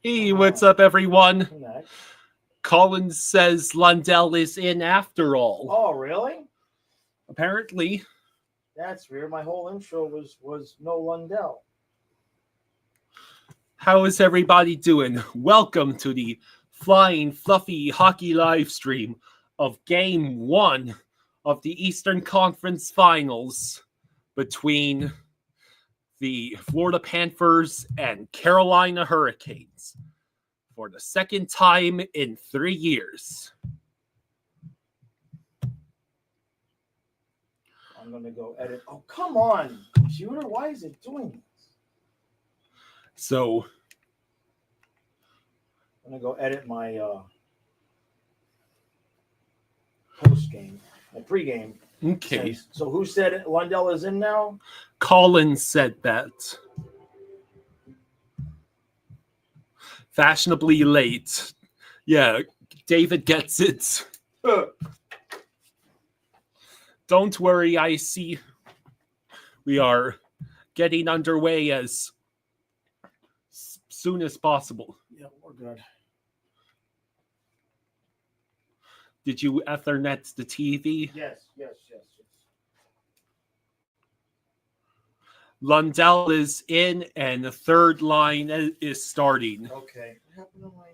Hey, what's up, everyone? Nice. Collins says Lundell is in after all. Oh, really? Apparently. That's weird. My whole intro was no Lundell. How is everybody doing? Welcome to the Flying Fluffy Hockey live stream of Game 1 of the Eastern Conference Finals between the Florida Panthers and Carolina Hurricanes for the second time in 3 years. I'm going to go edit. Oh, come on, computer. Why is it doing this? So, I'm going to go edit my postgame, my pregame. okay. So who said Lundell is in now? Collins said that. Fashionably late. Yeah, David gets it. Don't worry, I see we are getting underway as soon as possible. Yeah, we're good. Did you Ethernet the TV? Yes. Lundell is in, and the third line is starting. Okay. What happened to my...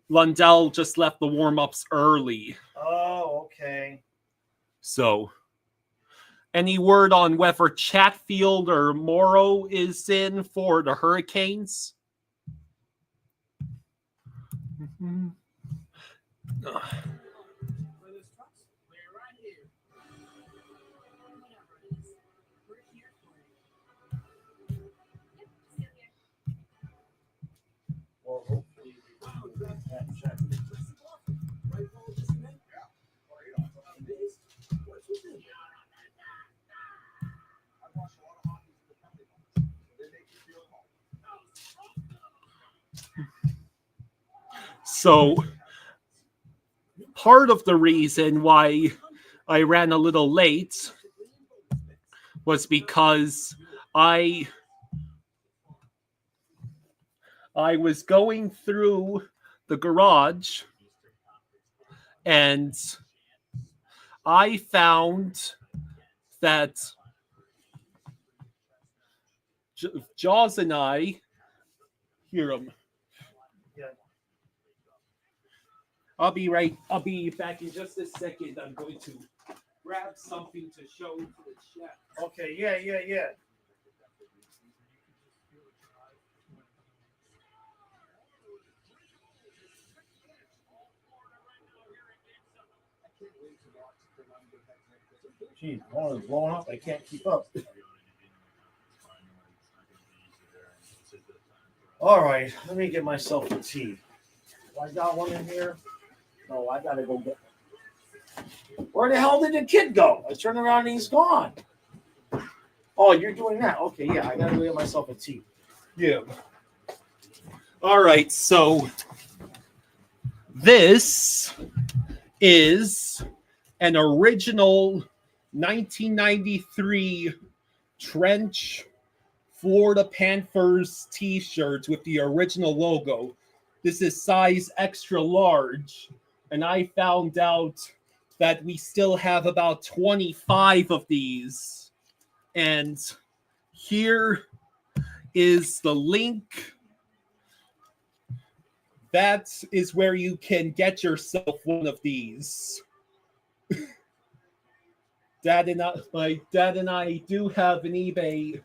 Lundell just left the warm-ups early. Oh, okay. So, any word on whether Chatfield or Morrow is in for the Hurricanes? Mm-hmm. Well, hopefully we can check. So, part of the reason why I ran a little late was because I was going through the garage and I found that Jaws and I hear him. I'll be back in just a second. I'm going to grab something to show to the chat. Okay, yeah. Geez, one is blowing up. I can't keep up. All right, let me get myself a tea. I got one in here. No, I gotta go get. Where the hell did the kid go? I turn around and he's gone. Oh, you're doing that? Okay, yeah. I gotta go get myself a tea. Yeah. All right, so this is an original 1993 Trench Florida Panthers t-shirt with the original logo. This is size extra large, and I found out that we still have about 25 of these. And here is the link. That is where you can get yourself one of these. My dad and I do have an eBay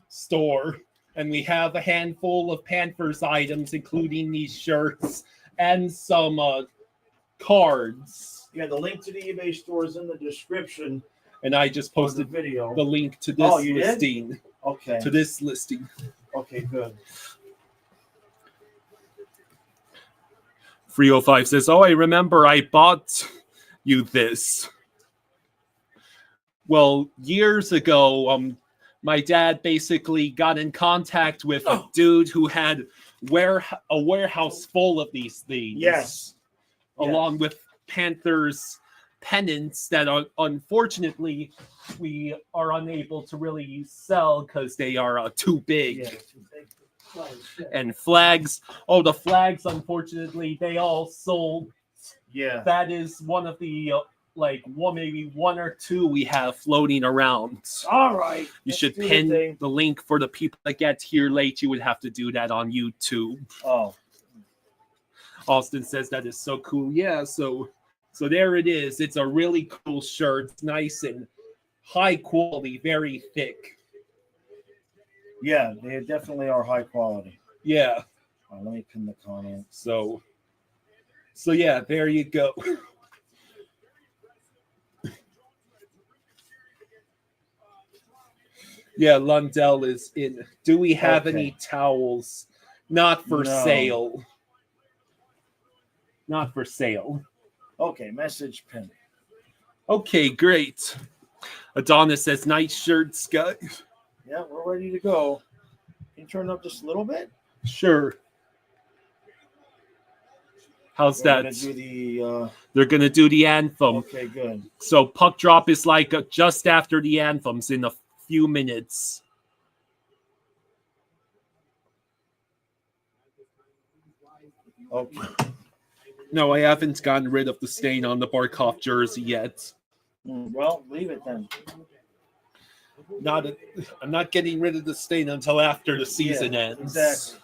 store, and we have a handful of Panthers items, including these shirts and some cards. Yeah, the link to the eBay store is in the description. And I just posted the video. The link to this listing. Did? Okay. To this listing. Okay, good. 305 says, "Oh, I remember I bought you this." Well, years ago, my dad basically got in contact with a dude who had a warehouse full of these things. Yes. Along with Panthers pennants that unfortunately we are unable to really sell because they are too big. Yeah, too big. And flags. Oh, the flags, unfortunately, they all sold. Yeah. That is one of the, maybe one or two we have floating around. All right. You should pin the link for the people that get here late. You would have to do that on YouTube. Oh. Austin says that is so cool. Yeah, so there it is. It's a really cool shirt. It's nice and high quality, very thick. Yeah, they definitely are high quality. Yeah. Let me pin the comment. So yeah, there you go. Yeah, Lundell is in. Do we have any towels? Not for sale. Not for sale. Okay, message pin. Okay, great. Adonis says, nice shirts, guys. Yeah, we're ready to go. Can you turn up just a little bit? Sure. How's that? They're going to do the anthem. Okay, good. So puck drop is just after the anthems in a few minutes. Okay. No, I haven't gotten rid of the stain on the Barkov jersey yet. Well, leave it then. I'm not getting rid of the stain until after the season ends. Exactly.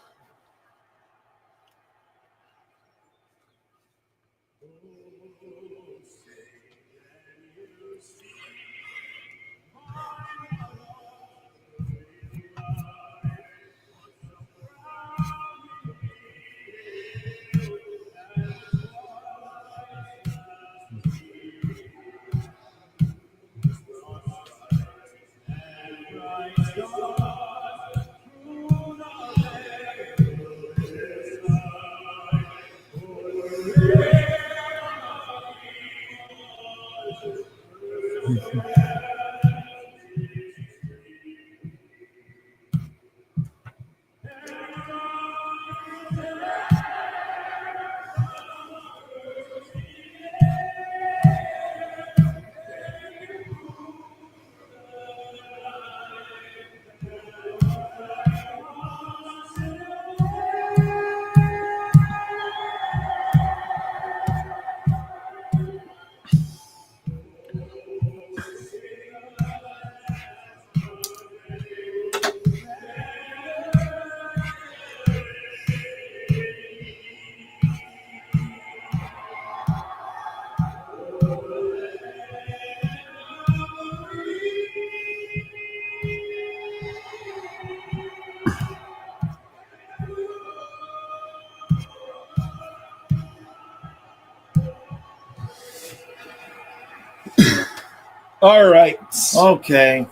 All right. Okay.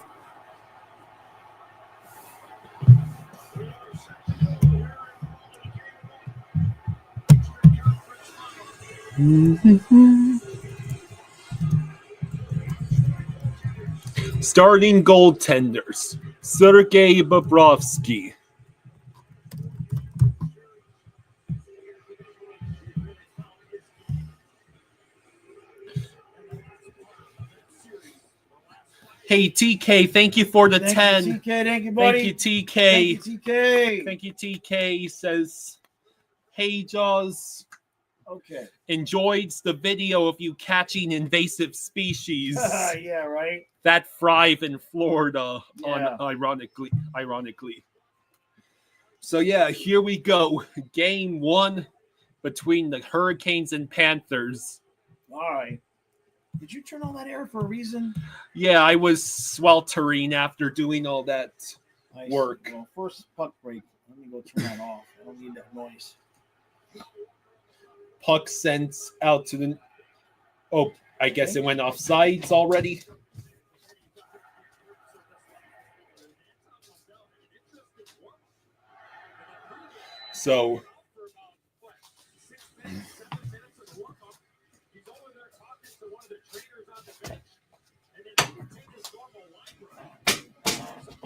Starting goaltenders. Sergei Bobrovsky. Hey, TK, thank you for the 10. You, TK, thank you, buddy. Thank you, TK. Thank you, TK. Thank you, TK. He says, hey, Jaws. Okay. Enjoyed the video of you catching invasive species. Yeah, right. That thrive in Florida, Yeah. ironically. So, yeah, here we go. Game 1 between the Hurricanes and Panthers. All right. Did you turn on that air for a reason? Yeah, I was sweltering after doing all that work. Well, first puck break. Let me go turn that off. I don't need that noise. Puck sent out to the... Oh, I guess it went off sides already. So...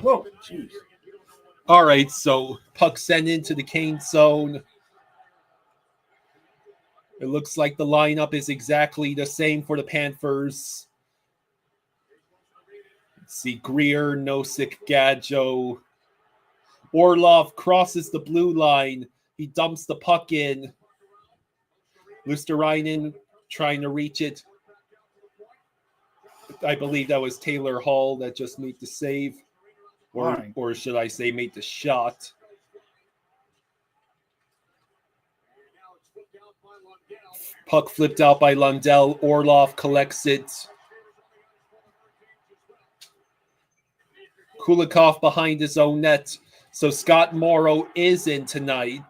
Whoa, jeez. All right, so puck sent into the Cane zone. It looks like the lineup is exactly the same for the Panthers. Let's see, Greer, Nosek, Gadjo, Orlov crosses the blue line. He dumps the puck in. Luosterainen trying to reach it. I believe that was Taylor Hall that just made the save. Or should I say made the shot. Puck flipped out by Lundell. Orlov collects it. Kulikov behind his own net. So Scott Morrow is in tonight.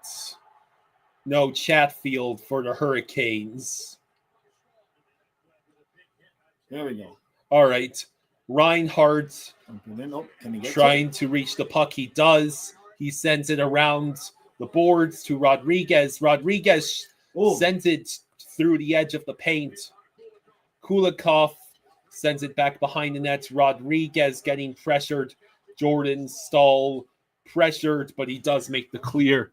No Chatfield for the Hurricanes. There we go. All right. Reinhardt trying to reach the puck. He does. He sends it around the boards to Rodriguez. Rodriguez sends it through the edge of the paint. Kulikov sends it back behind the net. Rodriguez getting pressured. Jordan Stahl pressured, but he does make the clear.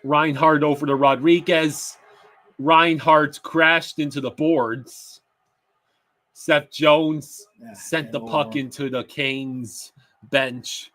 Reinhardt over to Rodriguez. Reinhardt crashed into the boards. Seth Jones sent the puck into the Canes bench.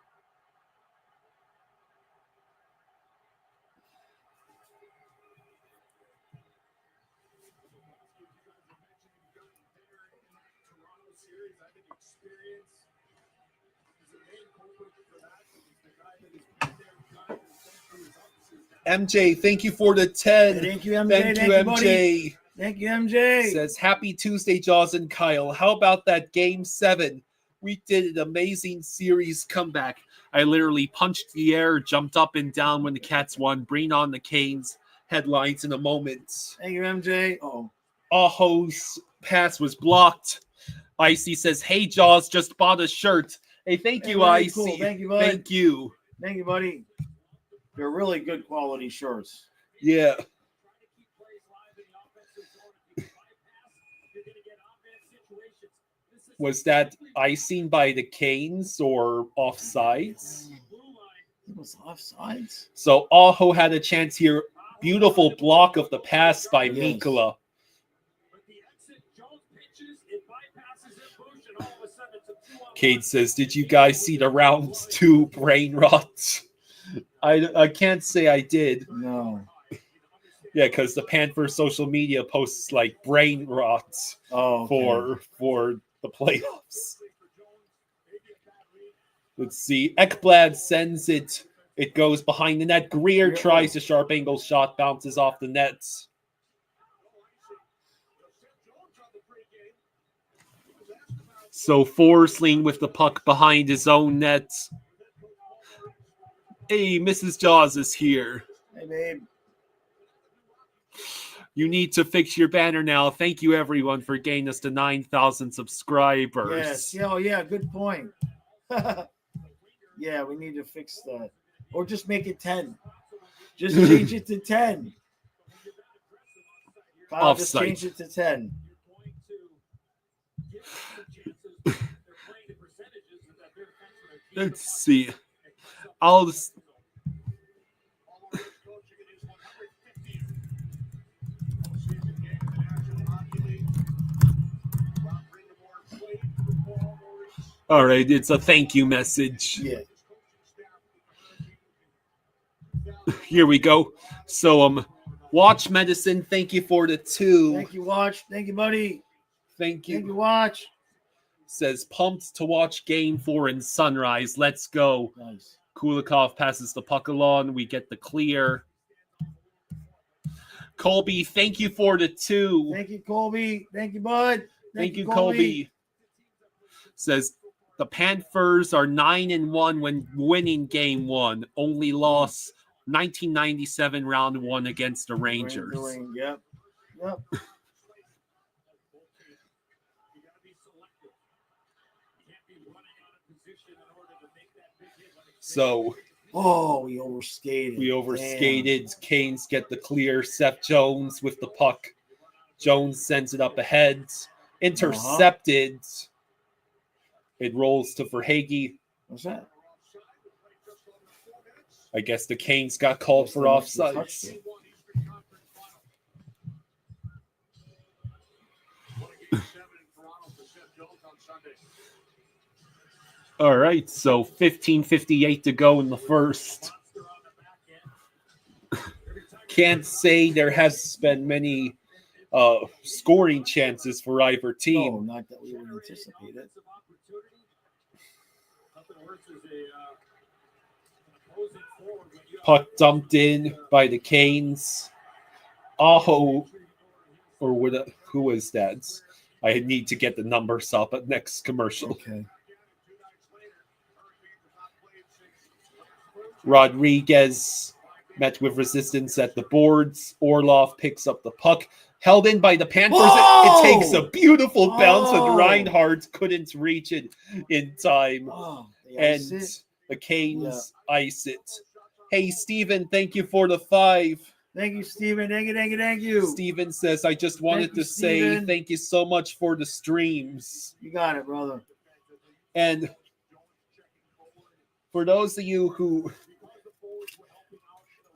MJ, thank you for the 10. Thank you, MJ. Thank you, MJ. Thank you, MJ. Says, happy Tuesday, Jaws and Kyle. How about that Game 7? We did an amazing series comeback. I literally punched the air, jumped up and down when the Cats won. Bring on the Canes. Headlines in a moment. Thank you, MJ. Aho's pass was blocked. Icy says, hey, Jaws, just bought a shirt. Hey, thank you, Icy. Cool. Thank you, bud. Thank you. Thank you, buddy. They're really good quality shirts. Yeah. Was that icing by the Canes or offsides? It was offsides. So Aho had a chance here. Beautiful block of the pass by Mikkola. Cade says, did you guys see the round 2 brain rot? I can't say I did. No. Yeah, because the Panthers social media posts like brain rot for the playoffs. Let's see. Ekblad sends it. It goes behind the net. Greer tries a sharp angle shot, bounces off the nets. So Forsling with the puck behind his own net. Hey, Mrs. Jaws is here. Hey, babe. You need to fix your banner now. Thank you, everyone, for getting us to 9,000 subscribers. Yes. Oh, yeah. Good point. Yeah, we need to fix that. Or just make it 10. Just change it to 10. Kyle, just change it to 10. Let's see. I'll just... All right, it's a thank you message. Yeah. Here we go. So, Watch Medicine, thank you for the 2. Thank you, Watch. Thank you, buddy. Thank you. Thank you, Watch. Says, pumped to watch Game 4 in Sunrise. Let's go. Nice. Kulikov passes the puck along. We get the clear. Colby, thank you for the 2. Thank you, Colby. Thank you, bud. Thank you, Colby. Says, the Panthers are 9-1 when winning Game 1. Only loss 1997 round 1 against the Rangers. Yep. So, we overskated. Damn. Canes get the clear. Seth Jones with the puck. Jones sends it up ahead. Intercepted. It rolls to Verhaeghe. What's that? I guess the Canes got called for offsides. All right, so 15:58 to go in the first. Can't say there has been many scoring chances for either team. No, not that we would anticipate it. Puck dumped in by the Canes. Aho, or who was that? I need to get the numbers up at next commercial. Okay. Rodriguez met with resistance at the boards. Orlov picks up the puck. Held in by the Panthers. It takes a beautiful bounce, and Reinhardt couldn't reach it in time. And the Canes ice it. Hey, Steven, thank you for the 5. Thank you, Steven. Thank you. Steven says, I just wanted to say thank you so much for the streams. You got it, brother. And for those of you who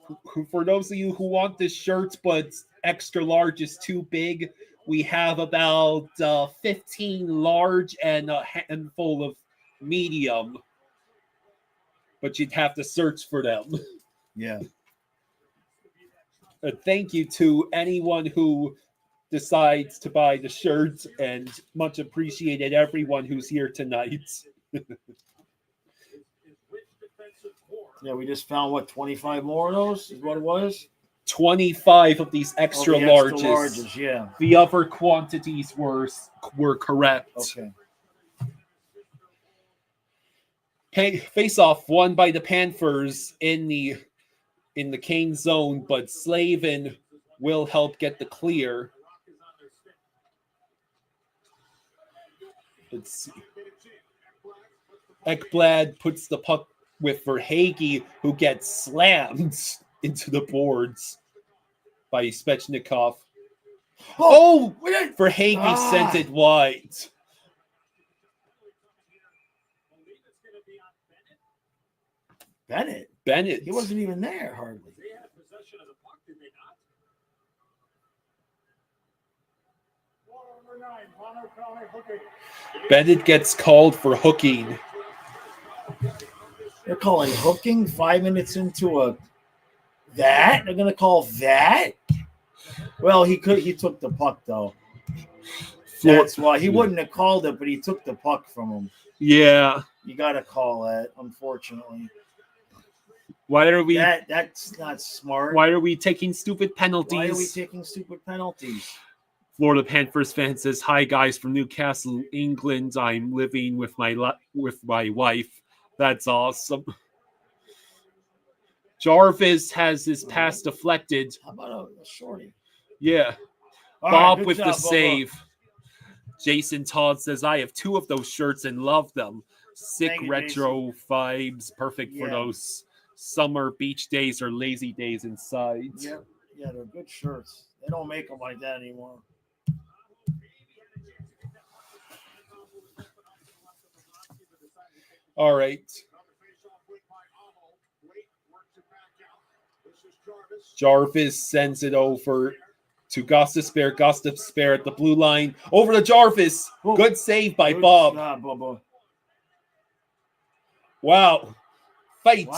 want this shirt, but extra large is too big, we have about 15 large and a handful of medium. But you'd have to search for them. Yeah. Thank you to anyone who decides to buy the shirt, and much appreciated everyone who's here tonight. Yeah, we just found 25 more of those is what it was? 25 of these extra larges. Yeah. The other quantities were correct. Okay. Face-off won by the Panthers in the Kane zone, but Slavin will help get the clear. Let's see. Ekblad puts the puck with Verhaeghe, who gets slammed into the boards by Svechnikov. Verhaeghe sent it wide. Bennett. He wasn't even there, hardly. Bennett gets called for hooking. They're calling hooking 5 minutes into that? They're going to call that? Well, he took the puck, though. That's why he wouldn't have called it, but he took the puck from him. Yeah. You got to call that, unfortunately. Why are we? That's not smart. Why are we taking stupid penalties? Why are we taking stupid penalties? Florida Panthers fan says, "Hi guys from Newcastle, England. I'm living with my wife. That's awesome." Jarvis has his pass deflected. How about a shorty? Yeah. Bob with the save. Jason Todd says, "I have 2 of those shirts and love them. Sick retro vibes, perfect for those summer beach days or lazy days inside." Yeah, they're good shirts. They don't make them like that anymore. All right. Jarvis sends it over to Gostisbehere. Gostisbehere at the blue line. Over to Jarvis. Good save by Bob. Job, Bubba. Wow. Fight.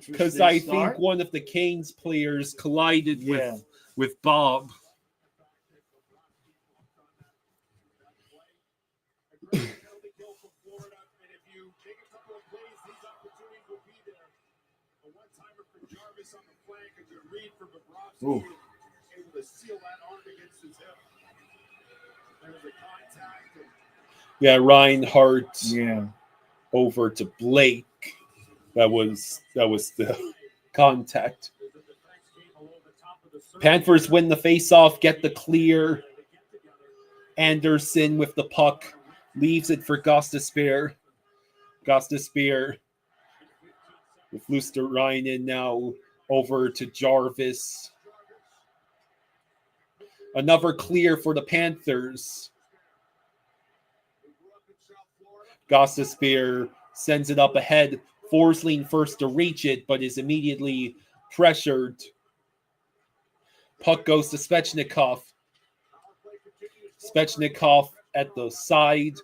Because I think one of the Canes players collided with Bob. Ooh. Yeah, Reinhardt. Over to Blake. That was the contact. Panthers win the face-off, get the clear. Anderson with the puck leaves it for Gostisbehere. Gostisbehere with Luosterainen now over to Jarvis. Another clear for the Panthers. Gostisbehere sends it up ahead. Forsling first to reach it, but is immediately pressured. Puck goes to Svechnikov. Svechnikov at the side.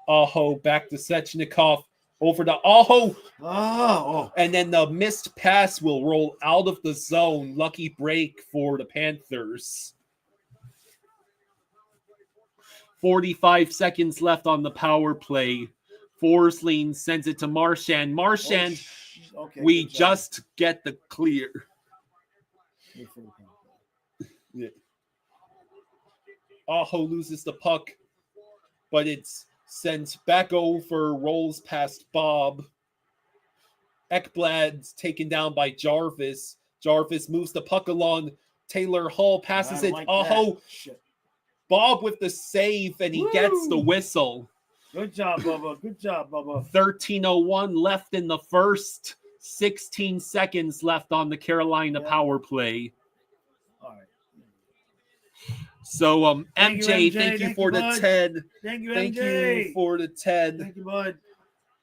Aho back to Svechnikov. Over to Aho. Oh. And then the missed pass will roll out of the zone. Lucky break for the Panthers. 45 seconds left on the power play. Forsling sends it to Marchand. Marchand, we just get the clear. Yeah. Aho loses the puck, but it's sent back over, rolls past Bob. Ekblad's taken down by Jarvis. Jarvis moves the puck along. Taylor Hall passes it. Aho. Bob with the save, and he gets the whistle. Good job, Bubba. Good job, Bubba. 13:01 left in the first. 16 seconds left on the Carolina power play. All right. So, MJ, thank you for the 10. Thank you, MJ. Thank you for the 10. Thank you, bud.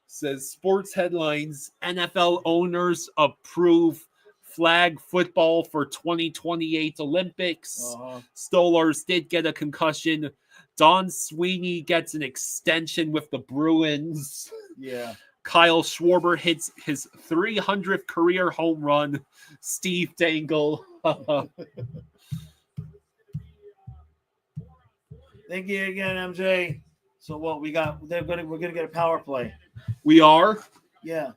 Says sports headlines: NFL owners approve flag football for 2028 Olympics. Stolars did get a concussion. Don Sweeney gets an extension with the Bruins. Yeah. Kyle Schwarber hits his 300th career home run. Steve Dangle. Thank you again, MJ. So what we got? We're gonna get a power play. We are. Yeah.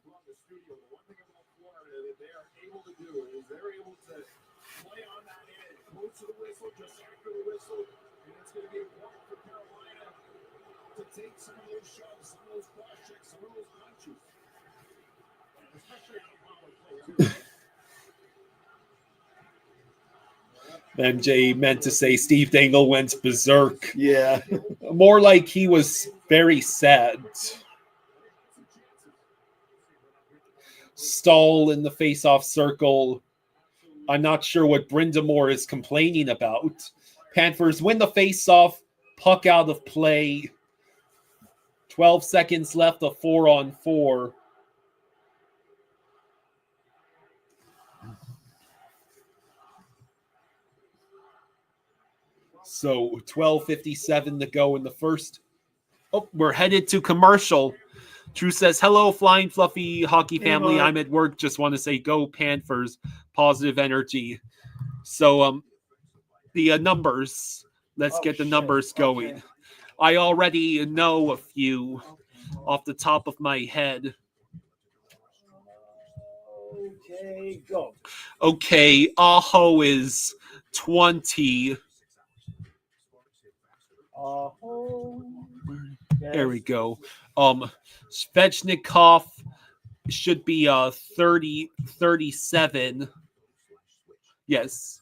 MJ meant to say Steve Dangle went berserk. Yeah. More like he was very sad. Stahl in the face-off circle. I'm not sure what Brindamore is complaining about. Panthers win the face-off. Puck out of play. 12 seconds left, a 4-on-4. So 12:57 to go in the first. Oh, we're headed to commercial. Drew says, hello, Flying Fluffy Hockey family. Hey, I'm at work. Just want to say go Panthers. Positive energy. So the numbers. Let's get the numbers going. Okay. I already know a few off the top of my head. Okay, go. Okay, Aho is 20. There we go. Svechnikov should be 37. Yes.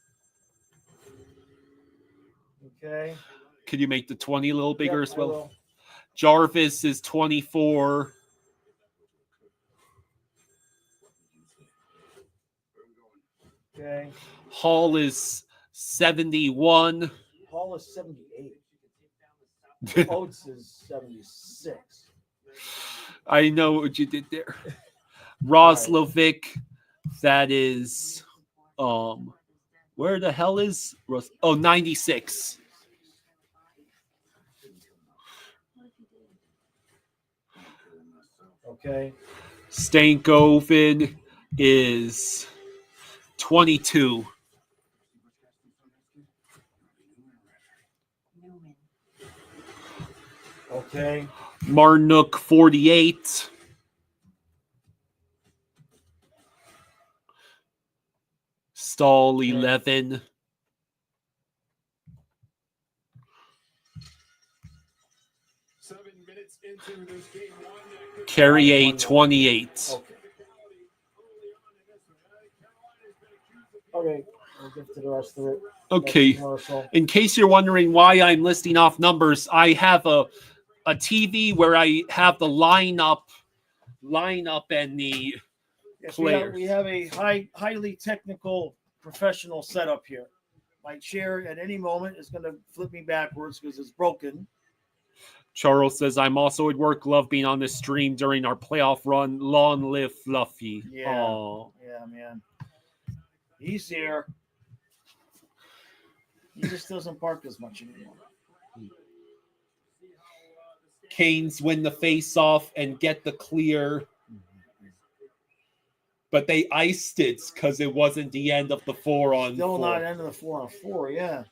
Okay. Could you make the 20 a little bigger as well? I will. Jarvis is 24. Okay. Hall is 71. Hall is 78. Oates is 76. I know what you did there. Roslovic, that is where the hell is 96. Okay. Stankoven is 22. Okay. Marnook 48. Stahl 11. Carrier 28. Okay. We'll get to the rest of it. Okay. In case you're wondering why I'm listing off numbers, I have a TV where I have the lineup and the players. We have a highly technical professional setup here. My chair at any moment is going to flip me backwards because it's broken. Charles says, I'm also at work. Love being on this stream during our playoff run. Long live Fluffy. Yeah. Aww. Yeah, man. He's here. He just doesn't bark as much anymore. Canes win the face-off and get the clear. But they iced it because it wasn't the end of the 4-on-4. Still not end of the 4-on-4, yeah.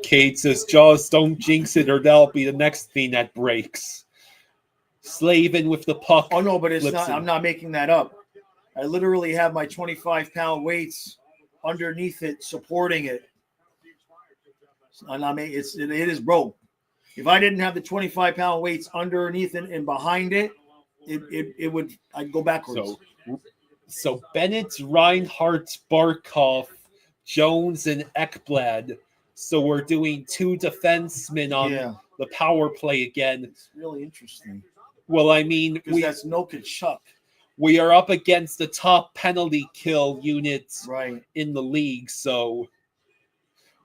Kate says, Jaws, don't jinx it or that'll be the next thing that breaks. Slavin with the puck. Oh, no, but it's not. I'm not making that up. I literally have my 25-pound weights underneath it, supporting it. It is broke. If I didn't have the 25-pound weights underneath it and behind it, I'd go backwards. So Bennett, Reinhart, Barkov, Jones, and Ekblad. So we're doing 2 defensemen on the power play again. It's really interesting. Well, I mean, because that's no Kachuk. We are up against the top penalty kill units right in the league, so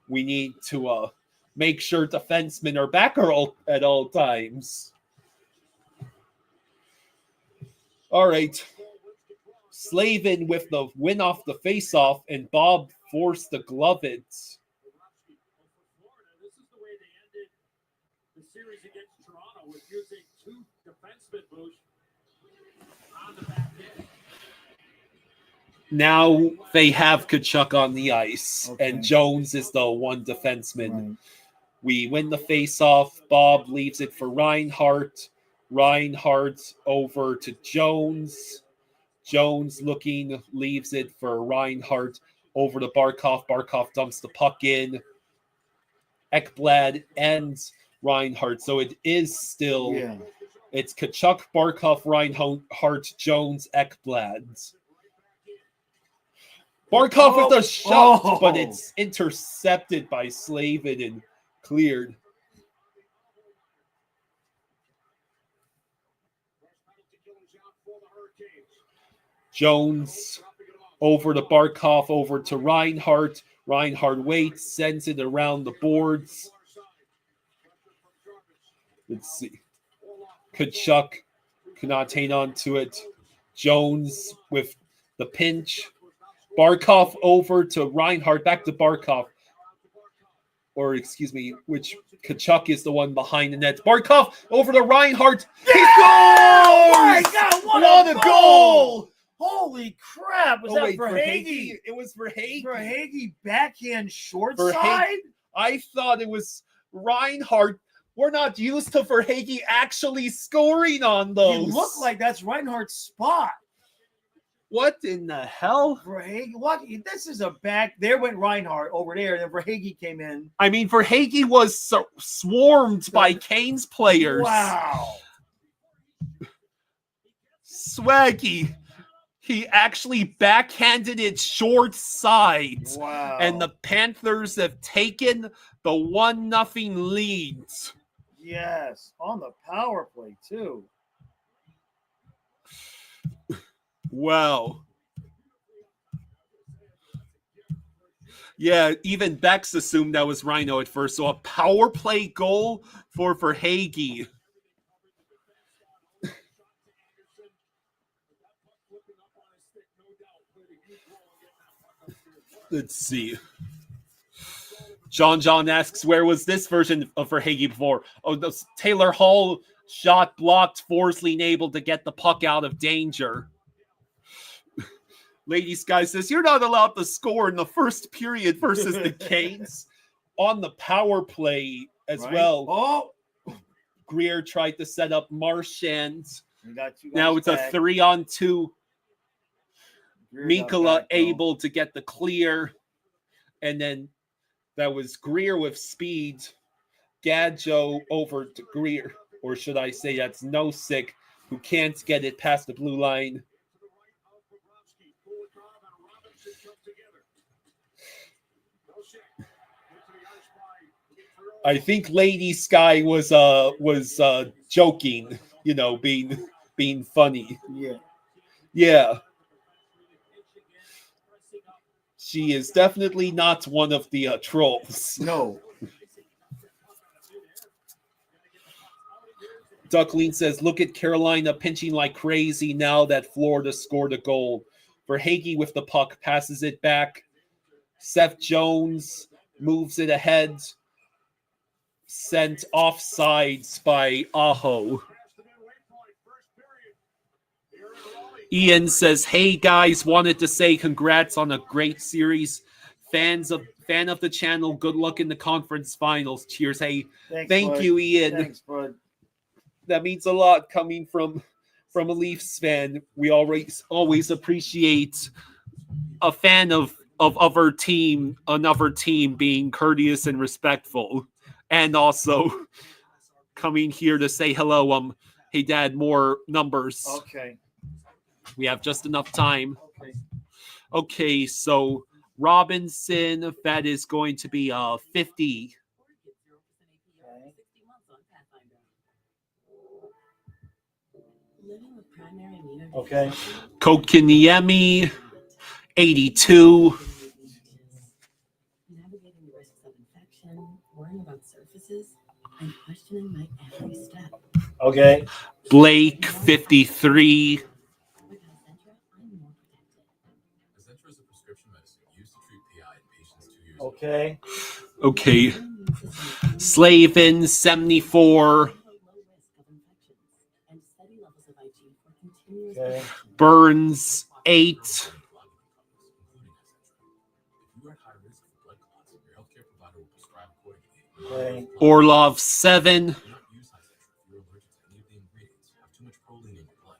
we need to make sure defensemen are back at all times. All right. Slavin with the win off the faceoff, and Bob forced the glove it. This is the way they ended the series against Toronto, with using 2 defensemen boost on the back end. Now they have Kachuk on the ice, okay. and Jones is the one defenseman. Right. We win the faceoff. Bob leaves it for Reinhart. Reinhart over to Jones. Jones leaves it for Reinhart over to Barkov. Barkov dumps the puck in. Ekblad and Reinhart. So it is still, it's Kachuk, Barkov, Reinhart, Jones, Ekblad. Barkov with a shot, but it's intercepted by Slavin and cleared. Jones over to Barkov, over to Reinhart. Reinhart waits, sends it around the boards. Let's see. Kachuk cannot hang on to it. Jones with the pinch. Barkov over to Reinhart, back to Barkov. Or, excuse me, which Kachuk is the one behind the net. Barkov over to Reinhart. Yeah! He scores! Oh, my God, what a goal! Holy crap! Was that for Hagee? It was for Hagee. For Hagee, backhand short For side? I thought it was Reinhart. We're not used to Verhaeghe actually scoring on those. It looked like that's Reinhardt's spot. What in the hell? Verhaeghe, what? This is a back. There went Reinhardt over there, and then Verhaeghe came in. I mean, Verhaeghe was swarmed by Canes players. Wow. Swaggy. He actually backhanded it short side. Wow. And the Panthers have taken the 1-0 lead. Yes, on the power play, too. Wow. Yeah, even Bex assumed that was Rhino at first. So a power play goal for Verhaeghe. Let's see. John asks, where was this version of Verhaeghe before? Oh, the Taylor Hall shot blocked, Forsling able to get the puck out of danger. Lady Sky says, you're not allowed to score in the first period versus the Canes. On the power play as well. Oh, Greer tried to set up Marchand. Now it's a 3-on-2. Mikkola able to get the clear. And then that was Greer with speed. Gadjo over to Greer. Or should I say that's Nosek, who can't get it past the blue line. I think Lady Sky was joking, being funny. Yeah. She is definitely not one of the trolls. No. Duckling says, look at Carolina pinching like crazy now that Florida scored a goal. Verhaeghe with the puck, passes it back. Seth Jones moves it ahead. Sent offsides by Aho. Ian says, hey guys, wanted to say congrats on a great series. Fan of the channel, good luck in the conference finals. Cheers. Hey, thank you, Ian. Thanks, bud. That means a lot coming from a Leafs fan. We always appreciate a fan of our team, another team being courteous and respectful. And also coming here to say hello. Hey Dad, more numbers. Okay. We have just enough time. Okay, so Robinson, that is going to be 50. Okay. Kotkaniemi, 82. Navigating the risks of infection, worrying about surfaces, and questioning my every step. Okay. Blake, 53. Azentra is a prescription medicine used to treat PI in patients 2 years Okay. Okay. Slavin, 74. Okay. Burns, 8. If you are at high risk for blood clots, your healthcare provider will prescribe accordingly. Okay. Orlov, 7. Do not use Azentra if you're allergic to any of the ingredients, have too much proline in your blood,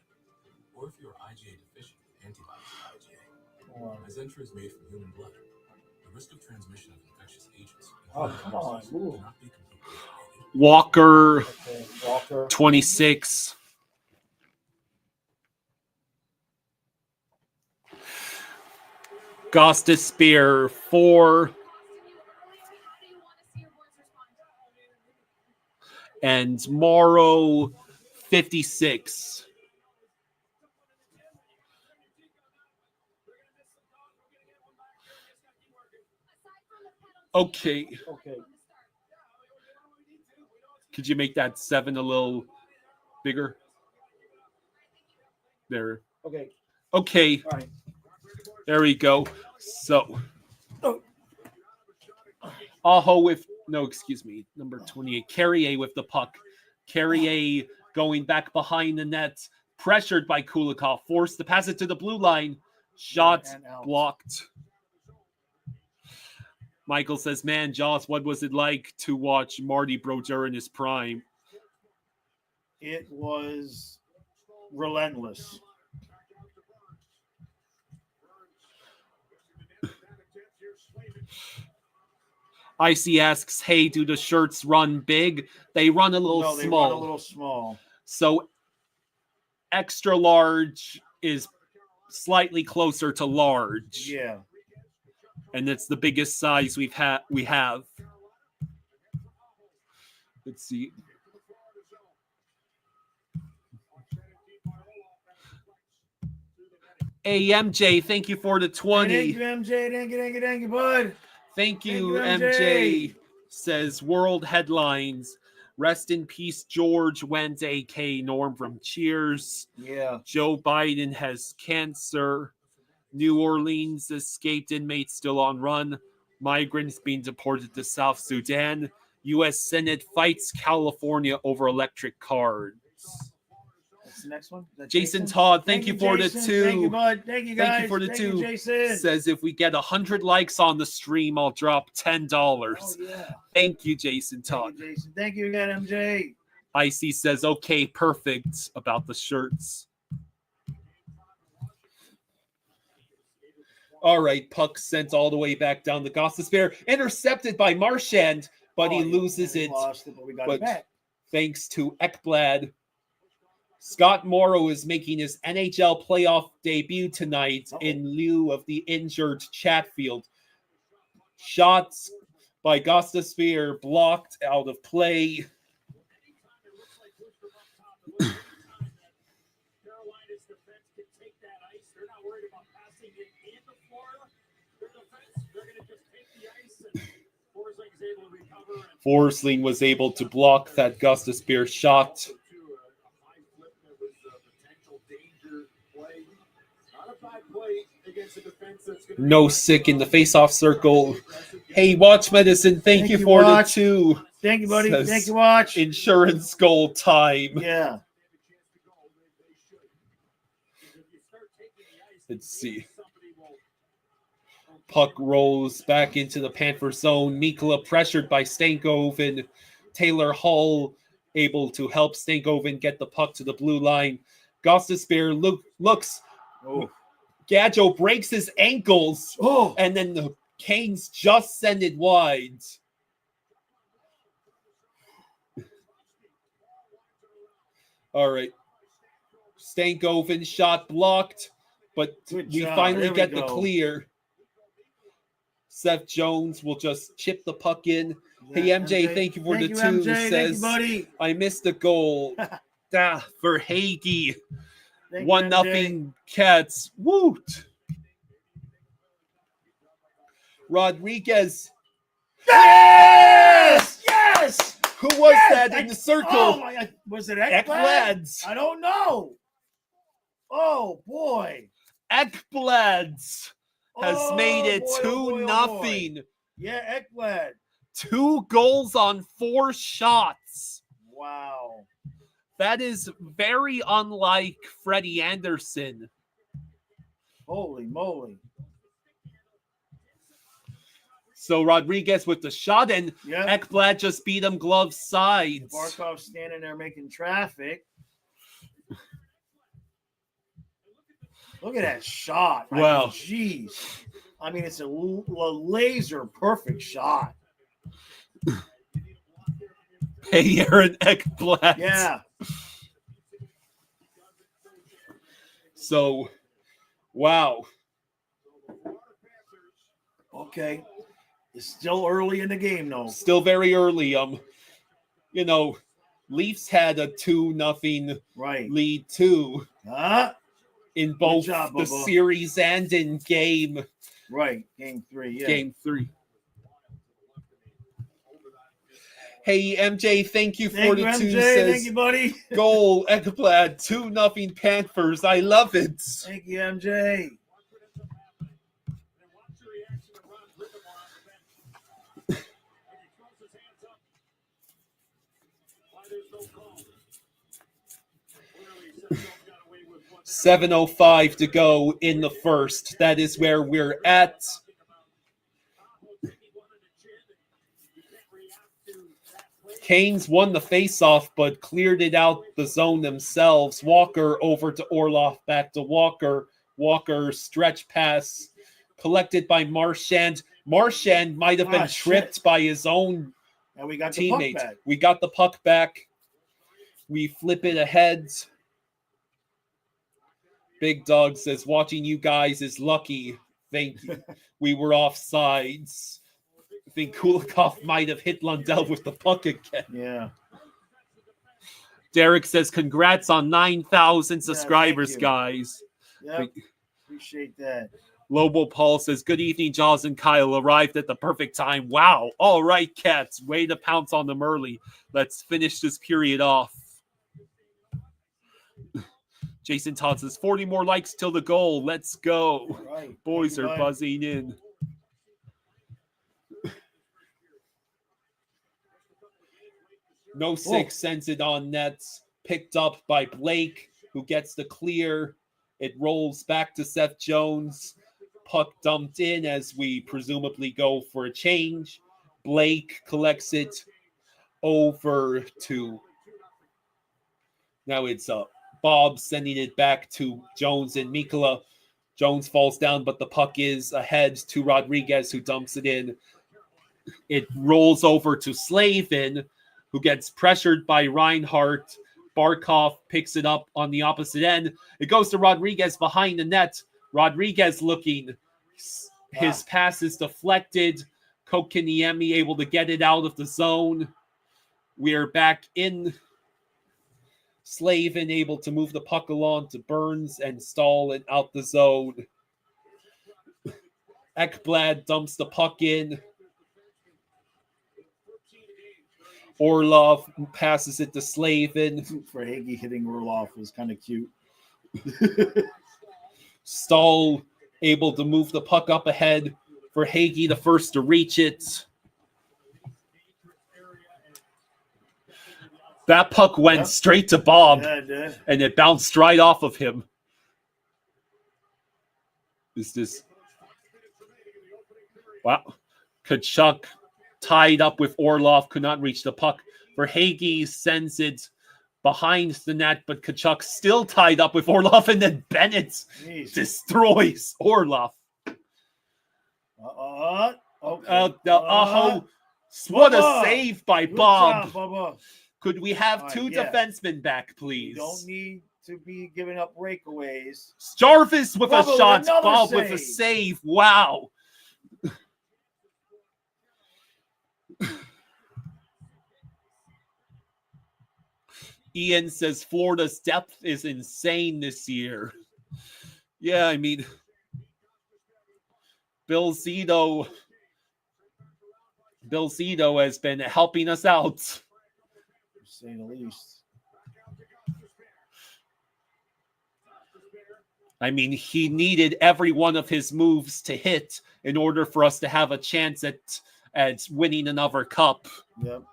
or if you're IgA deficient with antibodies to IgA. Azentra is made from human blood. The risk of transmission of infectious agents, Oh, come on. will not be completely eliminated. Walker, Okay. Walker. 26. Gostisbehere, 4. And Morrow, 56. Okay. Okay. Could you make that 7 a little bigger? There. Okay. Okay. All right. There we go. So. Aho with, no, excuse me, number 28. Carrier with the puck. Carrier going back behind the net. Pressured by Kulikov. Forced to pass it to the blue line. Shot blocked. Michael says, man, Joss, what was it like to watch Marty Brodeur in his prime? It was relentless. Icy asks, hey, do the shirts run big? They run a little No, they small. run a little small. So extra large is slightly closer to large. Yeah. And it's the biggest size we have. Let's see. Hey, MJ, thank you for the 20. Thank you, MJ. Thank you, bud. Thank you, Thank you, MJ. Says world headlines. Rest in peace, George Wendt, a.k.a. Norm from Cheers. Yeah. Joe Biden has cancer. New Orleans escaped inmates still on run. Migrants being deported to South Sudan. U.S. Senate fights California over electric cars. What's the next one? Jason Todd, thank you for Jason. the 2. Thank you, bud. Thank you, guys. Thank you for the 2. Jason. Says if we get 100 likes on the stream, I'll drop $10. Oh, yeah. Thank you, Jason Todd. Thank you, Jason. Thank you again, MJ. Icy says, okay, perfect about the shirts. All right, puck sent all the way back down the Gostisbehere. Intercepted by Marchand, but he loses it. Lost it, but we got But it back. thanks to Ekblad. Scott Morrow is making his NHL playoff debut tonight in lieu of the injured Chatfield. Shots by Gostisbehere blocked out of play. Carolina's defense can take that ice. They're not worried about passing it into Florida. Their defense, they're going to just take the ice, and Forsling's able to recover. Forsling was able to block that Gostisbehere shot. A high flip that was a potential danger play. Not a bad play No sick in the face-off circle. Hey, Watch Medicine, thank you for Watch. the 2. Thank you, buddy. Says Thank you, Watch. Insurance goal time. Yeah. Let's see. Puck rolls back into the Panther zone. Mikkola pressured by Stankoven. Taylor Hall able to help Stankoven get the puck to the blue line. Gostisbehere looks. Oh. Gadjo breaks his ankles. Oh. And then the Canes just send it wide. All right. Stankoven shot blocked, but Good we job. finally There we get the go. clear. Seth Jones will just chip the puck in. Hey, Yeah, MJ, thank you for the 2. MJ. Thank Says, you, buddy. I missed the goal. For Hagee. Thank you, 1-0 Cats. Woot. Rodriguez. Yes! Yes! Who was Yes! that in the circle? Oh my! Was it Ekblad? Ekblads. I don't know. Oh boy! Ekblads has Oh, made it boy, oh, boy, 2-0. Yeah, Ekblad. 2 goals on 4 shots. Wow. That is very unlike Freddie Anderson. Holy moly! So Rodriguez with the shot, and Yeah. Ekblad just beat him glove sides. Barkov standing there making traffic. Look at that shot. Wow. Jeez. I mean, it's a laser perfect shot. Hey, Aaron Ekblad. Yeah. So, wow. Okay. It's still early in the game, though. Still very early. Leafs had a 2-0 Right. lead too Huh? in both job, the Bubba. series and in game Right. Game 3. Yeah. game 3. Hey, MJ, thank you for Thank the you, 2. MJ. Says, Thank you, buddy. goal, Ekblad, 2-0 Panthers. I love it. Thank you, MJ. .7:05 to go in the first. That is where we're at. Canes won the faceoff, but cleared it out the zone themselves. Walker over to Orlov, back to Walker. Walker stretch pass collected by Marchand. Marchand might have been tripped by his own And we got the puck teammate. back. We got the puck back. We flip it ahead. Big Dog says, watching you guys is lucky. Thank you. We were offsides. I think Kulikov might have hit Lundell with the puck again. Yeah. Derek says, congrats on 9,000 thank subscribers, you. guys. Yep. Appreciate that. Lobo Paul says, good evening, Jaws and Kyle. Arrived at the perfect time. Wow. All right, Cats. Way to pounce on them early. Let's finish this period off. Jason Todd says, 40 more likes till the goal. Let's go. Right. Boys are Bye. buzzing in. No 6 sends it on nets. Picked up by Blake, who gets the clear. It rolls back to Seth Jones. Puck dumped in as we presumably go for a change. Blake collects it over to... Now it's Bob sending it back to Jones and Mikkola. Jones falls down, but the puck is ahead to Rodriguez, who dumps it in. It rolls over to Slavin, who gets pressured by Reinhardt. Barkov picks it up on the opposite end. It goes to Rodriguez behind the net. Rodriguez looking. His pass is deflected. Kokiniemi able to get it out of the zone. We're back in. Slavin able to move the puck along to Burns and stall it out the zone. Ekblad dumps the puck in. Orlov passes it to Slavin. For Hagee hitting Orlov was kind of cute. Stahl able to move the puck up ahead for Hagee, the first to reach it. That puck went straight to Bob, and it bounced right off of him. Is this... Wow. Tkachuk tied up with Orlov, could not reach the puck. Verhaeghe sends it behind the net, but Tkachuk still tied up with Orlov, and then Bennett destroys Orlov. Okay. What a save by Bob. Job, Could we have two defensemen back, please? You don't need to be giving up breakaways. Jarvis with a shot, Bob save. with a save. Wow. Ian says Florida's depth is insane this year. Yeah, I mean, Bill Zito has been helping us out. To say the least. I mean, he needed every one of his moves to hit in order for us to have a chance at winning another cup. Yep.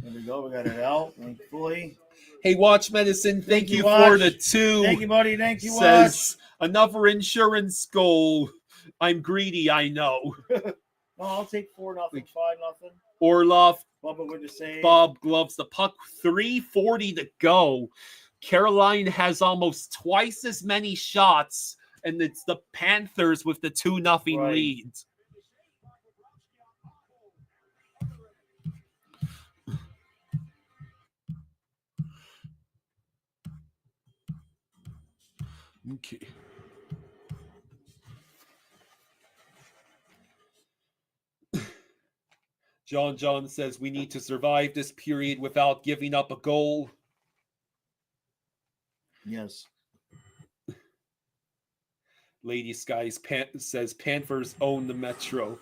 There we go. We got it out. Thankfully. Hey, Watch Medicine, thank you for the 2. Thank you, buddy. Thank you, Says, another insurance goal. I'm greedy, I know. No, I'll take 4-0, 5-0. Orlov. Bubba with the save. Bob gloves the puck. 3:40 to go. Caroline has almost twice as many shots, and it's the Panthers with the 2-0 lead. Okay. John says we need to survive this period without giving up a goal. Yes. Lady Skies says Panthers own the Metro.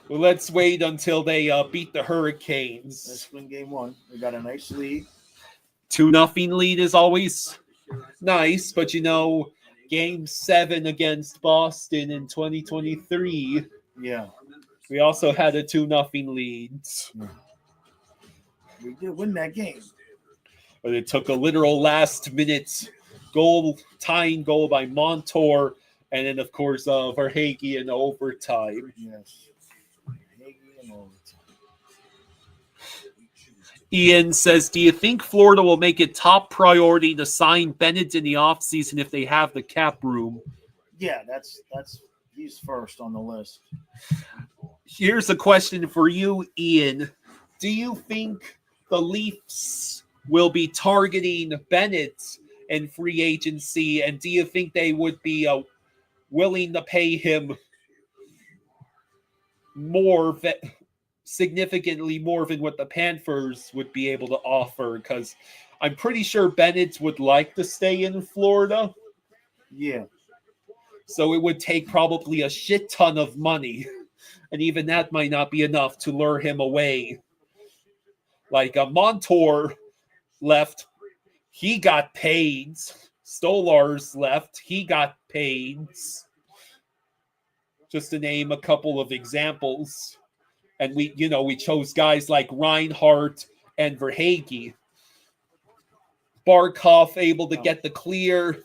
Well, let's wait until they beat the Hurricanes. Let's win game 1. We got a nice lead. 2-0 lead is always nice, but game 7 against Boston in 2023. Yeah. We also had a 2-0 lead. Yeah. We did win that game. But it took a literal last-minute tying goal by Montour, and then, of course, Verhaeghe in overtime. Yes. Verhaeghe in overtime. Ian says, do you think Florida will make it top priority to sign Bennett in the offseason if they have the cap room? Yeah, that's he's first on the list. Here's a question for you, Ian. Do you think the Leafs will be targeting Bennett in free agency, and do you think they would be willing to pay him significantly more than what the Panthers would be able to offer? Because I'm pretty sure Bennett would like to stay in Florida. Yeah. So it would take probably a shit ton of money. And even that might not be enough to lure him away. Like Montour left, he got paid. Stolarz left, he got paid. Just to name a couple of examples. And we chose guys like Reinhart and Verhaeghe. Barkov able to get the clear.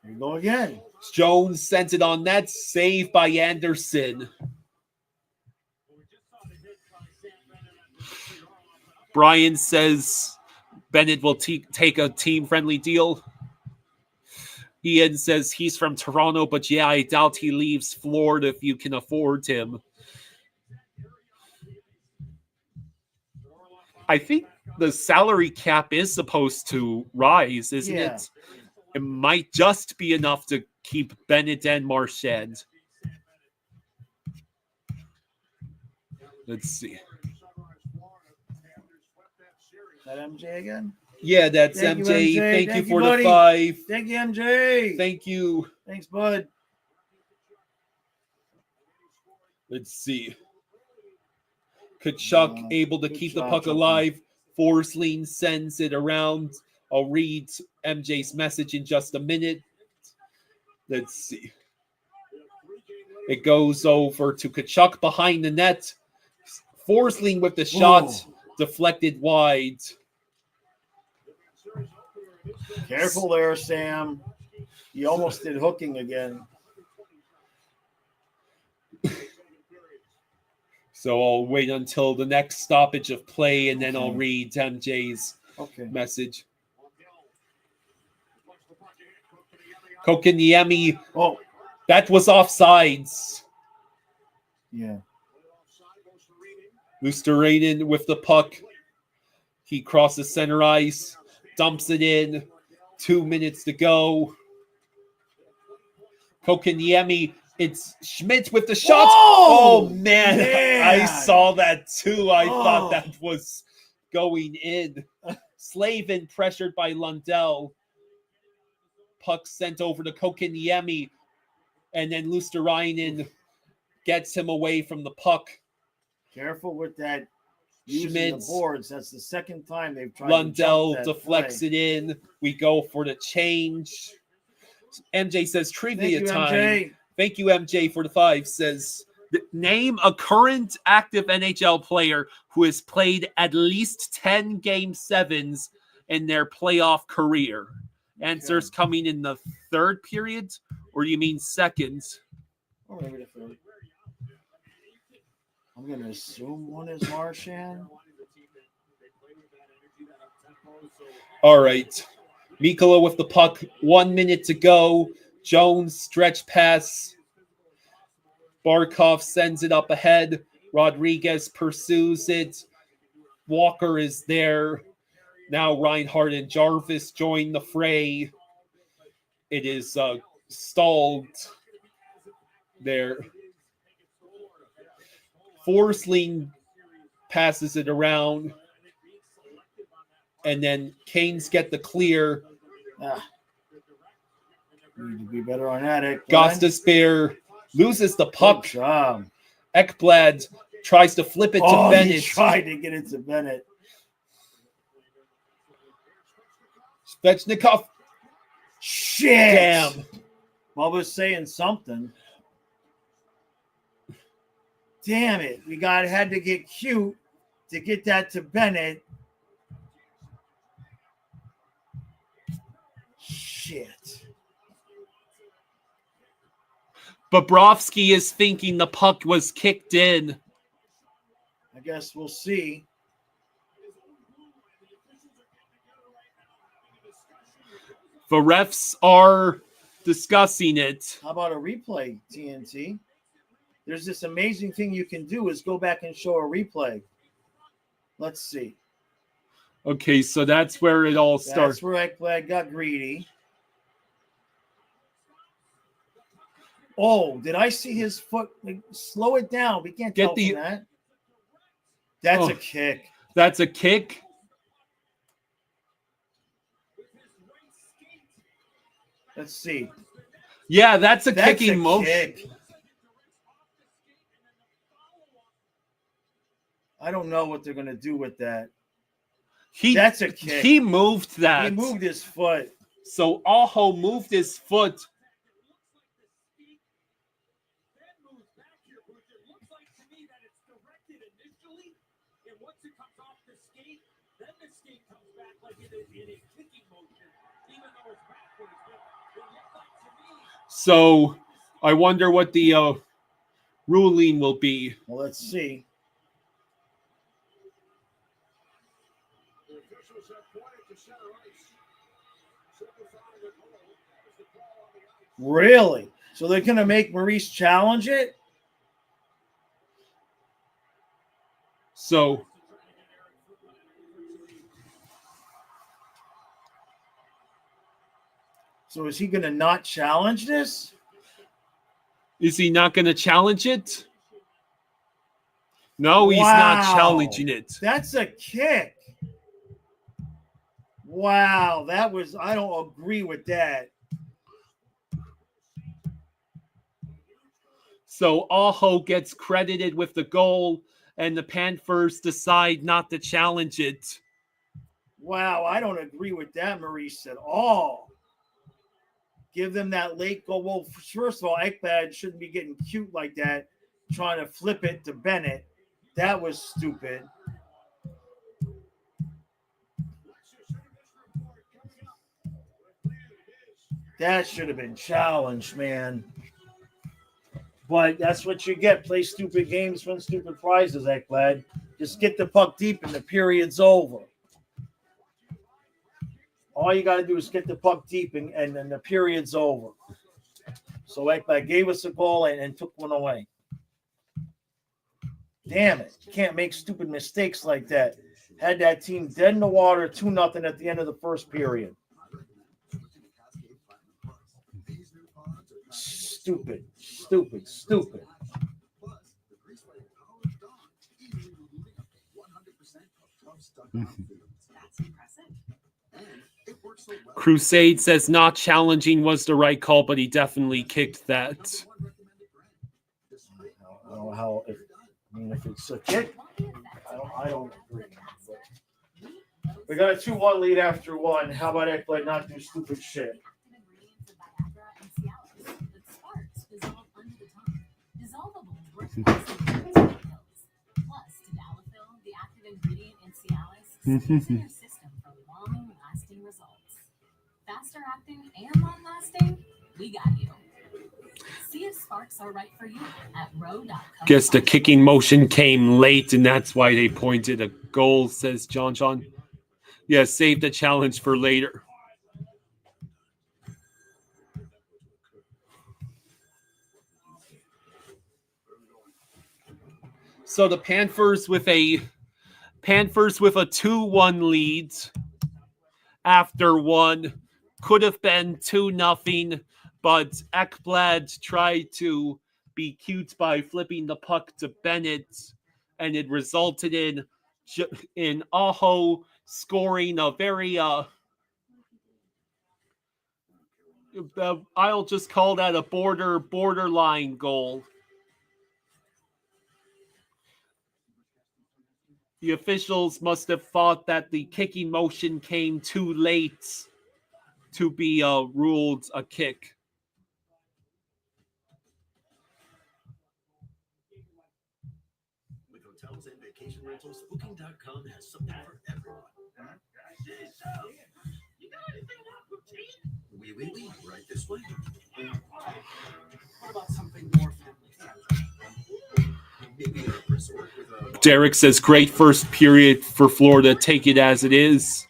Here we go again. Jones sent it on net. Save by Anderson. Brian says Bennett will take a team-friendly deal. Ian says he's from Toronto, but yeah, I doubt he leaves Florida if you can afford him. I think the salary cap is supposed to rise, isn't it? It might just be enough to keep Bennett and Marchand. Let's see. Is that MJ again? Yeah, that's Thank MJ. You, MJ. Thank you for buddy. the 5. Thank you, MJ. Thank you. Thanks, bud. Let's see. Kachuk able to keep the puck alive. Forsling sends it around. I'll read MJ's message in just a minute. Let's see. It goes over to Kachuk behind the net. Forsling with the shot deflected wide. Careful there, Sam. You almost did hooking again. So I'll wait until the next stoppage of play, and then I'll read MJ's message. Kokiniemi. Oh, that was offsides. Yeah. Luosterainen with the puck. He crosses center ice, dumps it in. 2 minutes to go. Kokiniemi. It's Schmidt with the shot. Whoa! Oh, man. I saw that too. I thought that was going in. Slavin pressured by Lundell. Puck sent over to Kokiniemi. And then Luosterainen gets him away from the puck. Careful with that. Using the boards. That's the second time they've tried Lundell to deflects it in. We go for the change. MJ says trivia time. MJ. Thank you, MJ, for the 5. Says, name a current active NHL player who has played at least 10 Game 7s in their playoff career. Answers coming in the third period, or you mean second? Or maybe the third. I'm going to assume one is Marchand. All right. Mikkola with the puck. 1 minute to go. Jones stretch pass. Barkov sends it up ahead. Rodriguez pursues it. Walker is there. Now Reinhardt and Jarvis join the fray. It is stalled there. Forsling passes it around. And then Canes get the clear. Need to be better on that. Gostisbehere loses the puck. Good job. Ekblad tries to flip it to Bennett. He tried to get it to Bennett. Svechnikov. Shit. Damn. Bubba's saying something. Damn it. We had to get cute to get that to Bennett. Shit. Bobrovsky is thinking the puck was kicked in. I guess we'll see. The refs are discussing it. How about a replay, TNT? There's this amazing thing you can do is go back and show a replay. Let's see. Okay, so that's where it all starts. That's where Ekblad got greedy. Oh, did I see his foot? Slow it down. We can't tell from that. That's a kick. That's a kick. Let's see. Yeah, that's a kicking motion. Kick. I don't know what they're going to do with that. That's a kick. He moved that. He moved his foot. So Aho moved his foot. So I wonder what the ruling will be. Well, let's see. Really? So they're going to make Maurice challenge it? So is he going to not challenge this? Is he not going to challenge it? No, he's not challenging it. That's a kick. Wow, I don't agree with that. So Aho gets credited with the goal, and the Panthers decide not to challenge it. Wow, I don't agree with that, Maurice, at all. Give them that late goal. Well, first of all, Ekblad shouldn't be getting cute like that, trying to flip it to Bennett. That was stupid. That should have been challenged, man. But that's what you get. Play stupid games, win stupid prizes, Ekblad. Just get the puck deep and the period's over. All you got to do is get the puck deep and then the period's over. So Ekblad gave us a goal and took one away. Damn it. You can't make stupid mistakes like that. Had that team dead in the water, 2-0 at the end of the first period. Stupid. That's impressive. Crusade says not challenging was the right call, but he definitely kicked that. I don't know how. If it's a kick, I don't agree. But we got a 2-1 lead after one. How about Ekblad not do stupid shit? Faster acting and long lasting, we got you. See if sparks are right for you at row.com. Guess the kicking motion came late, and that's why they pointed a goal, says John. Yeah, save the challenge for later. So the Panthers with a 2-1 lead after one. Could have been 2-0, but Ekblad tried to be cute by flipping the puck to Bennett, and it resulted in Aho scoring a very I'll just call that a borderline goal. The officials must have thought that the kicking motion came too late to be ruled a kick. With hotels and vacation rentals, Booking.com has something for everyone. You got anything on poutine? Oui, right this way. What about something more family-friendly? Maybe a resort with a... Derek says, great first period for Florida. Take it as it is.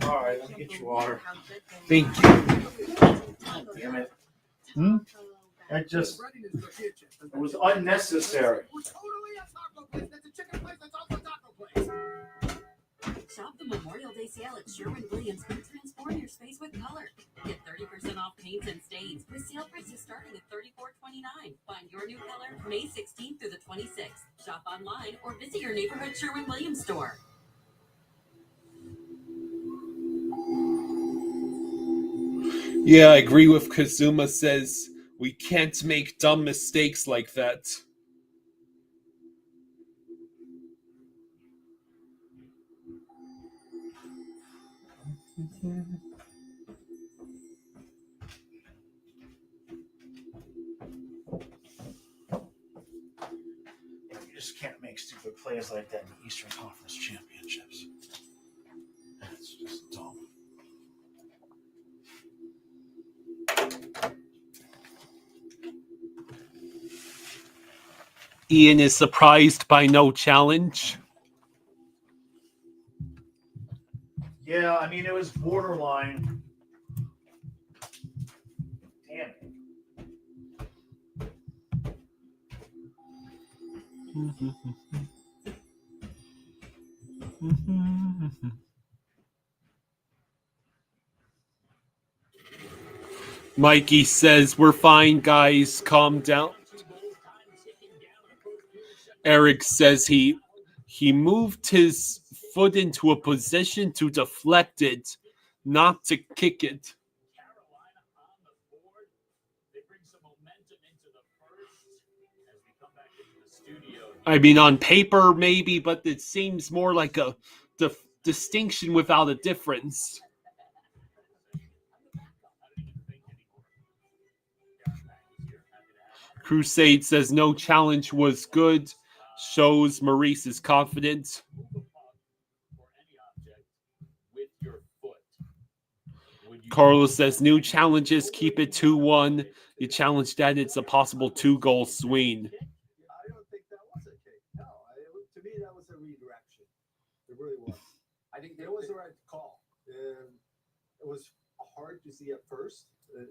All right, let me get your water. Thank you. Damn it. That just, it was unnecessary. Shop the Memorial Day sale at Sherwin-Williams and transform your space with color. Get 30% off paints and stains with sale prices starting at $34.29. Find your new color May 16th through the 26th. Shop online or visit your neighborhood Sherwin-Williams store. Yeah, I agree with Kazuma. Says we can't make dumb mistakes like that. You just can't make stupid plays like that in the Eastern Conference Championships. That's just dumb. Ian is surprised by no challenge. Yeah, I mean, it was borderline. Damn it. Mikey says, we're fine, guys. Calm down. Eric says he moved his foot into a position to deflect it, not to kick it. Carolina on the board. They bring some momentum into the first as we come back into the studio. I mean, on paper, maybe, but it seems more like a distinction without a difference. Crusade says no challenge was good. Shows Maurice is confident. Carlos says new challenges, keep it 2-1. You challenge that, it's a possible 2-goal swing. I don't think that was a kick. No, to me that was a redirection. It really was. I think it was the right call. It was hard to see at first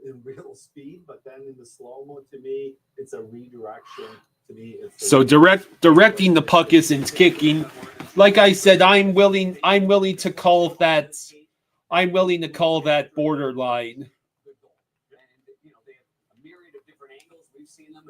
in real speed, but then in the slow-mo, to me, it's a redirection. To me, it's so directing the puck isn't kicking. Like I said, I'm willing to call that. I'm willing to call that borderline. And you know, they have a myriad of different angles. We've seen them.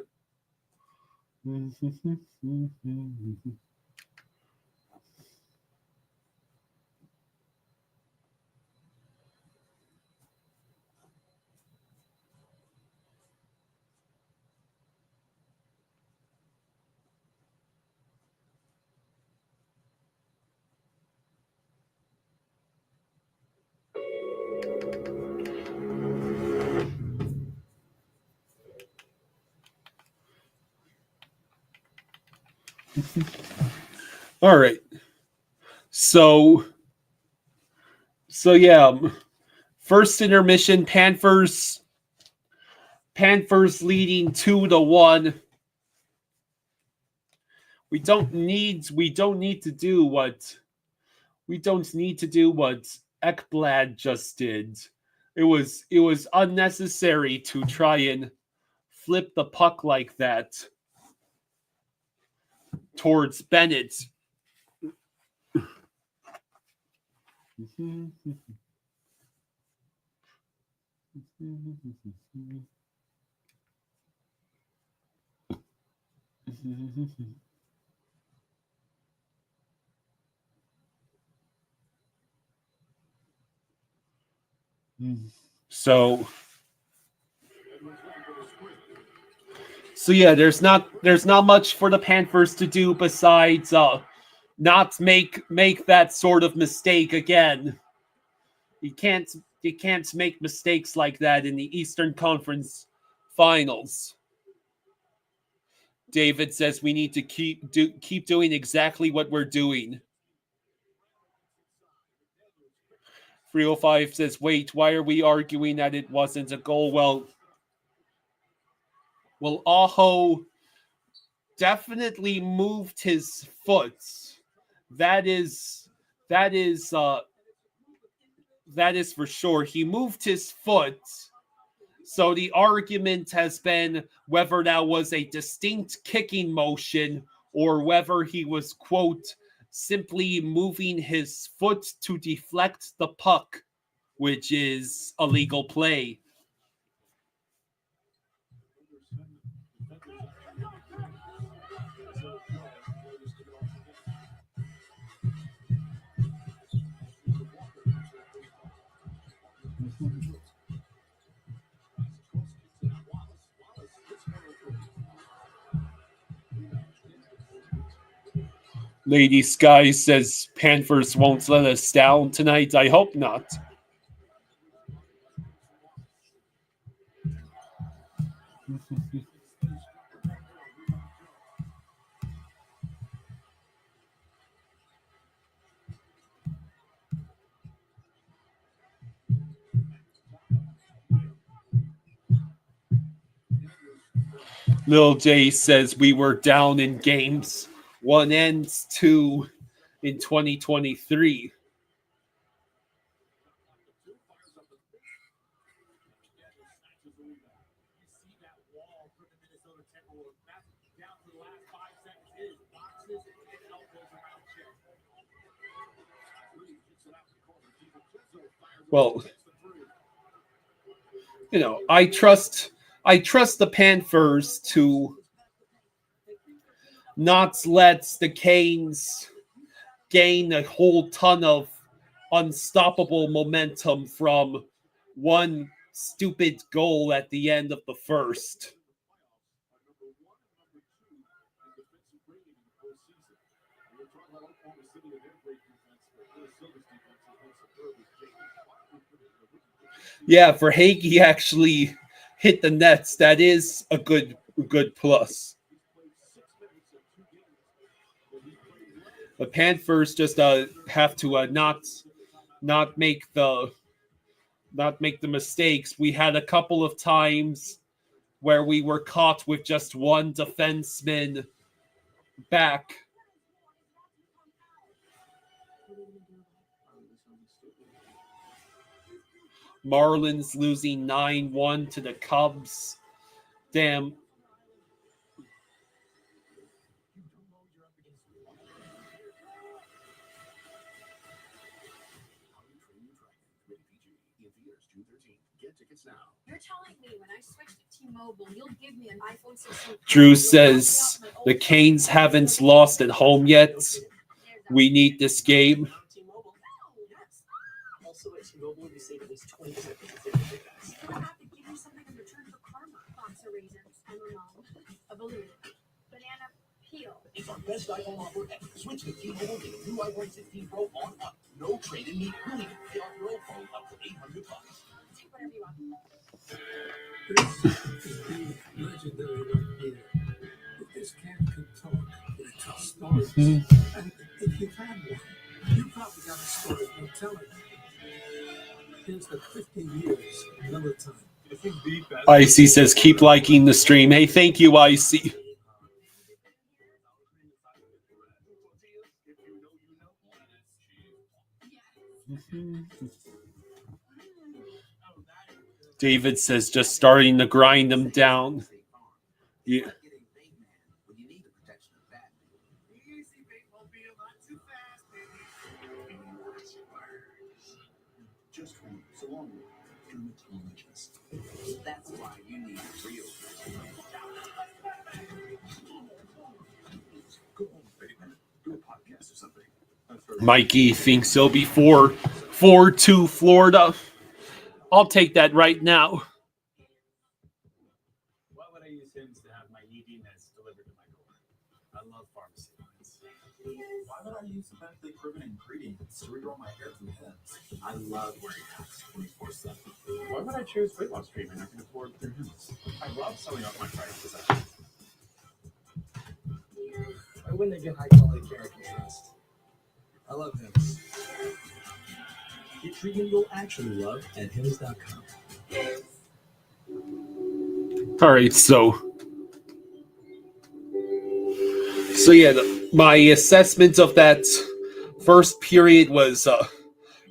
All right. So yeah, first intermission, Panthers leading 2-1. We don't need to do what Ekblad just did. It was unnecessary to try and flip the puck like that towards Bennett. So yeah, there's not much for the Panthers to do besides not make that sort of mistake again. You can't make mistakes like that in the Eastern Conference Finals. David says we need to keep doing exactly what we're doing. 305 says, wait, why are we arguing that it wasn't a goal? Well, Aho definitely moved his foot. That is for sure. He moved his foot. So the argument has been whether that was a distinct kicking motion or whether he was, quote, simply moving his foot to deflect the puck, which is a legal play. Lady Sky says Panthers won't let us down tonight. I hope not. Lil J says we were down in games 1 and 2 in 2023. Well, you know, I trust the Panthers to not let the Canes gain a whole ton of unstoppable momentum from one stupid goal at the end of the first. Yeah, for Hagee actually hit the nets, that is a good plus. The Panthers just have to not make the mistakes. We had a couple of times where we were caught with just one defenseman back. Marlins losing 9-1 to the Cubs. Damn. You're telling me when I switch to T-Mobile, you'll give me an iPhone 16. Drew says the Canes haven't lost at home yet. We need this game. Also, at T-Mobile, you save at least 20% I have to give you something in return for karma. Box of raisins. I'm a mom. A balloon. Banana peel. It's our best iPhone offer ever. Switch to T-Mobile, get a new iPhone 16 Pro on up. No trade-in need. We'll even pay off your old phone up to $800. Take whatever you want. Legendary right here. If this cat could talk, it tells stories. And if you've had one, you probably got a story to tell it. Here's the 15 years, another time. Icy says, keep liking the stream. Hey, thank you, Icy. David says, just starting to grind them down. Yeah. Just for so long, dermatologist. That's why you need real. Go home, baby. Do a podcast or something. Mikey thinks he'll be 4-2 Florida. I'll take that right now. Why would I use Hims to have my ED meds delivered to my door? I love pharmacy lines. Why would I use the medically proven ingredients to regrow my hair through Hims? I love wearing hats 24/7. Why would I choose weight loss treatment I can afford through Hims? I love selling off my prized possessions. Why wouldn't they get high quality care I can trust? I love Hims. Get treatment you'll actually love at Hims.com. All right, so yeah, my assessment of that first period was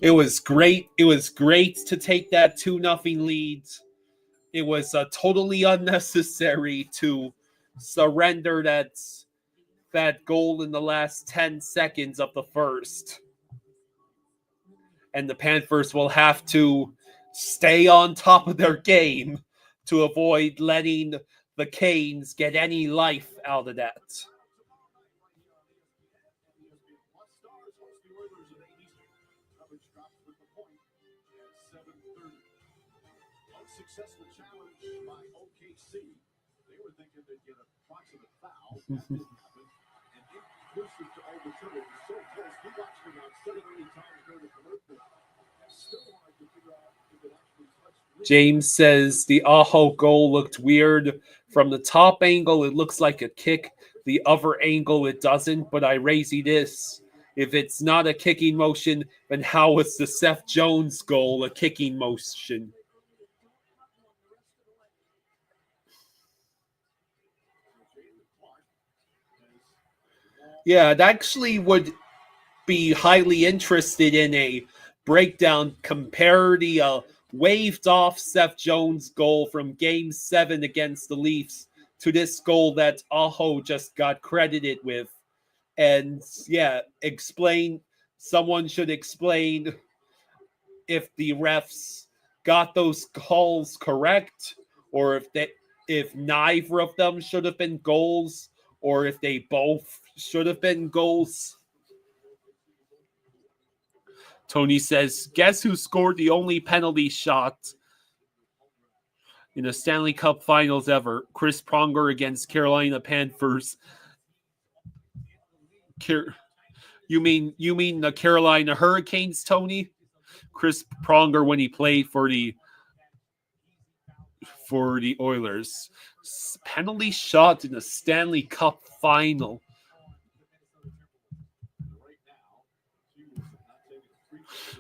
it was great. It was great to take that 2-0 lead. It was totally unnecessary to surrender that goal in the last 10 seconds of the first. And the Panthers will have to stay on top of their game to avoid letting the Canes get any life out of that. Unsuccessful challenge by OKC. They were thinking they'd get a proximate foul. That didn't happen. And inclusive to overturn it was so close. We watched it about 7 or 8 times during the commercial. Still hard to figure out if it actually touched. James says the Aho goal looked weird. From the top angle, it looks like a kick. The other angle, it doesn't. But I raise this. If it's not a kicking motion, then how was the Seth Jones goal a kicking motion? Yeah, I'd actually would be highly interested in a breakdown, compare the waved off Seth Jones goal from Game 7 against the Leafs to this goal that Aho just got credited with. And yeah, someone should explain if the refs got those calls correct, or if neither of them should have been goals, or if they both should have been goals. Tony says, guess who scored the only penalty shot in the Stanley Cup Finals ever? Chris Pronger against Carolina Panthers. You mean the Carolina Hurricanes, Tony? Chris Pronger when he played for the Oilers. Penalty shot in the Stanley Cup Final.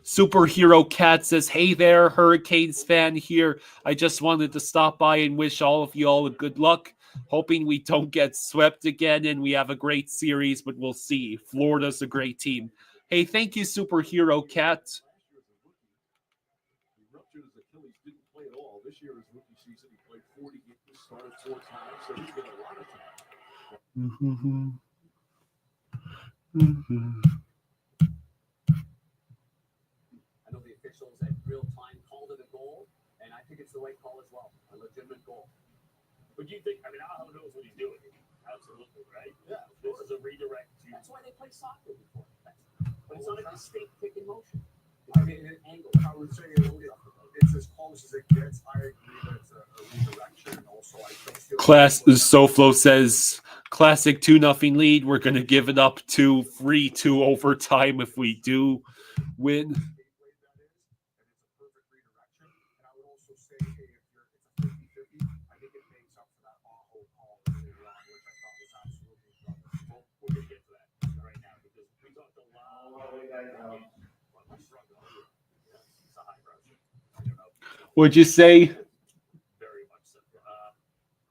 Superhero Cat says, hey there, Hurricanes fan here. I just wanted to stop by and wish all of you all a good luck. Hoping we don't get swept again and we have a great series, but we'll see. Florida's a great team. Hey, thank you, Superhero Cat. He ruptured his Achilles, didn't play at all. This year, his rookie season, he played 40 games, started 4 times, so he's got a lot of time. I know the officials at real time called it a goal, and I think it's the right call as well. A legitimate goal. But you think, Aho knows what he's doing. Absolutely, right? Yeah. This is a redirect to. That's why they play soccer before. But it's not a distinct kick in motion. I mean, I would say it's as close as it gets. I agree that it's a redirection. And also, I don't feel Soflo says, classic 2-0 lead. We're going to give it up to 3-2 overtime if we do win. Would you say? Very much so.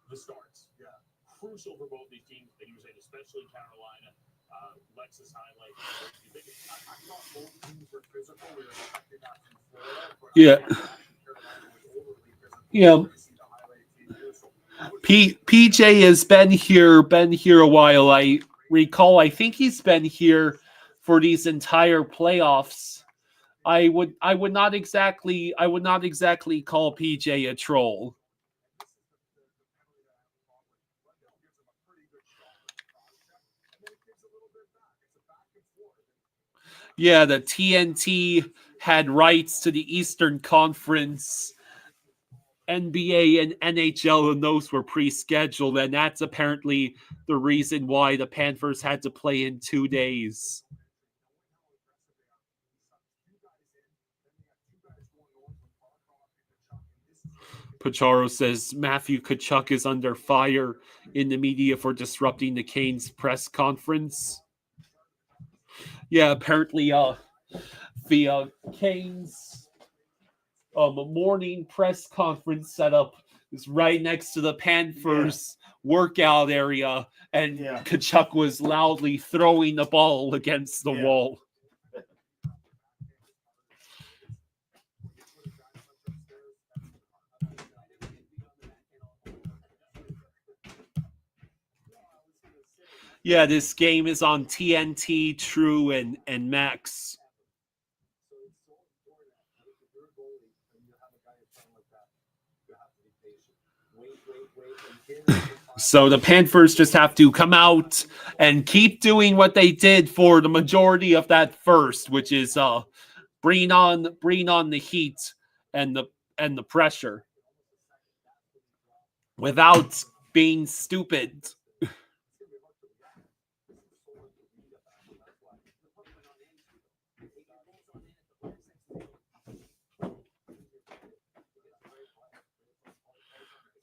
The starts, crucial for both these teams. They were saying, especially Carolina. Lexus highlight. I thought both teams were physical. We were expecting that from Florida. PJ has been here a while. I recall. I think he's been here for these entire playoffs. I would not exactly call PJ a troll. Yeah, the TNT had rights to the Eastern Conference, NBA and NHL, and those were pre-scheduled, and that's apparently the reason why the Panthers had to play in 2 days. Pacharo says Matthew Tkachuk is under fire in the media for disrupting the Canes press conference. Yeah, apparently the Canes morning press conference setup is right next to the Panthers workout area, and Tkachuk was loudly throwing the ball against the wall. Yeah, this game is on TNT, True, and Max. So the Panthers just have to come out and keep doing what they did for the majority of that first, which is bring on the heat and the pressure without being stupid.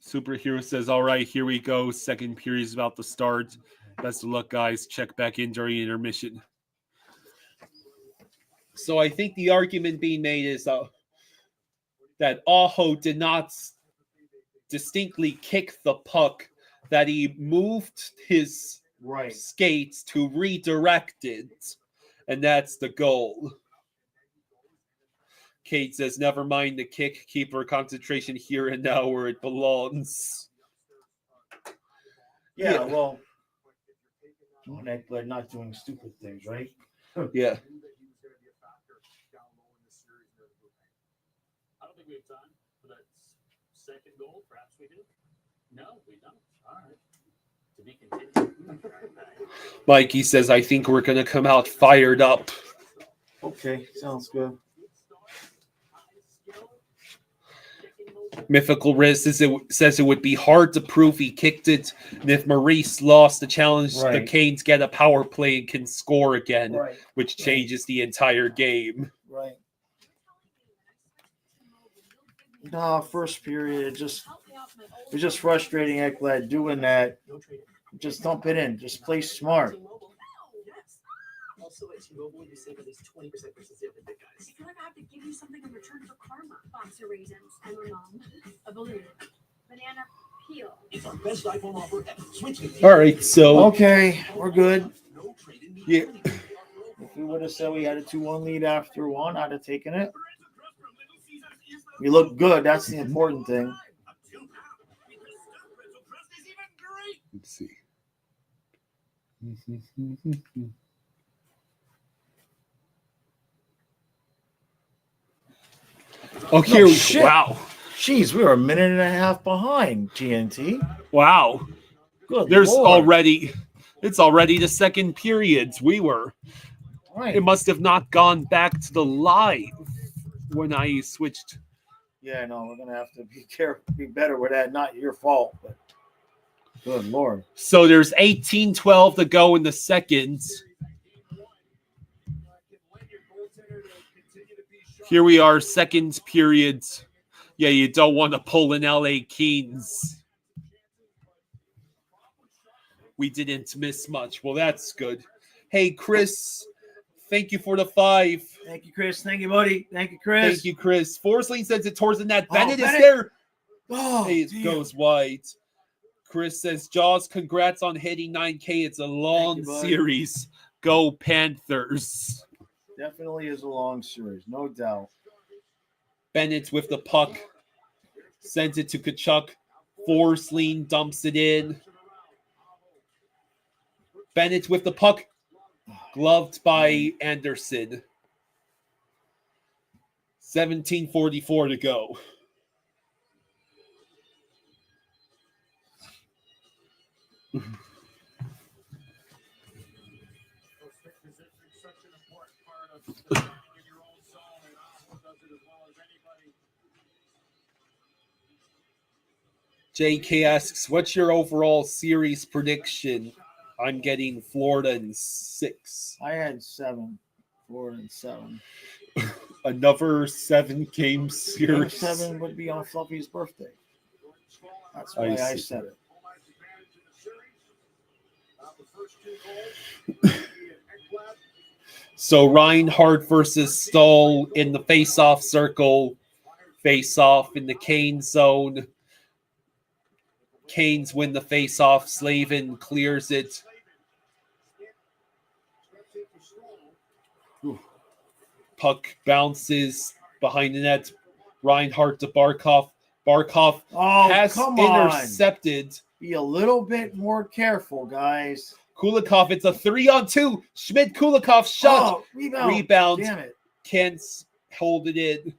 Superhero says, all right, here we go. Second period is about to start. Best of luck, guys. Check back in during intermission. So I think the argument being made is that Aho did not distinctly kick the puck, that he moved his skates to redirect it, and that's the goal. Kate says, never mind the kick. Keep our concentration here and now where it belongs. Yeah. Well, they're not doing stupid things, right? Yeah. I don't think we have time for that second goal. Perhaps we do. No, we don't. All right. To be continued. Mikey says, I think we're going to come out fired up. Okay, sounds good. Mythical Riz says it would be hard to prove he kicked it. And if Maurice lost the challenge, the Right. Canes get a power play and can score again, Right. which changes the entire game. Right. No, first period, it was just frustrating, Ekblad, doing that. Just dump it in. Just play smart. Also, at T-Mobile, you save at least 20% versus the other big guys. I feel like I have to give you something in return for karma. Boxer raisins. I'm a mom. A balloon. Banana peel. It's our best iPhone offer ever. Switch to All right, so Okay, we're good. no trade-in needed. yeah, If we would have said we had a 2-1 lead after one, I'd have taken it. We look good. That's the important thing. let's see. Oh, here we shit. Wow. Jeez, we were a minute and a half behind TNT. Wow. Good There's Lord. already it's already the second periods. We were. Right. It must have not gone back to the live when I switched. Yeah, no, we're gonna have to be careful, be better with that. Not your fault, but good Lord. So there's 18-12 to go in the second. Here we are, second period. Yeah, you don't want to pull an LA Kings. We didn't miss much. Well, that's good. Hey, Chris, thank you for the 5. Thank you, Chris. Thank you, buddy. Thank you, Chris. Thank you, Chris. Forsling sends it towards the net. Oh, Bennett is Bennett. there. Oh, Hey, it damn. goes wide. Chris says, Jaws, congrats on hitting 9K. It's a long you, buddy. series. Go Panthers. Definitely is a long series, no doubt. Bennett with the puck. Sends it to Kachuk. Forsling dumps it in. Bennett with the puck. Gloved by Anderson. 17:44 to go. JK asks, what's your overall series prediction? I'm getting Florida in 6. I had 7, 4, and 7. Another 7-game Game series. 7 would be on Fluffy's birthday. That's why I see. said it. So Reinhardt versus Stoll in the face-off circle. Face-off in the Kane zone. Canes win the face-off. Slavin clears it. Puck bounces behind the net. Reinhardt to Barkov. Barkov Oh, has come on. intercepted. Be a little bit more careful, guys. Kulikov, it's a 3-on-2. Schmidt Kulikov shot. Oh, rebound. Rebound. Damn it. Can't hold it in.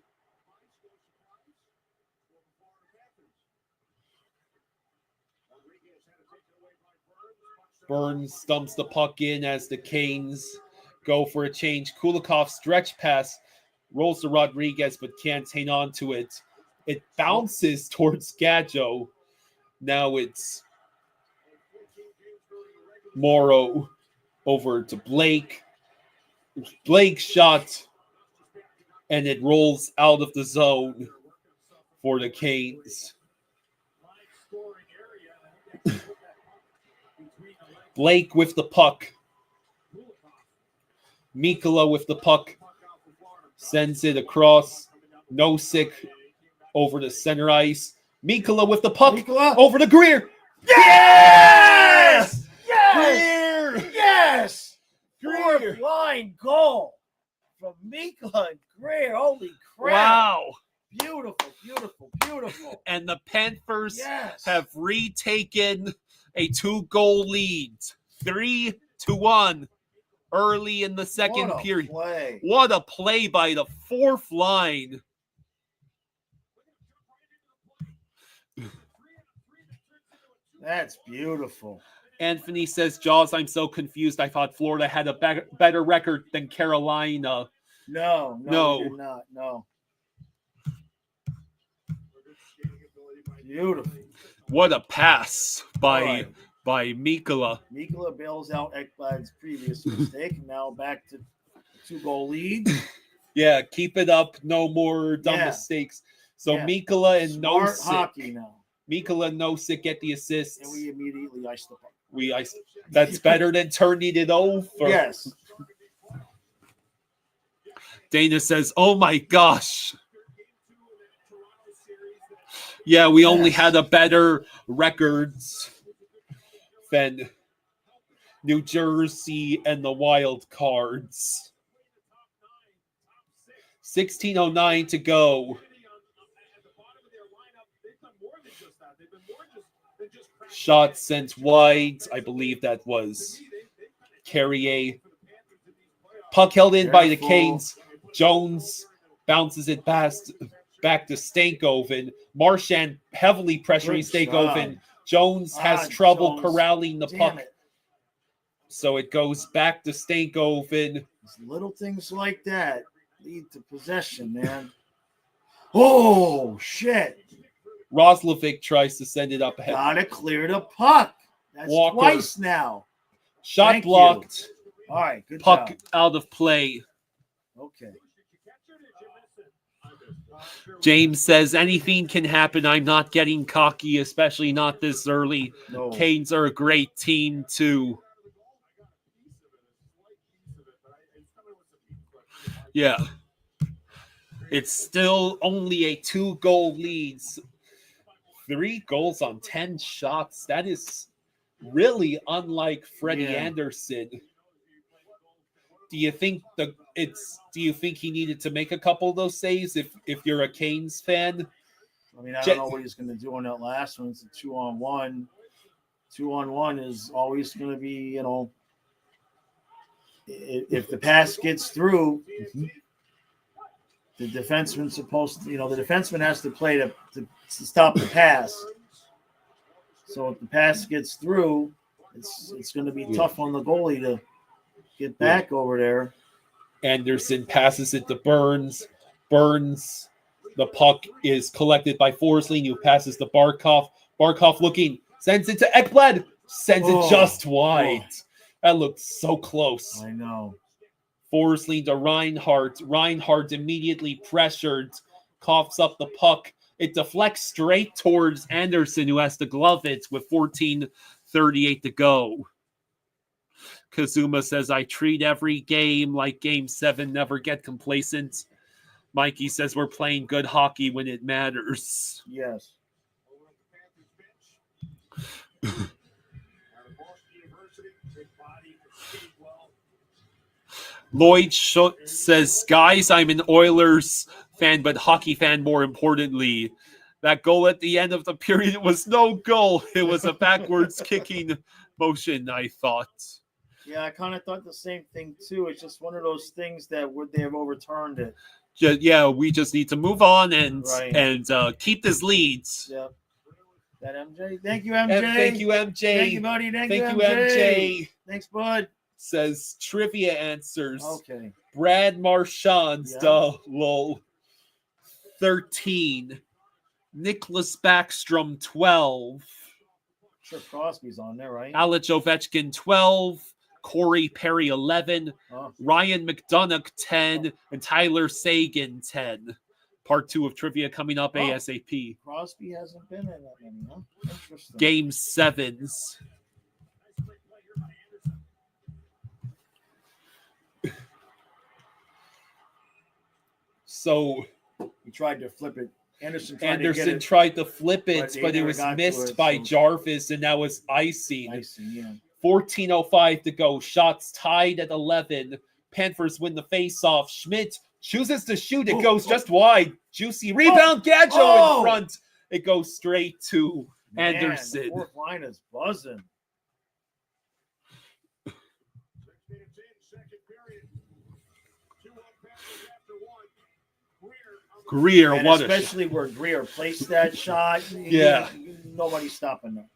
Burns dumps the puck in as the Canes go for a change. Kulikov stretch pass rolls to Rodriguez but can't hang on to it. It bounces towards Gadjo. Now it's Morrow over to Blake. Blake shot and it rolls out of the zone for the Canes. Blake with the puck. Mikkola with the puck. Sends it across. Nosek over the center ice. Mikkola with the puck. Mikkola. Over to Greer. Yes! Yes! Greer! Yes! Greer! Fourth line goal from Mikkola and Greer. Holy crap. Wow. Beautiful, beautiful, beautiful. And the Panthers Yes. have retaken a 2-goal lead. 3-1 early in the second What a period. play. What a play by the fourth line. That's beautiful. Anthony says, Jaws, I'm so confused. I thought Florida had a better record than Carolina. No, No. we did not. No. Beautiful. What a pass by All right. Mikkola. Mikkola bails out Ekblad's previous mistake. And now back to 2-goal lead. Yeah, keep it up. No more dumb Yeah. mistakes. So Yeah. Mikkola and Smart Nosek. hockey now. Mikkola and Nosek get the assists. And we immediately iced the puck. That's better than turning it over. Yes. Dana says, "Oh my gosh." Yeah, we only had a better records than New Jersey and the Wild Cards. 16:09 to go. Shot sent wide. I believe that was Carrier. Puck held in by the Canes. Jones bounces it past back to Stankoven. Marchand heavily pressuring Good Stankoven. job. Jones has trouble Jones. corralling the Damn puck. it. So it goes back to Stankoven. Little things like that lead to possession, man. Oh, shit. Roslovic tries to send it up ahead. Gotta clear the puck. That's Walker. twice now. Shot Thank blocked. All right, good Puck job. out of play. Okay. James says anything can happen. I'm not getting cocky, especially not this early. No. Canes are a great team too. Yeah. It's still only a 2-goal lead. 3 goals on 10 shots. That is really unlike Freddie Yeah. Anderson. Do you think he needed to make a couple of those saves if you're a Canes fan? I mean, I don't know what he's going to do on that last one. It's a 2-on-1. 2-on-1 is always going to be, if the pass gets through, the defenseman's supposed to, the defenseman has to play to stop the pass. So if the pass gets through, it's going to be tough on the goalie to get back over there. Anderson passes it to Burns. Burns, the puck is collected by Forsling, who passes to Barkov. Barkov looking, sends it to Ekblad, sends it just wide. That looked so close. I know. Forsling to Reinhardt. Reinhardt immediately pressured, coughs up the puck. It deflects straight towards Anderson, who has to glove it with 14:38 to go. Kazuma says, I treat every game like Game 7, never get complacent. Mikey says, we're playing good hockey when it matters. Yes. Lloyd says, guys, I'm an Oilers fan, but hockey fan more importantly. That goal at the end of the period was no goal. It was a backwards kicking motion, I thought. Yeah, I kind of thought the same thing, too. It's just one of those things that would they have overturned it. Yeah, we just need to move on and keep this lead. Yep. That MJ? Thank you, MJ. Thank you, MJ. Thank you, buddy. Thank you, MJ. Thanks, bud. Says trivia answers. Okay. Brad Marchand's lol 13. Nicholas Backstrom 12. Sure, Crosby's on there, right? Alex Ovechkin 12. Corey Perry 11. Ryan McDonough 10. And Tyler Sagan 10. Part 2 of trivia coming up ASAP. Crosby hasn't been in that many, huh? Interesting. Game 7s. So he tried to flip it. Anderson tried to flip it, but it was missed by Jarvis, and that was icing. 14:05 to go. Shots tied at 11. Panthers win the faceoff. Schmidt chooses to shoot. It goes just wide. Juicy rebound. Gadjo in front. It goes straight to Anderson. The fourth line is buzzing. Greer, and especially where Greer placed that shot. Nobody's stopping him.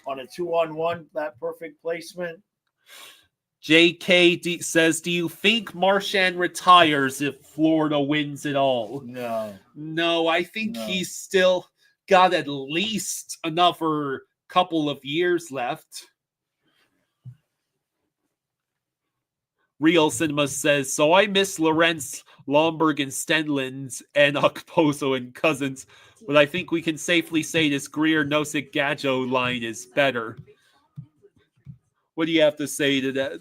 On a 2-on-1, that perfect placement. says, do you think Marchand retires if Florida wins it all? No, I think he's still got at least another couple of years left. Real Cinema says, so I miss Lorentz, Lomberg, and Stenlund, and Okposo and Cousins, but I think we can safely say this Greer, Nosek, Gadjo line is better. What do you have to say to that?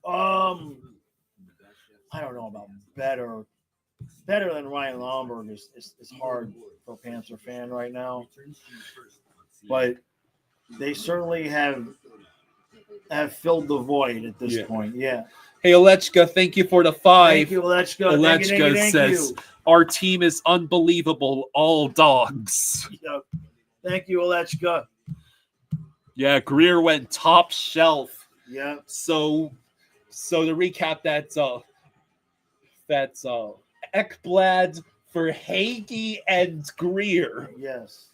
I don't know about better. Better than Ryan Lomberg is hard for a Panther fan right now. But they certainly have filled the void at this point. Yeah. Hey, Olechka, thank you for the 5. Thank you, Olechka. Olechka says, our team is unbelievable. All dogs. Yep. Thank you, Olechka. Yeah, Greer went top shelf. Yeah. So to recap, that's Ekblad for Hagee and Greer. Yes.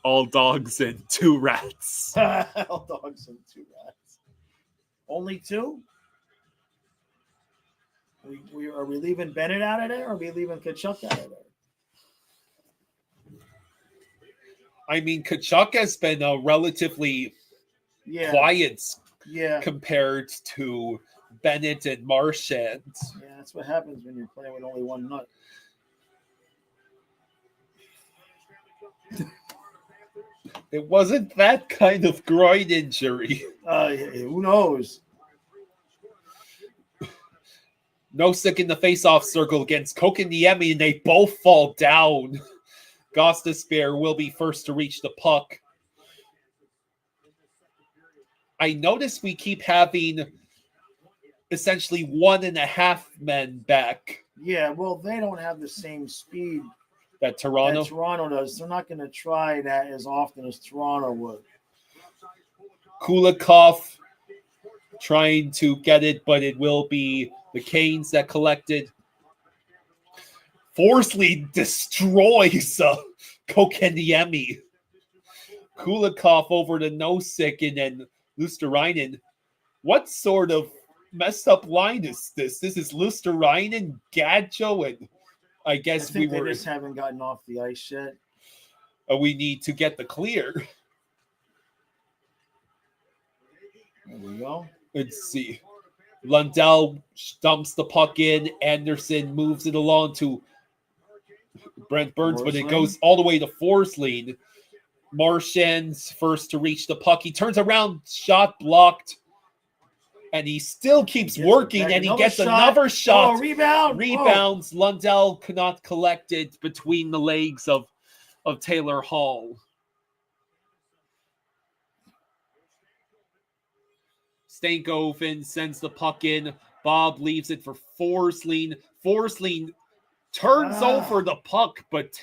All dogs and 2 rats. All dogs and 2 rats. Only 2? Are we leaving Bennett out of there, or are we leaving Kachuk out of there? I mean, Kachuk has been a relatively quiet compared to Bennett and Marchand. Yeah, that's what happens when you're playing with only one nut. It wasn't that kind of groin injury. Who knows? Nosek in the face-off circle against Kokeniemi, and they both fall down. Gostisbehere will be first to reach the puck. I notice we keep having essentially 1.5 men back. Yeah, well, they don't have the same speed that Toronto does. They're not going to try that as often as Toronto would. Kulikov trying to get it, but it will be the Canes that collected. Forsley destroys Kokeniemi. Kulikov over to Nosek and then Luosterainen. What sort of messed up line is this? This is Luosterainen, Gadjo, and I guess they just haven't gotten off the ice yet. We need to get the clear. There we go. Let's see. Lundell dumps the puck in. Anderson moves it along to Brent Burns, but it goes all the way to Forsling. Marchand's first to reach the puck. He turns around, shot blocked, and he still keeps working, and he gets another shot. Oh, rebound. Rebounds. Oh. Lundell cannot collect it between the legs of Taylor Hall. Stankoven sends the puck in. Bob leaves it for Forsling. Forsling turns over the puck, but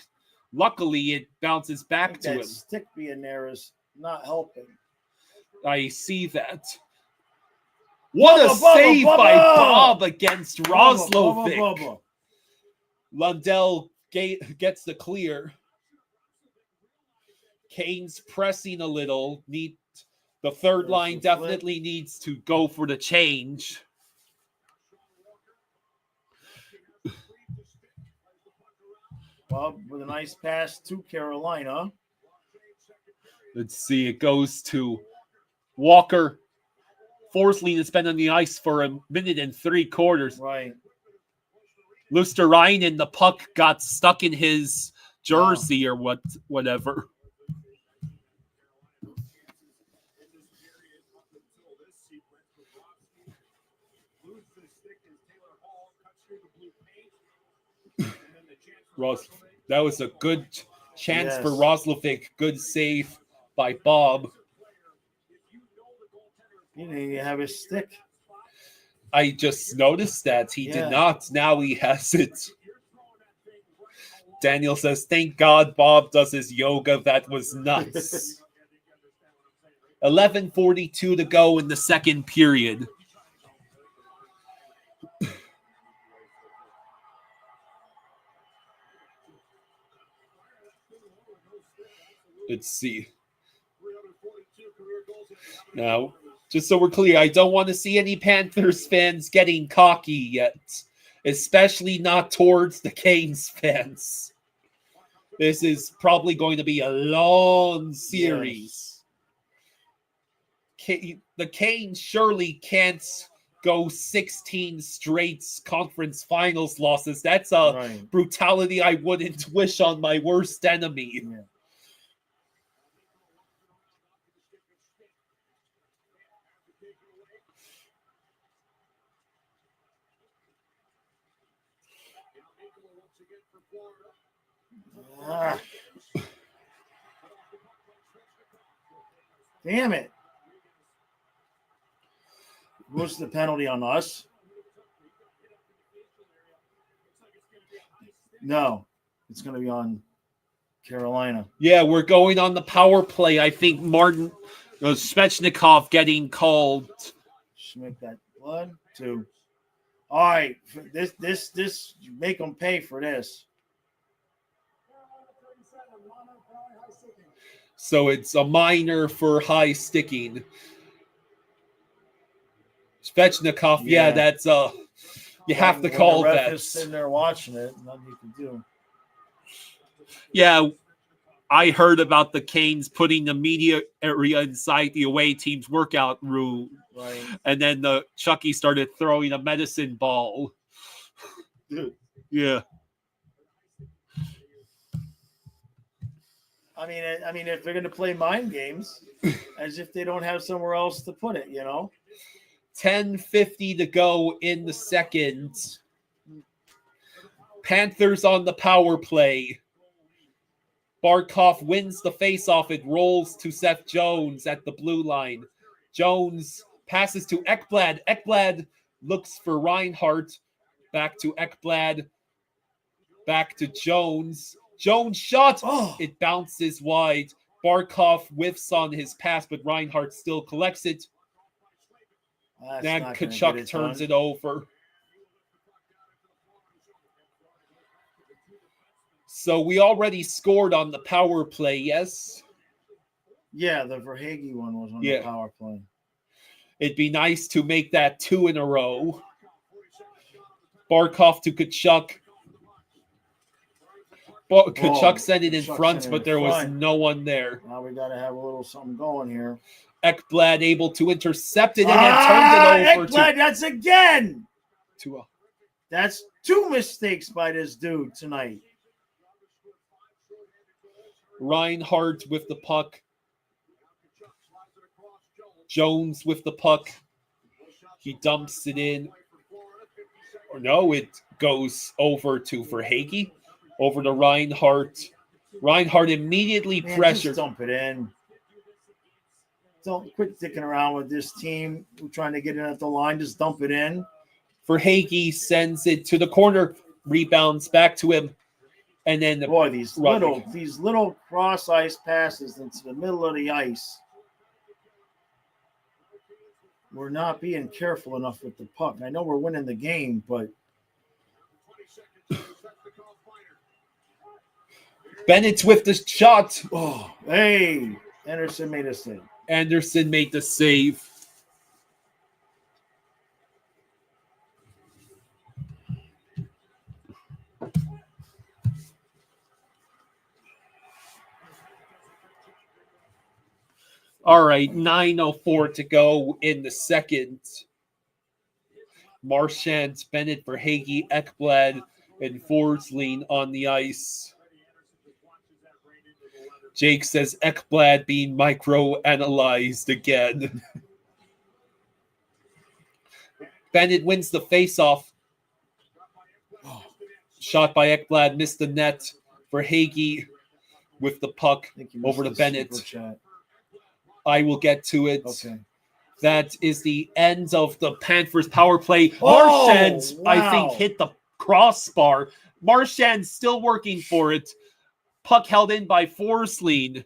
luckily it bounces back to him. Stick being there is not helping. I see that. What a save by Bob against Roslovic. Lundell gets the clear. Kane's pressing a little. The third line definitely needs to go for the change. Bob with a nice pass to Carolina. Let's see. It goes to Walker. Forsling has been on the ice for 1 minute and 3/4. Right. Luosterainen, the puck got stuck in his jersey or whatever. That was a good chance for Roslovic. Good save by Bob. He didn't even have his stick. I just noticed that. He did not. Now he has it. Daniel says, thank God Bob does his yoga. That was nuts. 11:42 to go in the second period. Let's see. Now, just so we're clear, I don't want to see any Panthers fans getting cocky yet, especially not towards the Canes fans. This is probably going to be a long series. Yes. The Canes surely can't go 16 straight conference finals losses. That's a brutality I wouldn't wish on my worst enemy. Yeah. Damn it. What's the penalty on us? No, it's going to be on Carolina. Yeah, we're going on the power play. I think Svechnikov getting called. Schmick that blood too. All right, this make them pay for this. So it's a minor for high sticking. Svechnikov, yeah, that's you have to call the ref that. is sitting there watching it, nothing you can do. Yeah, I heard about the Canes putting the media area inside the away team's workout room, and then the Chucky started throwing a medicine ball. Yeah. I mean, if they're going to play mind games, as if they don't have somewhere else to put it, 10:50 to go in the second. Panthers on the power play. Barkov wins the faceoff. It rolls to Seth Jones at the blue line. Jones passes to Ekblad. Ekblad looks for Reinhart. Back to Ekblad. Back to Jones. Jones shot. Oh. It bounces wide. Barkov whiffs on his pass, but Reinhart still collects it. Then Kachuk turns it over. So we already scored on the power play, yes? Yeah, the Verhaeghe one was on the power play. It'd be nice to make that 2 in a row. Barkov to Kachuk. Kachuk sent it in front, but there was no one there. Now we got to have a little something going here. Ekblad able to intercept it and then turned it over. Ekblad, that's again. That's 2 mistakes by this dude tonight. Reinhart with the puck. Jones with the puck. He dumps it in. Or no, it goes over to Verhaeghe. Over to Reinhart. Reinhart immediately pressured. Just dump it in. Don't quit dicking around with this team. We're trying to get in at the line. Just dump it in. Verhaeghe sends it to the corner. Rebounds back to him. And then these little cross ice passes into the middle of the ice. We're not being careful enough with the puck. I know we're winning the game, but Bennett's with the shot. Oh, hey, Anderson made a save. Anderson made the save. All right, 9:04 to go in the second. Marchand, Bennett, Verhaeghe, Ekblad, and Forsling on the ice. Jake says Ekblad being micro-analyzed again. Bennett wins the faceoff. Shot by Ekblad, missed the net. Verhaeghe with the puck over to Bennett. I will get to it. Okay. That is the end of the Panthers power play. Marchand, I think, hit the crossbar. Marchand still working for it. Puck held in by Forsling.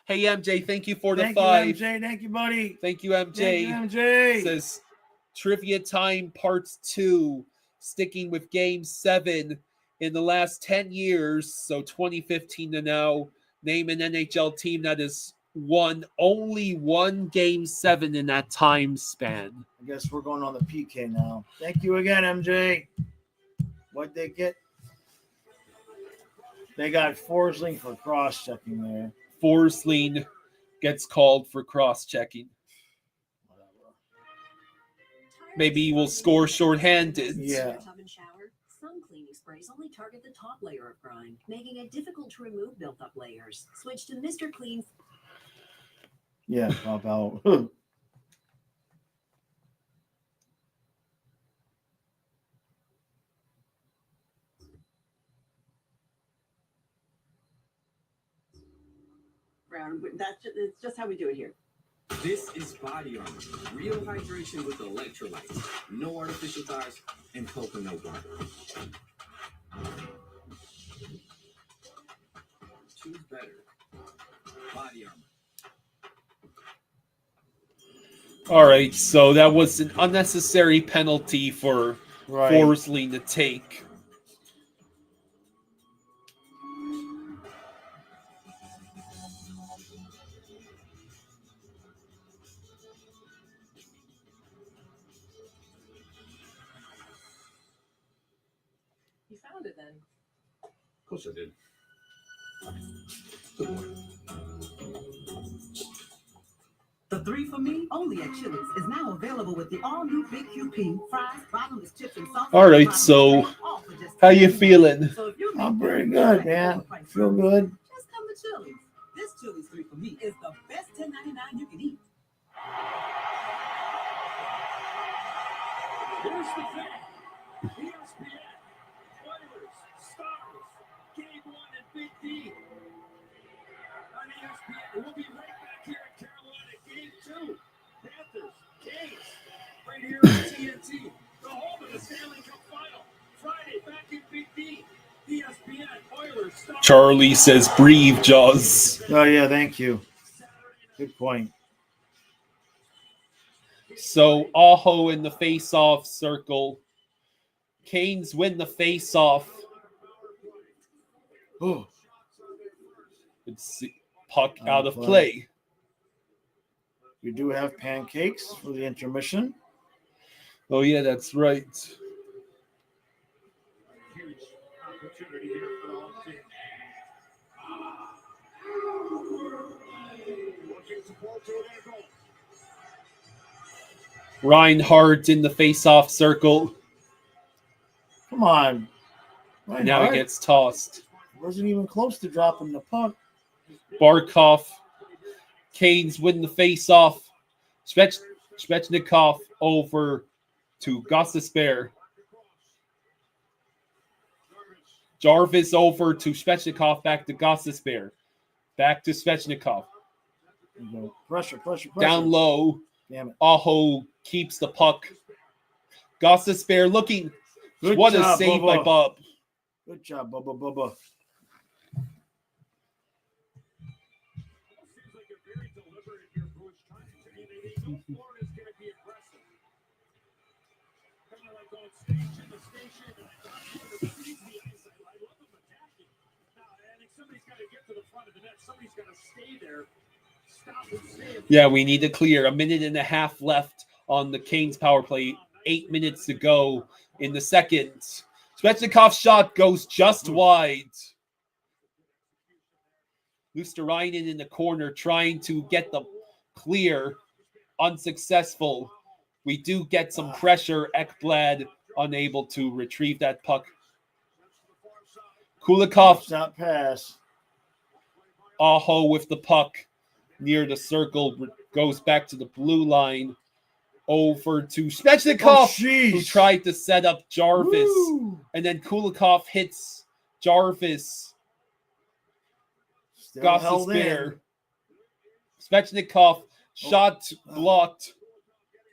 Hey, MJ, thank you for the 5. Thank you, MJ. Thank you, buddy. Thank you, MJ. Thank you, MJ. Says, Trivia Time Part 2, sticking with Game 7. in the last 10 years, so 2015 to now, name an NHL team that has won only one Game 7 in that time span. I guess we're going on the PK now. Thank you again, MJ. What'd they get? They got Forsling for cross-checking there. Forsling gets called for cross-checking. Maybe he will score shorthanded. Yeah. Some cleaning sprays only target the top layer of grime, making it difficult to remove built-up layers. Switch to Mr. Clean. Yeah, pop out. It's just how we do it here. This is Body Armor. Real hydration with electrolytes. No artificial dyes and coconut water. Choose better. Body Armor. All right, so that was an unnecessary penalty for Forsling to take. You found it then. Of course I did. Good one. The 3 for Me, only at Chili's, is now available with the all-new Big QP, fries, bottomless chips, and sauce. All right, so how you feeling? I'm pretty good, man. Feel good. Just come to Chili's. This Chili's 3 for Me is the best $10.99 you can eat. Here's the thing. ESPN, Oilers, Stars, Game 1 and Big D. On ESPN, we'll be right back here in Carolina. Game 2, Panthers, Canes, right here on TNT. The home of the Stanley Cup Final. Friday, back in Big D. ESPN, Oilers, Stars. Charlie says, breathe, Jaws. Oh, yeah, thank you. Good point. So, Aho in the face-off circle. Canes win the face-off. Oh. It's puck out of play. We do have pancakes for the intermission. Oh, yeah, that's right. Huge opportunity here for the home team. Looking to pull to their goal. Reinhardt in the face-off circle. Come on. Now he gets tossed. Wasn't even close to dropping the puck. Barkov. Canes win the face-off. Svechnikov over to Gostisbehere. Jarvis over to Svechnikov, back to Gostisbehere. Back to Svechnikov. Pressure. Down low. Damn it. Aho keeps the puck. Gostisbehere looking. Good What job, a save Bubba. by Bob. Good job, Bubba. Seems like they're very deliberate in your approach trying to me. They know Florida's going to be aggressive. Kind of like on stage in the station. And the sees the ice. I love them attacking. Now, I think somebody's got to get to the front of the net. Somebody's got to stay there. Stop and stay. Yeah, we need to clear. 1.5 minutes left on the Canes power play. 8 minutes to go in the second. Svechnikov's shot goes just wide. Luosterainen in the corner trying to get the clear. Unsuccessful. We do get some pressure. Ekblad unable to retrieve that puck. Kulikov. Not pass. Aho with the puck near the circle. Goes back to the blue line. Over to Svechnikov, who tried to set up Jarvis. Woo. And then Kulikov hits Jarvis. Gostisbehere. Svechnikov, shot blocked.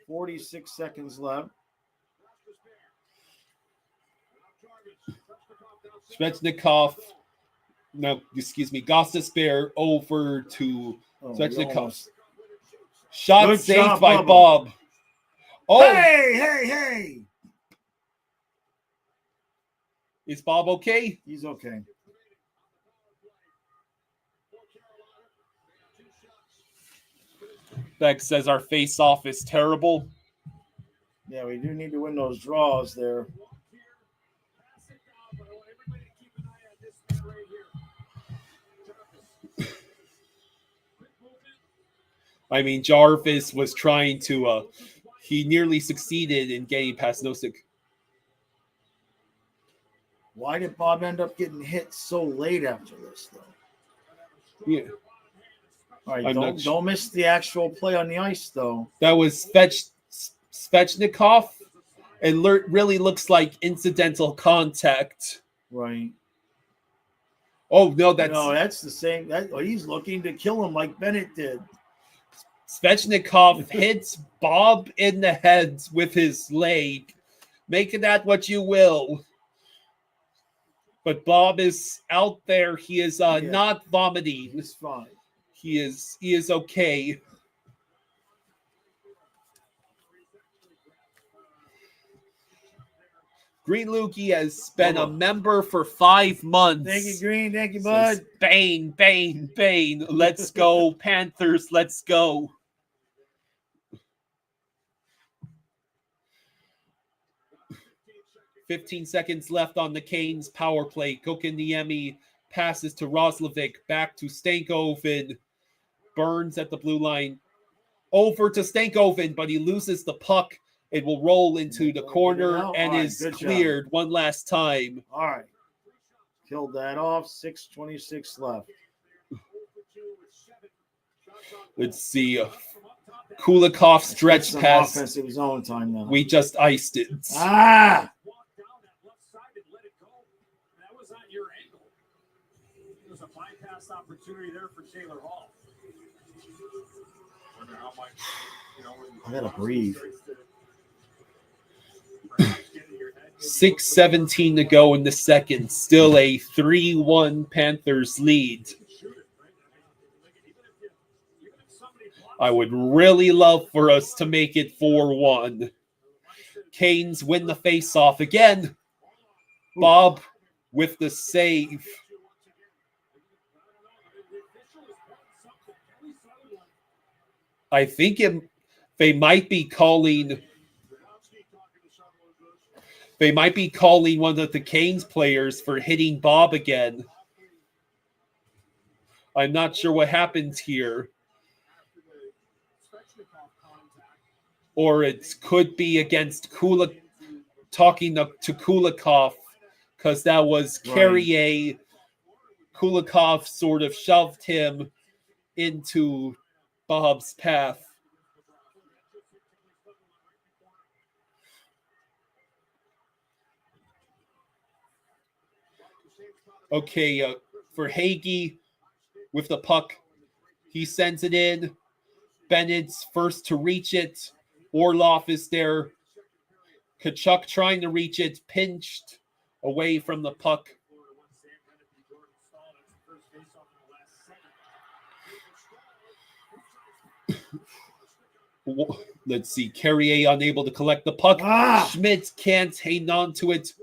46 seconds left. Svechnikov. No, excuse me. Gostisbehere over to Svechnikov. Shot Good saved job, by Bubba. Bob. Oh, Hey! Is Bob okay? He's okay. Beck says our face-off is terrible. Yeah, we do need to win those draws there. I mean, Jarvis was trying to, he nearly succeeded in getting past Nosek. Why did Bob end up getting hit so late after this, though? Yeah. All right, don't miss the actual play on the ice, though. That was Svechnikov. It really looks like incidental contact. Right. Oh, no, that's the same. He's looking to kill him like Bennett did. Svechnikov hits Bob in the head with his leg. Make of that what you will. But Bob is out there. He is not vomiting. He's fine. He is okay. Green Lukey has been a member for 5 months. Thank you, Green. Thank you, bud. Bane, Bane, Bane. Let's go, Panthers. Let's go. "15 seconds left on the Canes power play. Kokaniemi passes to Roslovic. Back to Stankoven. Burns at the blue line. Over to Stankoven, but he loses the puck. It will roll into the corner and is cleared one last time. All right. Killed that off. 6:26 left. Let's see. Kulikov stretch pass. Offensive zone time now. We just iced it. Ah! There's a bypass opportunity there for Taylor Hall. I gotta breathe. 6:17 to go in the second. Still a 3-1 Panthers lead. I would really love for us to make it 4-1. Canes win the faceoff again. Bob with the save. I think they might be calling one of the Canes players for hitting Bob again. I'm not sure what happened here. Or it could be against talking to Kulikov, because that was Carrier. Kulikov sort of shoved him into Bob's path. Okay, for Hagee with the puck, he sends it in. Bennett's first to reach it. Orlov is there. Kachuk trying to reach it, pinched away from the puck. Let's see. Carrier unable to collect the puck. Schmidt can't hang on to it.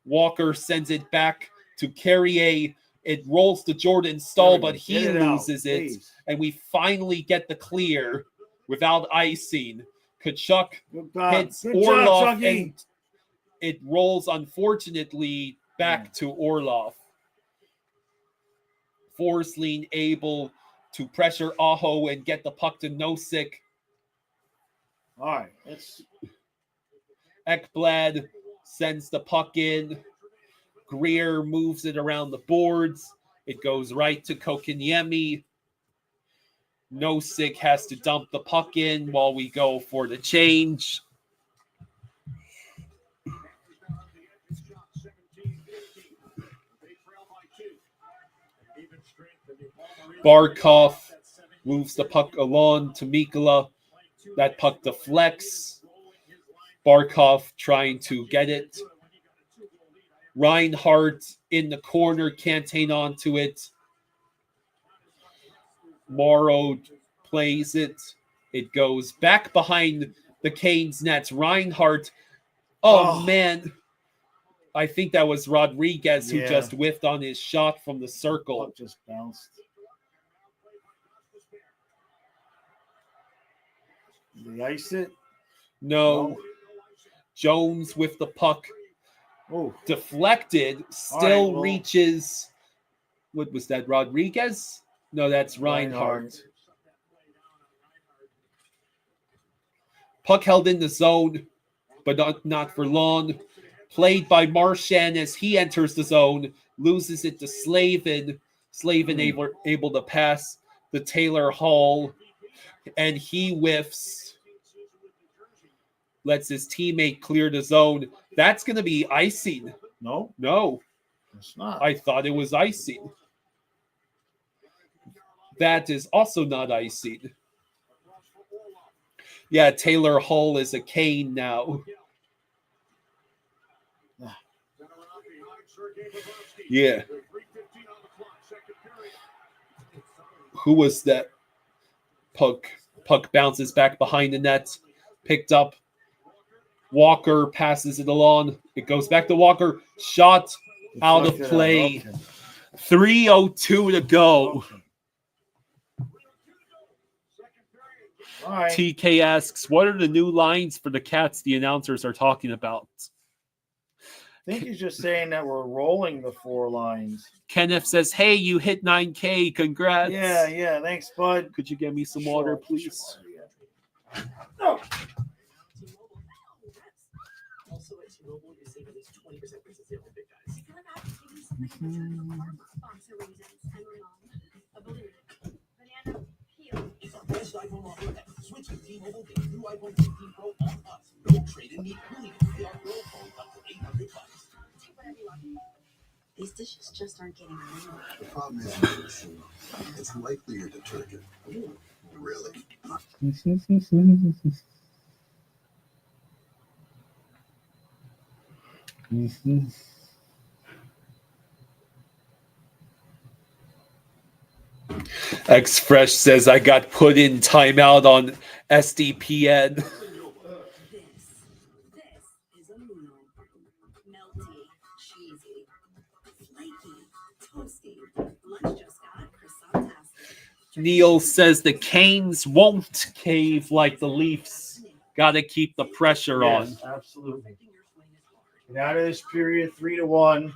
Walker sends it back to Carrier. It rolls to Jordan Stahl, but he loses it. And we finally get the clear without icing. Kachuk hits Orlov, and it rolls, unfortunately, back to Orlov. Forsling able to pressure Aho and get the puck to Nosek. All right. Ekblad sends the puck in. Greer moves it around the boards. It goes right to Kokaniemi. Nosek has to dump the puck in while we go for the change. Barkov moves the puck along to Mikula. That puck deflects. Barkov trying to get it. Reinhardt in the corner, can't hang on to it. Morrow plays it. It goes back behind the Canes nets. Reinhardt. Oh, man. I think that was Rodriguez who Yeah. just whiffed on his shot from the circle. Puck just bounced. Did he ice it? No. Jones with the puck. Oh, Deflected. Still All right, well- reaches. What was that? Rodriguez? No, that's Reinhardt. Puck held in the zone, but not for long. Played by Marchand as he enters the zone. Loses it to Slavin. Slavin able to pass the Taylor Hall. And he whiffs. Lets his teammate clear the zone. That's going to be icing. no, No, it's not. I thought it was icing. That is also not icing. Yeah, Taylor Hall is a cane now. Yeah. Who was that? Puck bounces back behind the net. Picked up. Walker passes it along. It goes back to Walker. Shot out of play. Okay. 3:02 to go. All right. TK asks, what are the new lines for the Cats the announcers are talking about? I think he's just saying that we're rolling the 4 lines. Kenneth says, hey, you hit 9K. Congrats. Yeah. Thanks, bud. Could you get me some water, Sure, please? sure, yeah. Oh. Also at T-Mobile, you save at least 20% versus the other big guys. Sponsor reasons. I'm wrong. A balloon. Banana peel. It's our best iPhone offer ever. Switch to T-Mobile, get a new iPhone 15 Pro on us. No trade-in need. Only $50 Pro phone up to $800. Take whatever you want. These dishes just aren't getting rid. The problem is, it's likely your detergent. Really? X-Fresh says, I got put in timeout on SDPN. This is a meal. Melty, cheesy, flaky, toasty. Lunch just got croissant-tastic. Neil says the Canes won't cave like the Leafs. Got to keep the pressure on. Yes, absolutely. Get out of this period 3-1,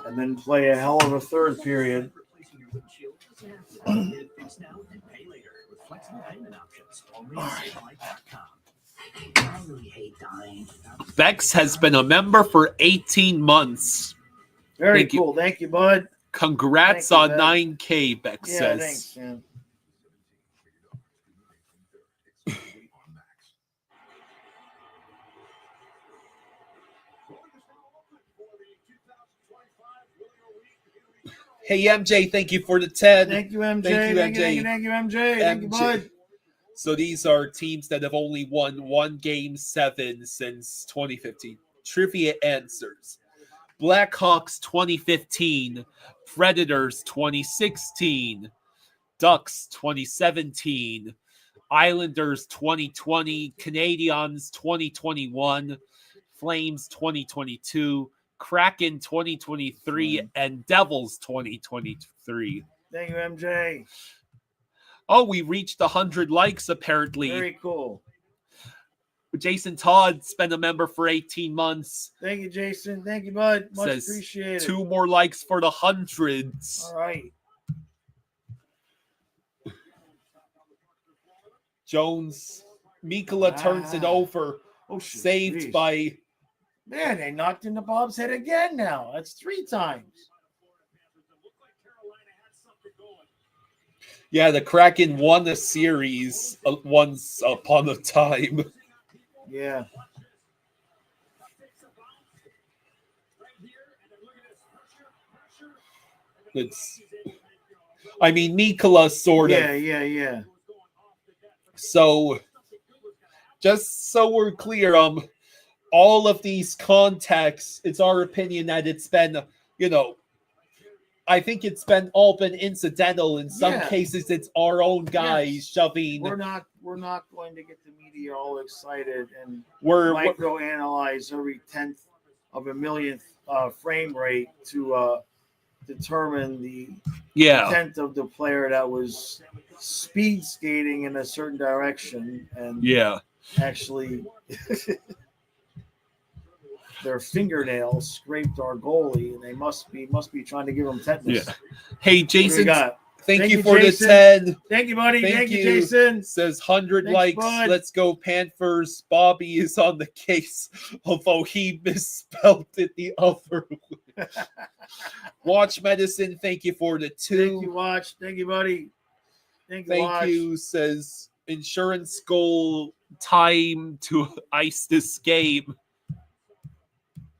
and then play a hell of a third period. Replacing your windshield doesn't have to be. Get it fixed now and pay later with flexible payment options. Only at SafeLife.com. I really hate dying. Bex has been a member for 18 months. Very Thank you. cool. Thank you, bud. Congrats Thank you, on man. 9K, Bex Yeah, says. thanks, man. Hey, MJ, thank you for the 10. Thank you, MJ. Thank you, MJ. Thank you, MJ. Thank you, bud. So these are teams that have only won 1 Game 7 since 2015. Trivia answers. Blackhawks 2015, Predators 2016, Ducks 2017, Islanders 2020, Canadiens 2021, Flames 2022, Kraken 2023, and Devils 2023. Thank you, MJ. Oh, we reached 100 likes apparently. Very cool. Jason Todd's been a member for 18 months. Thank you, Jason. Thank you, bud. Much Says appreciated. 2 more likes for the hundreds. All right. Jones, Mikula turns it over. Oh, shit. Saved Jeez. by... Man, they knocked into Bob's head again now. That's 3 times. Yeah, the Kraken won the series once upon a time. Yeah. I mean, Mikula sort of. Yeah. So, just so we're clear, all of these contacts, it's our opinion that it's been, I think it's been incidental. In some cases, it's our own guys shoving. We're not going to get the media all excited and We're microanalyze every 10th of a millionth frame rate to determine the Yeah. intent of the player that was speed skating in a certain direction and Yeah. actually their fingernails scraped our goalie, and they must be trying to give him tetanus. Yeah. Hey, What do we Jason, got? thank you you, for Jason. the 10. Thank you, buddy. Thank Thank you, you. Jason. Says 100 Thanks, likes. bud. Let's go Panthers. Bobby is on the case, although he misspelled it the other way. Watch Medicine, thank you for the 2. Thank you, Watch. Thank you, buddy. Thank you, Thank Watch. you, says insurance goal time to ice this game.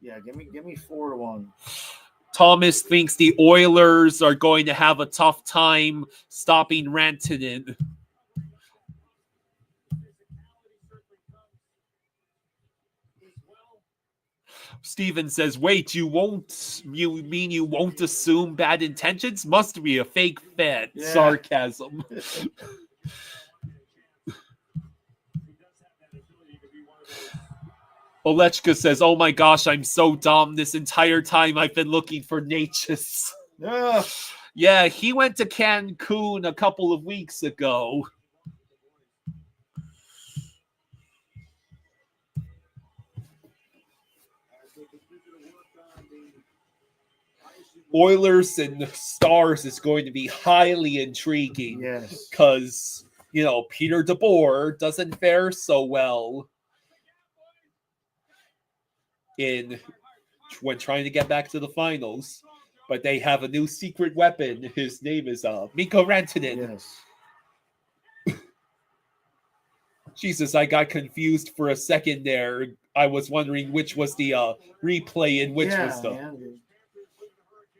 Yeah, give me 4-1. Thomas thinks the Oilers are going to have a tough time stopping Rantanen. Steven says, wait, you mean you won't assume bad intentions? Must be a fake fan. Yeah. Sarcasm. Olechka says, oh my gosh, I'm so dumb. This entire time I've been looking for Natchez. Ugh. Yeah, he went to Cancun a couple of weeks ago. Oilers and Stars is going to be highly intriguing. Yes. Because, Peter DeBoer doesn't fare so well when trying to get back to the finals. But they have a new secret weapon. His name is Mikko Rantanen. Yes. Jesus, I got confused for a second there. I was wondering which was the replay and which was the... Man, the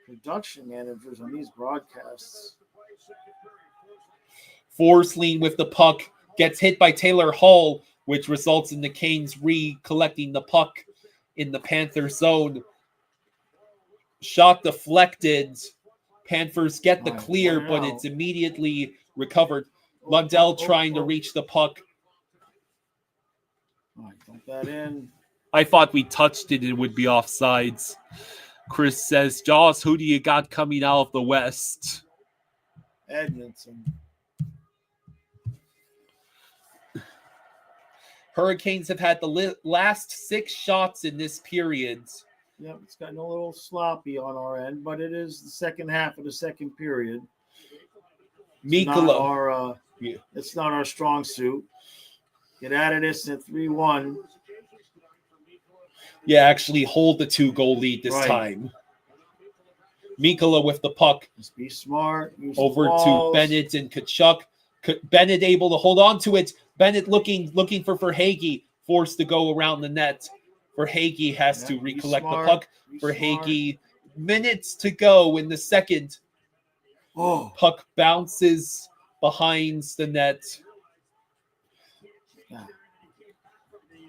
production managers on these broadcasts. Forsling with the puck gets hit by Taylor Hall, which results in the Canes recollecting the puck in the Panther zone. Shot deflected. Panthers get the clear, but it's immediately recovered. Lundell trying to reach the puck. All right, dump that in. I thought we touched it, it would be offsides. Chris says, Jaws, who do you got coming out of the West? Edmonton. Hurricanes have had the last 6 shots in this period. Yep, it's gotten a little sloppy on our end, but it is the second half of the second period. Mikkola. It's not our strong suit. Get out of this at 3-1. Yeah, actually hold the 2-goal lead this time. Mikkola with the puck. Just be smart. Over to Bennett and Kachuk. Bennett able to hold on to it. Bennett looking for Verhaeghe, forced to go around the net. Verhaeghe has to recollect the puck. Verhaeghe, minutes to go in the second. Oh. Puck bounces behind the net.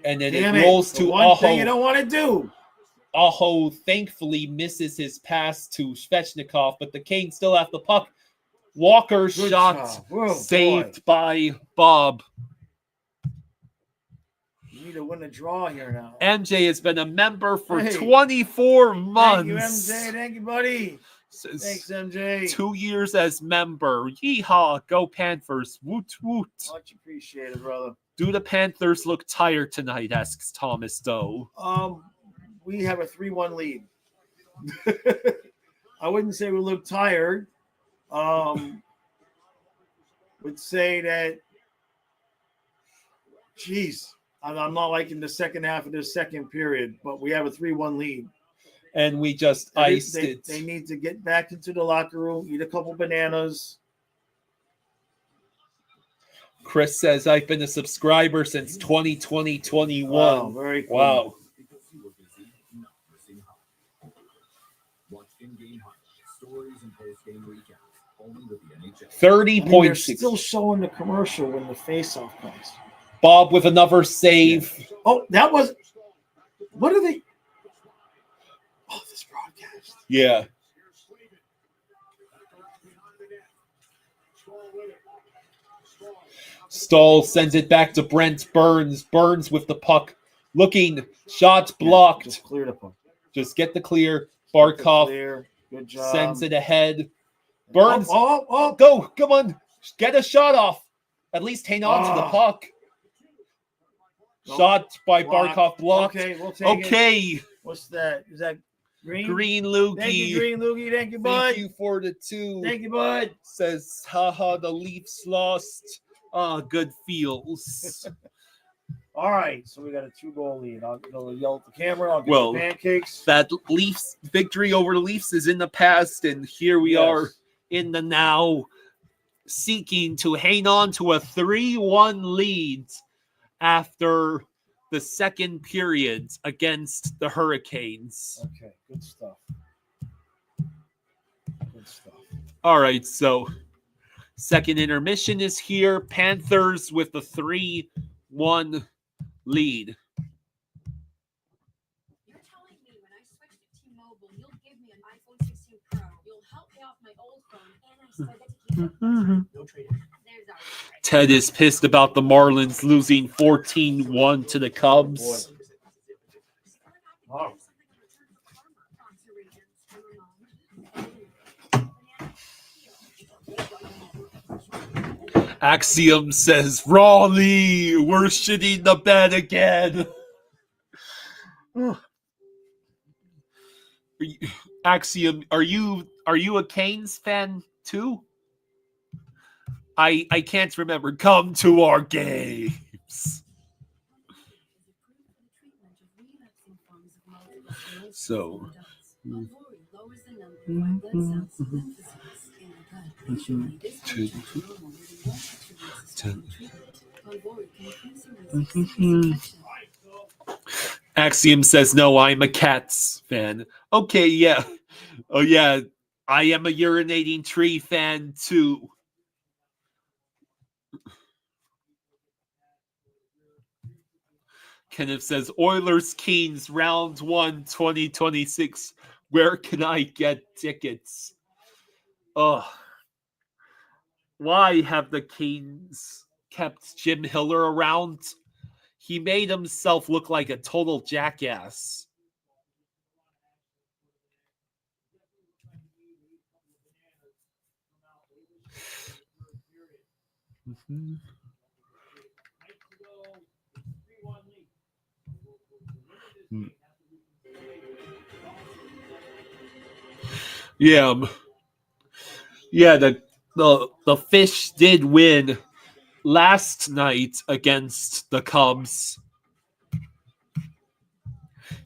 And then it rolls to Aho. Thing you don't want to do. Aho thankfully misses his pass to Svechnikov, but the Canes still have the puck. Walker shot saved by Bob. You need to win a draw here now. MJ has been a member for 24 months. Thank you, MJ. Thank you, buddy. Thanks, MJ. 2 years as member. Yeehaw. Go Panthers. Woot woot. Much appreciated, brother. Do the Panthers look tired tonight? Asks Thomas Doe. We have a 3-1 lead. I wouldn't say we look tired. Would say that, I'm not liking the second half of the second period, but we have a 3-1 lead. And we just iced it. They need to get back into the locker room, eat a couple bananas. Chris says, I've been a subscriber since 2020-21. Wow, very cool. Wow. Watch in-game highlights, stories, and post-game recaps only with the NHL. 30.6. They're still showing the commercial when the face-off comes. Bob with another save. Oh, that was. What are they? Oh, this broadcast. Yeah. Stahl sends it back to Brent Burns. Burns with the puck. Looking. Shot blocked. Just cleared up. Just get the clear. Barkov Clear. Good job. sends it ahead. Burns. Oh. Go. Come on. Get a shot off. At least hang on to the puck. Nope. Shot by Blocked. Barkov blocked. Okay, we'll take it. What's that? Is that green? Green Lukey. Thank you, Green Lukey. Thank you, bud. Thank you for the 2. Thank you, bud. Says, haha, the Leafs lost. Good feels. All right, so we got a 2-goal lead. I'll yell at the camera. I'll get Well, the pancakes. That Leafs victory over the Leafs is in the past, and here we are in the now, seeking to hang on to a 3-1 lead after the second period against the Hurricanes. Okay, good stuff. Good stuff. All right, so second intermission is here. Panthers with the 3-1 lead. You're telling me when I switch to T-Mobile, you'll give me an iPhone 16 Pro. You'll help me off my old phone, and I said that to keep it. No trade. There's our trade. Ted is pissed about the Marlins losing 14-1 to the Cubs. Oh. Axiom says, Raleigh, we're shitting the bed again. Axiom, are you a Canes fan too? I can't remember. Come to our games. So. Axiom says, no, I'm a Cats fan. Okay, yeah. Oh, yeah. I am a urinating tree fan, too. Kenneth says, Oilers Kings round 1 2026. Where can I get tickets? Ugh. Why have the Kings kept Jim Hiller around? He made himself look like a total jackass. Mm-hmm. Yeah. Yeah, the Fish did win last night against the Cubs.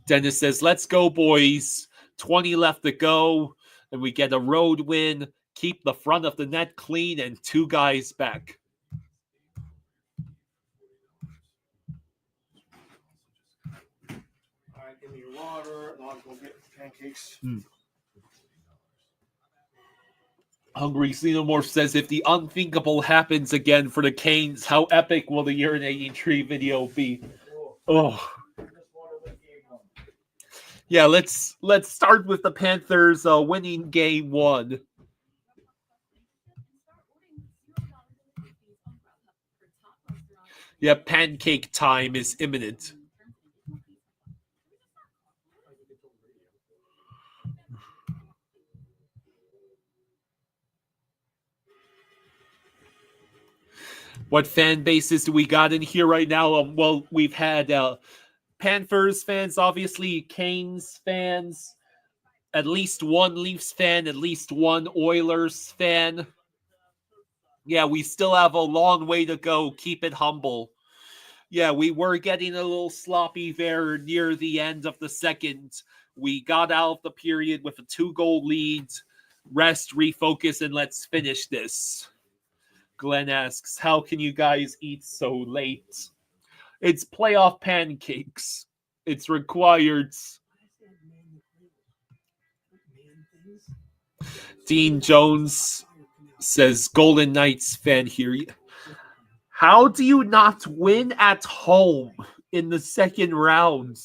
Dennis says, let's go, boys. 20 left to go, and we get a road win. Keep the front of the net clean and 2 guys back. All right, give me your water, and I'll go get pancakes. Hungry Xenomorph says, if the unthinkable happens again for the Canes, how epic will the urinating tree video be? Oh. Yeah, let's start with the Panthers winning game 1. Yeah, pancake time is imminent. What fan bases do we got in here right now? Well, we've had Panthers fans, obviously, Canes fans, at least one Leafs fan, at least one Oilers fan. Yeah, we still have a long way to go. Keep it humble. Yeah, we were getting a little sloppy there near the end of the second. We got out of the period with a 2-goal lead. Rest, refocus, and let's finish this. Glenn asks, how can you guys eat so late? It's playoff pancakes. It's required. Dean Jones says, Golden Knights fan here. How do you not win at home in the second round?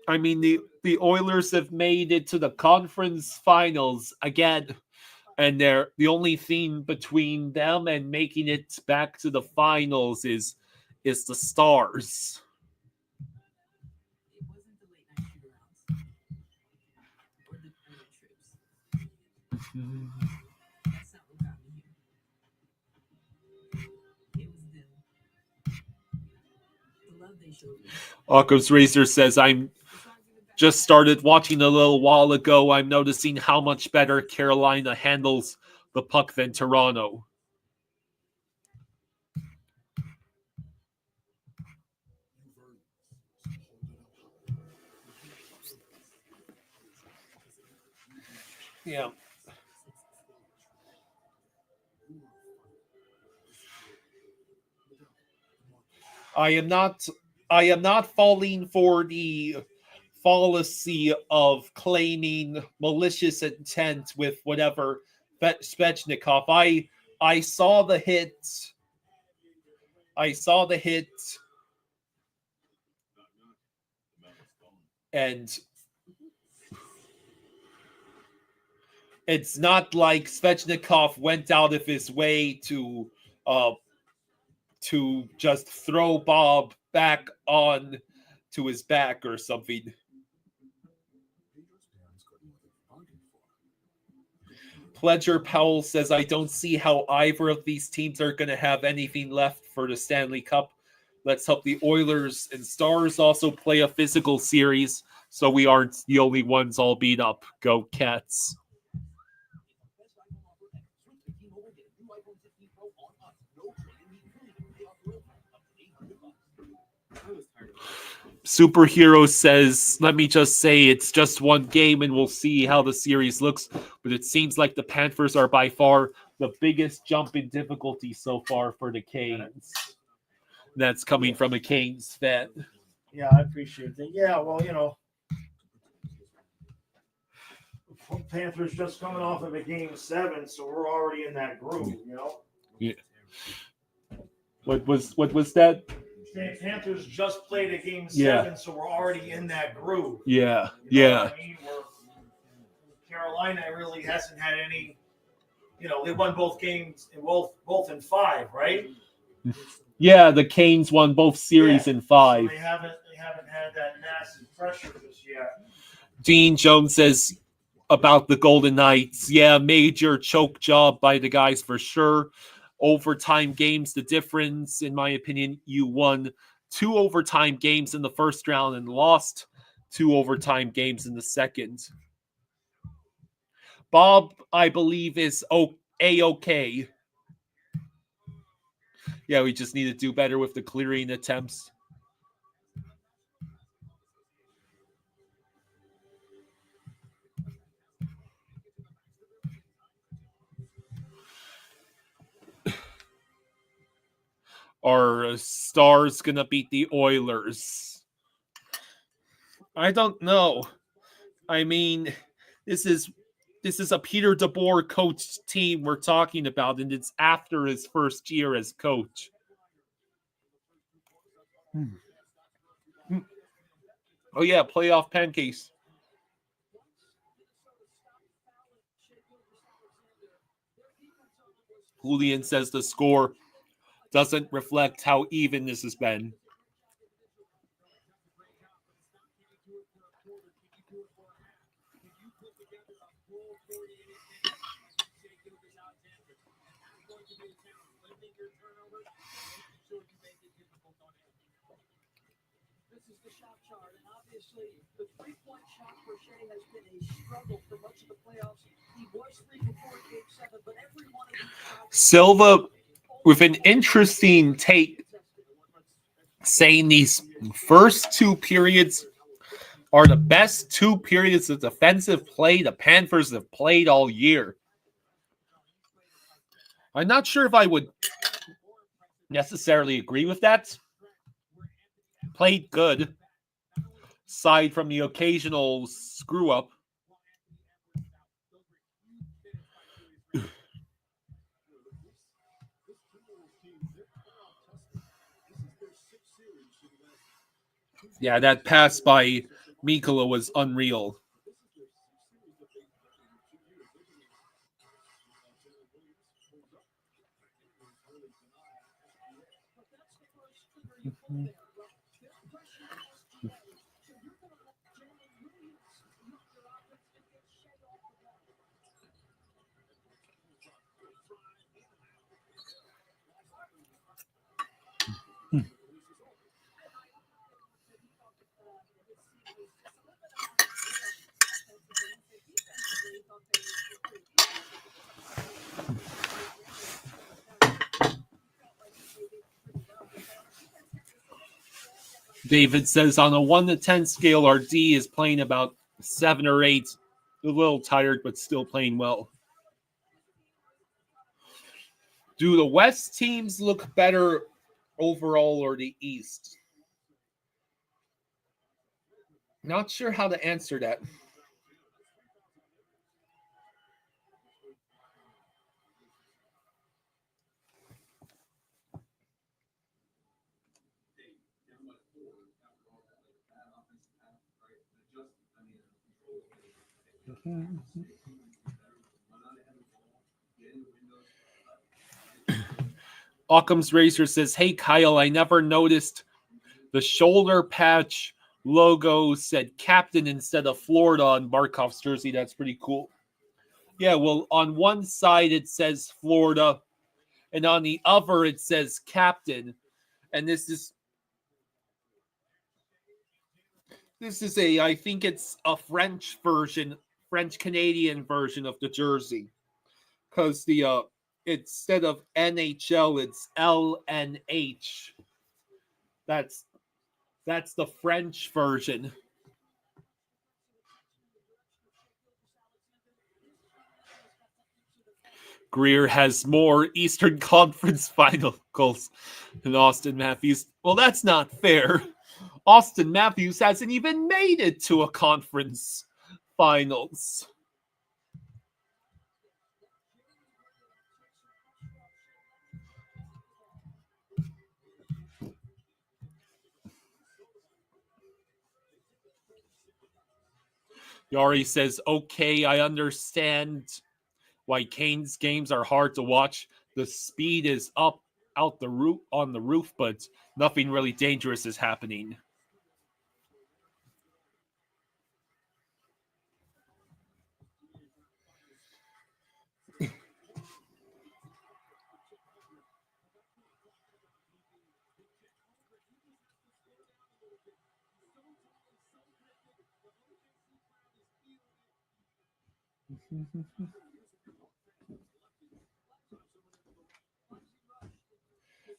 I mean, the Oilers have made it to the conference finals again. And the only thing between them and making it back to the finals is the Stars. Something got me here. It was them. The love they showed me. Occam's Razor says, I'm just started watching a little while ago. I'm noticing how much better Carolina handles the puck than Toronto. Yeah. I am not falling for the fallacy of claiming malicious intent with whatever Svechnikov. I saw the hit. And it's not like Svechnikov went out of his way to just throw Bob back on to his back or something. Pledger Powell says, I don't see how either of these teams are going to have anything left for the Stanley Cup. Let's hope the Oilers and Stars also play a physical series so we aren't the only ones all beat up. Go Cats. Superhero says, let me just say it's just one game and we'll see how the series looks. But it seems like the Panthers are by far the biggest jump in difficulty so far for the Canes. That's coming from a Canes fan. Yeah, I appreciate that. Yeah, well, you know, Panthers just coming off of a game 7, so we're already in that groove, you know? Yeah. What was that? Panthers just played a game 7, so we're already in that groove. Yeah, you know what I mean? Carolina really hasn't had any, you know, they won both games, both in 5, right? Yeah, the Canes won both series in 5. So they haven't had that massive pressure just yet. Dean Jones says about the Golden Knights, yeah, major choke job by the guys for sure. Overtime games, the difference, in my opinion, you won 2 overtime games in the first round and lost 2 overtime games in the second. Bob, I believe, is A-okay. Yeah, we just need to do better with the clearing attempts. Are Stars gonna beat the Oilers? I don't know. I mean, this is a Peter DeBoer coached team we're talking about, and it's after his first year as coach. Oh yeah, playoff pancakes. Julian says the score doesn't reflect how even this has been. This is the shot chart, and obviously the three-point shot for Shea has been a struggle for much of the playoffs. He was 3 for 4 in Game 7, but every one of these shots... Silva with an interesting take, saying these first 2 periods are the best 2 periods of defensive play the Panthers have played all year. I'm not sure if I would necessarily agree with that. Played good, aside from the occasional screw-up. Yeah, that pass by Mikkola was unreal. David says on a 1 to 10 scale, our D is playing about 7 or 8. A little tired, but still playing well. Do the West teams look better overall or the East? Not sure how to answer that. Occam's Razor says, hey, Kyle, I never noticed the shoulder patch logo said captain instead of Florida on Barkov's jersey. That's pretty cool. Yeah, well, on one side it says Florida, and on the other it says captain. And this is I think it's a French Canadian version of the jersey. Because the instead of NHL, it's LNH. That's the French version. Greer has more Eastern Conference finals than Austin Matthews. Well, that's not fair. Austin Matthews hasn't even made it to a conference finals. Yari says, okay, I understand why Kane's games are hard to watch. The speed is up out the roof on the roof, but nothing really dangerous is happening.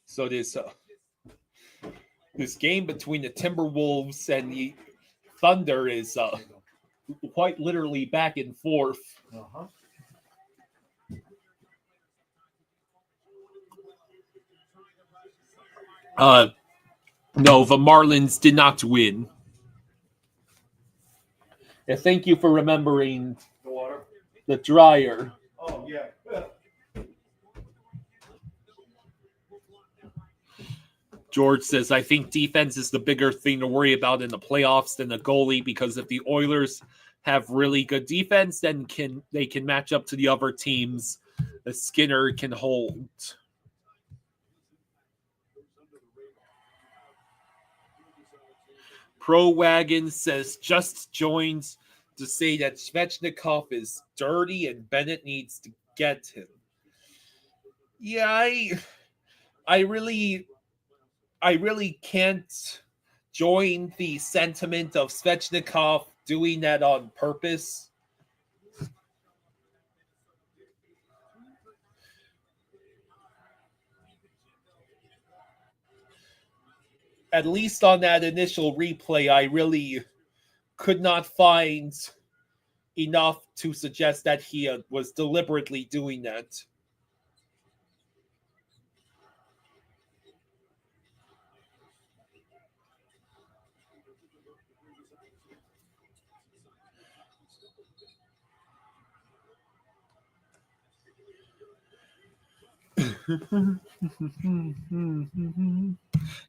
So this game between the Timberwolves and the Thunder is quite literally back and forth. Uh-huh. No, the Marlins did not win. And thank you for remembering The water. the dryer. Oh, yeah. George says, I think defense is the bigger thing to worry about in the playoffs than the goalie, because if the Oilers have really good defense, then they can match up to the other teams that Skinner can hold. Pro Wagon says, just joined to say that Svechnikov is dirty and Bennett needs to get him. Yeah, I really can't join the sentiment of Svechnikov doing that on purpose. At least on that initial replay, I really could not find enough to suggest that he was deliberately doing that.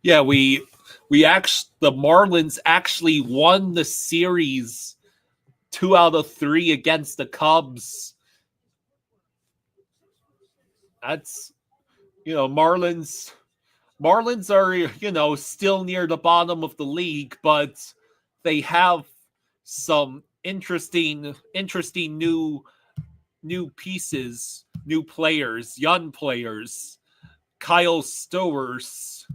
Yeah, the Marlins actually won the series 2 out of 3 against the Cubs. That's, Marlins are, still near the bottom of the league, but they have some interesting new pieces, new players, young players. Kyle Stowers.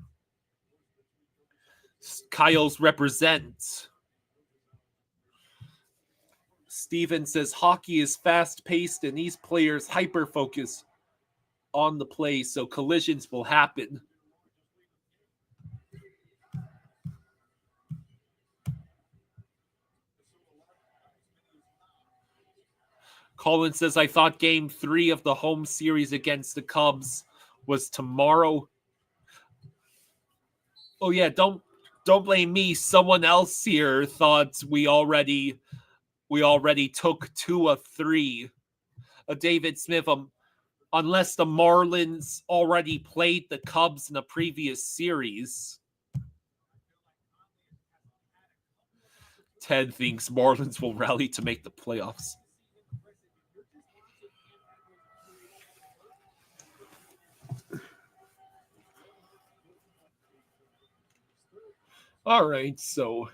Kyle's represent. Steven says hockey is fast-paced and these players hyper-focus on the play, so collisions will happen. Colin says, I thought game 3 of the home series against the Cubs was tomorrow. Oh yeah, don't blame me. Someone else here thought we already took 2 of 3. David Smith, unless the Marlins already played the Cubs in a previous series. Ted thinks Marlins will rally to make the playoffs. All right, so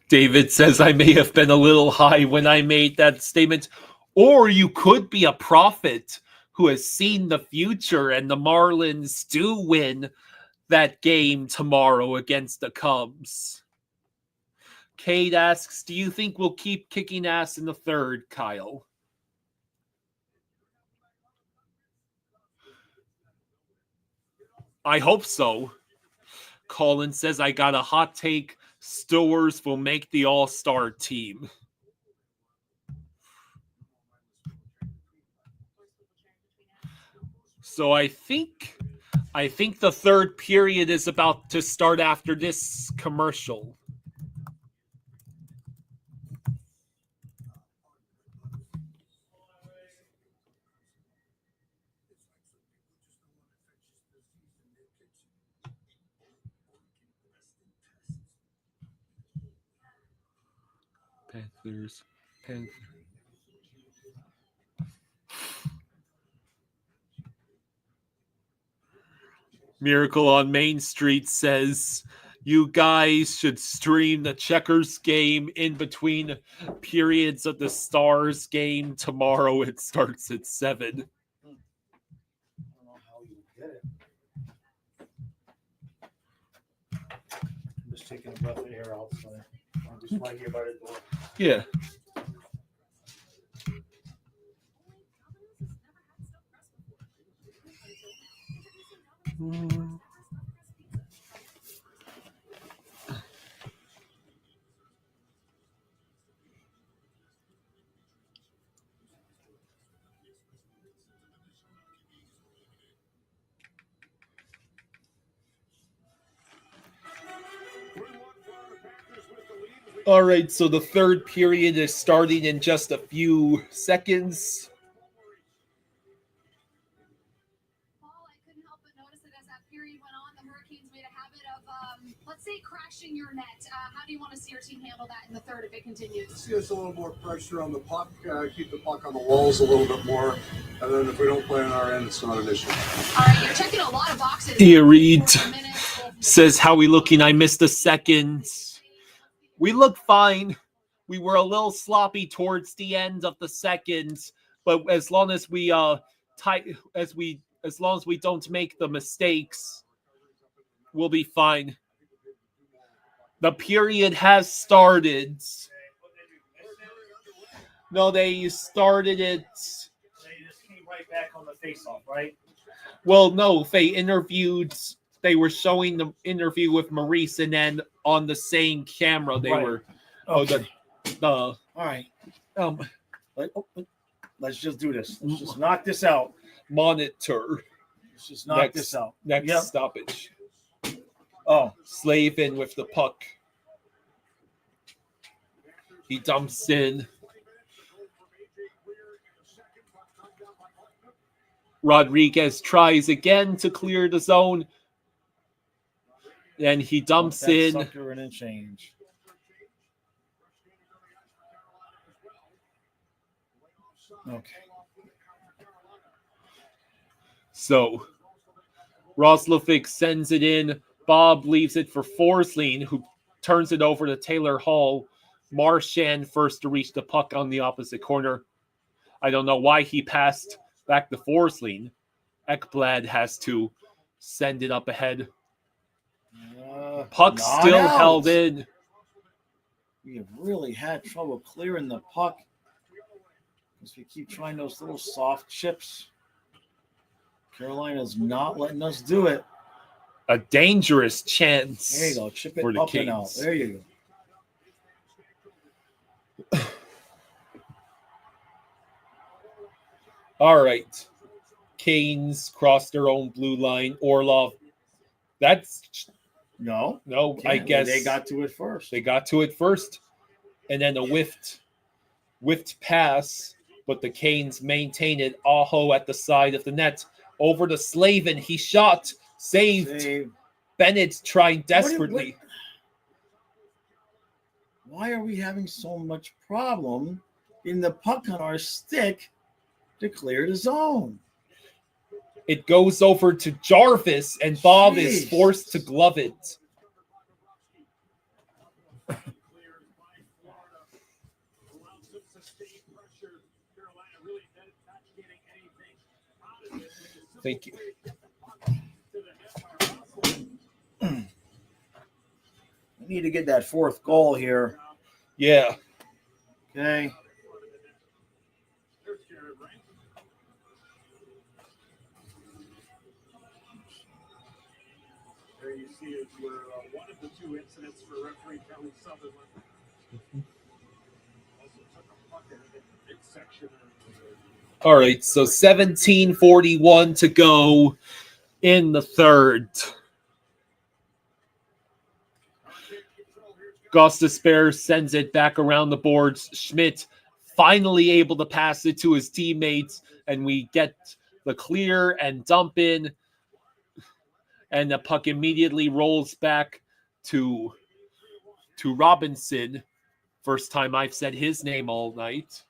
David says I may have been a little high when I made that statement. Or you could be a prophet who has seen the future and the Marlins do win that game tomorrow against the Cubs. Kate asks, do you think we'll keep kicking ass in the third, Kyle? I hope so. Colin says, I got a hot take. Stowers will make the all-star team. So I think the third period is about to start after this commercial. Panthers. Miracle on Main Street says, you guys should stream the Checkers game in between periods of the Stars game tomorrow. It starts at 7. I don't know how you did it. I'm just taking a breath of air outside. I'm just right here by the door. Yeah. All right, so the third period is starting in just a few seconds. Paul, I couldn't help but notice that as that period went on, the Hurricanes made a habit of, let's say, crashing your net. How do you want to see your team handle that in the third if it continues? See us a little more pressure on the puck, keep the puck on the walls a little bit more, and then if we don't play on our end, it's not an issue. All right, you're checking a lot of boxes. Dear Reed says, how we looking? I missed a second. We look fine. We were a little sloppy towards the end of the second, but as long as we as long as we don't make the mistakes, we'll be fine. The period has started. No, they started it. They just came right back on the face-off, right? Well, no, they were showing the interview with Maurice, and then on the same camera they were. Okay. All right. Let's just do this. Let's just knock this out. Monitor. Let's just knock this out. Next stoppage. Oh, Slave in with the puck. He dumps in. Rodriguez tries again to clear the zone. Then he dumps in. Sucker and change. Okay. So Roslovic sends it in. Bob leaves it for Forsling, who turns it over to Taylor Hall. Marchand first to reach the puck on the opposite corner. I don't know why he passed back to Forsling. Ekblad has to send it up ahead. Puck Not still out. held in. We have really had trouble clearing the puck because we keep trying those little soft chips. Carolina's not letting us do it. A dangerous chance. There you go. Chip it for the up and out. Canes. There you go. All right. Canes cross their own blue line. Orlov. That's No. I guess they got to it first. They got to it first. And then a whiffed pass, but the Canes maintain it. Aho at the side of the net. Over to Slavin. He shot. Saved. Bennett trying desperately. Why are we having so much problem in the puck on our stick to clear the zone? It goes over to Jarvis, and Bob is forced to glove it. Thank you. We need to get that fourth goal here. Yeah. Okay. There you see is where one of the two incidents for referee Kelly Sutherland also took a puck in the midsection. All right, so 17:41 to go in the third. Gostisbehere sends it back around the boards. Schmidt finally able to pass it to his teammates, and we get the clear and dump in. And the puck immediately rolls back to Robinson. First time I've said his name all night.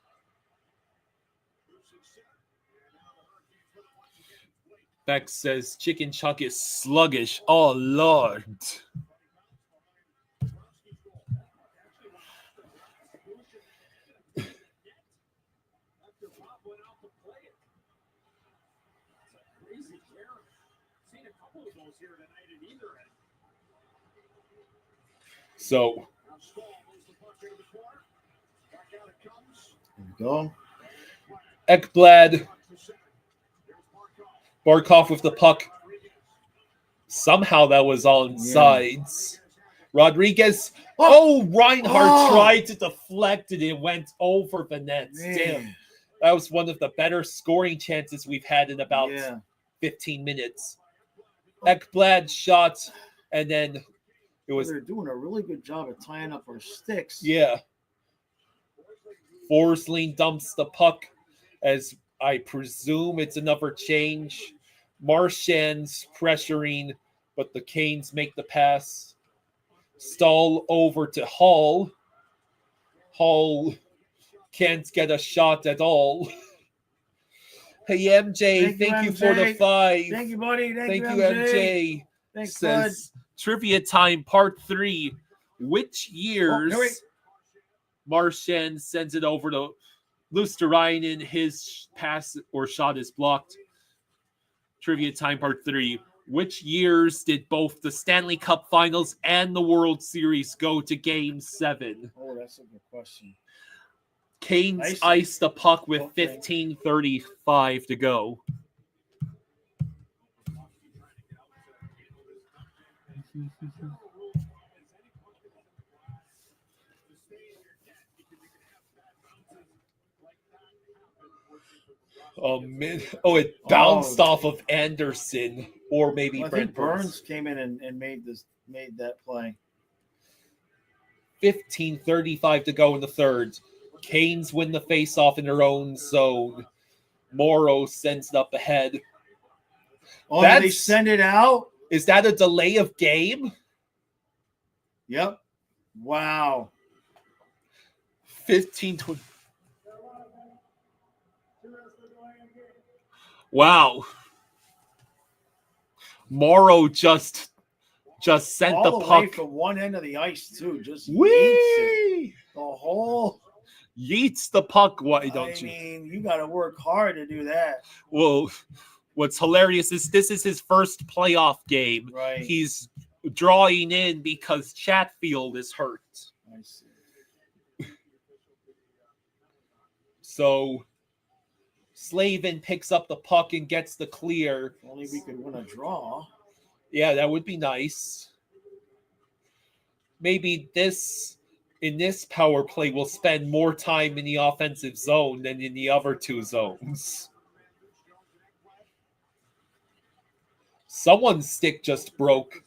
Beck says Chicken Chuck is sluggish. Oh, Lord. So, There we go. Ekblad, Barkov with the puck. Somehow that was on sides. Rodriguez. Oh, Reinhardt tried to deflect it. It went over the net. Damn. That was one of the better scoring chances we've had in about 15 minutes. Ekblad shot, and then it was. They're doing a really good job of tying up our sticks. Yeah. Forsling dumps the puck, as I presume it's another change. Marchand's pressuring, but the Canes make the pass. Stahl over to Hall. Hall can't get a shot at all. Hey, MJ, thank you for the 5. Thank you, buddy. Thank you, MJ. Thanks, Says, Trivia time, part 3. Which years Marchand sends it over to Luosterainen? His pass or shot is blocked. Trivia time, part 3. Which years did both the Stanley Cup Finals and the World Series go to Game 7? Oh, that's a good question. Canes ice the puck with 15:35 to go. It bounced off of Anderson, or maybe I Brent think Burns came in and made that play. 15:35 to go in the third. Canes win the faceoff in their own zone. Morrow sends it up ahead. Oh, they send it out? Is that a delay of game? Yep. Wow. 15-20. Wow. Morrow just sent all the the puck way from one end of the ice too. Just Whee! yeets it. The whole yeets the puck. Why don't you? I mean, you got to work hard to do that. Well, what's hilarious is this is his first playoff game. Right. He's drawing in because Chatfield is hurt. I see. So Slavin picks up the puck and gets the clear. If only we could win a draw. Yeah, that would be nice. Maybe in this power play, we'll spend more time in the offensive zone than in the other two zones. Someone's stick just broke,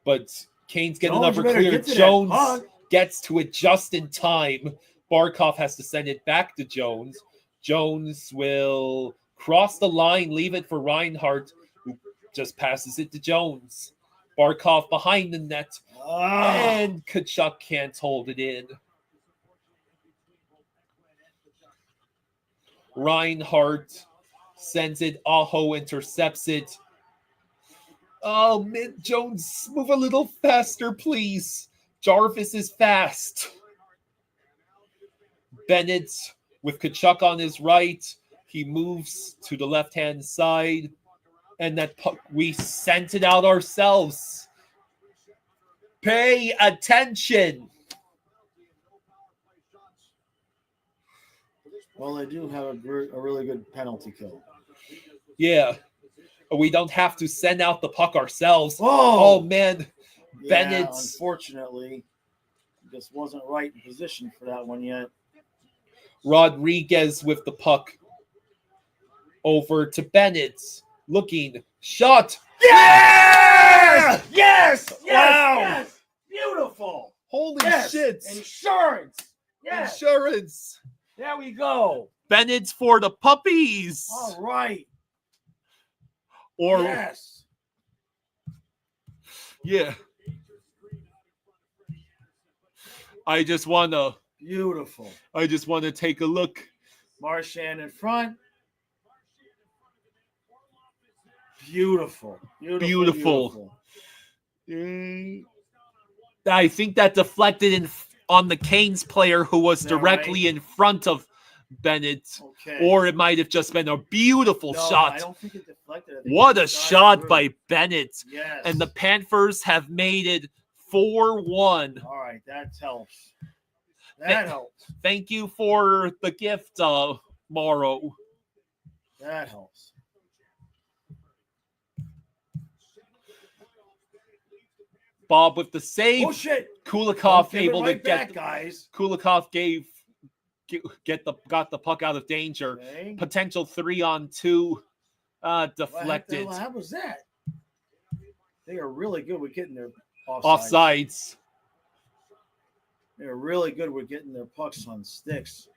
but Kane's getting another clear. Jones gets to it just in time. Barkov has to send it back to Jones. Jones will cross the line, leave it for Reinhart, who just passes it to Jones. Barkov behind the net, and Tkachuk can't hold it in. Reinhart sends it. Aho intercepts it. Oh, Jones, move a little faster, please. Jarvis is fast. Bennett with Tkachuk on his right. He moves to the left-hand side. And that puck, we sent it out ourselves. Pay attention. Well, they do have a really good penalty kill. Yeah. We don't have to send out the puck ourselves. Oh, man. Yeah, Bennett. Unfortunately, just wasn't right in position for that one yet. Rodriguez with the puck over to Bennett. Looking. Shot. Yes! Yes! Yes! Wow. Yes! Beautiful. Holy shit. Insurance. Yes. Insurance. There we go. Bennett's for the puppies. All right. Or yes. Yeah. I just want to take a look. Marchand in front. Beautiful. I think that deflected on the Canes player who was directly in front of Bennett. Okay. Or it might have just been a beautiful shot. I don't think it deflected. What a shot by Bennett. Yes. And the Panthers have made it 4-1. All right, that helps. That helps. Thank you for the gift, Morrow. That helps. Bob with the save. Oh shit! Kulikov able to get guys. Kulikov got the puck out of danger. Okay. Potential 3-on-2. Deflected. What the hell was that? They are really good with getting their offsides. They are really good with getting their pucks on sticks.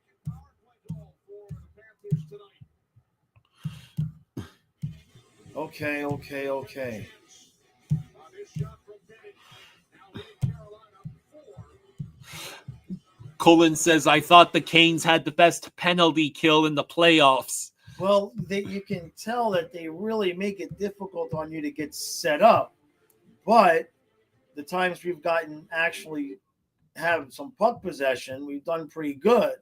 Okay. Cullen says, I thought the Canes had the best penalty kill in the playoffs. Well, you can tell that they really make it difficult on you to get set up. But the times we've gotten actually have some puck possession, we've done pretty good.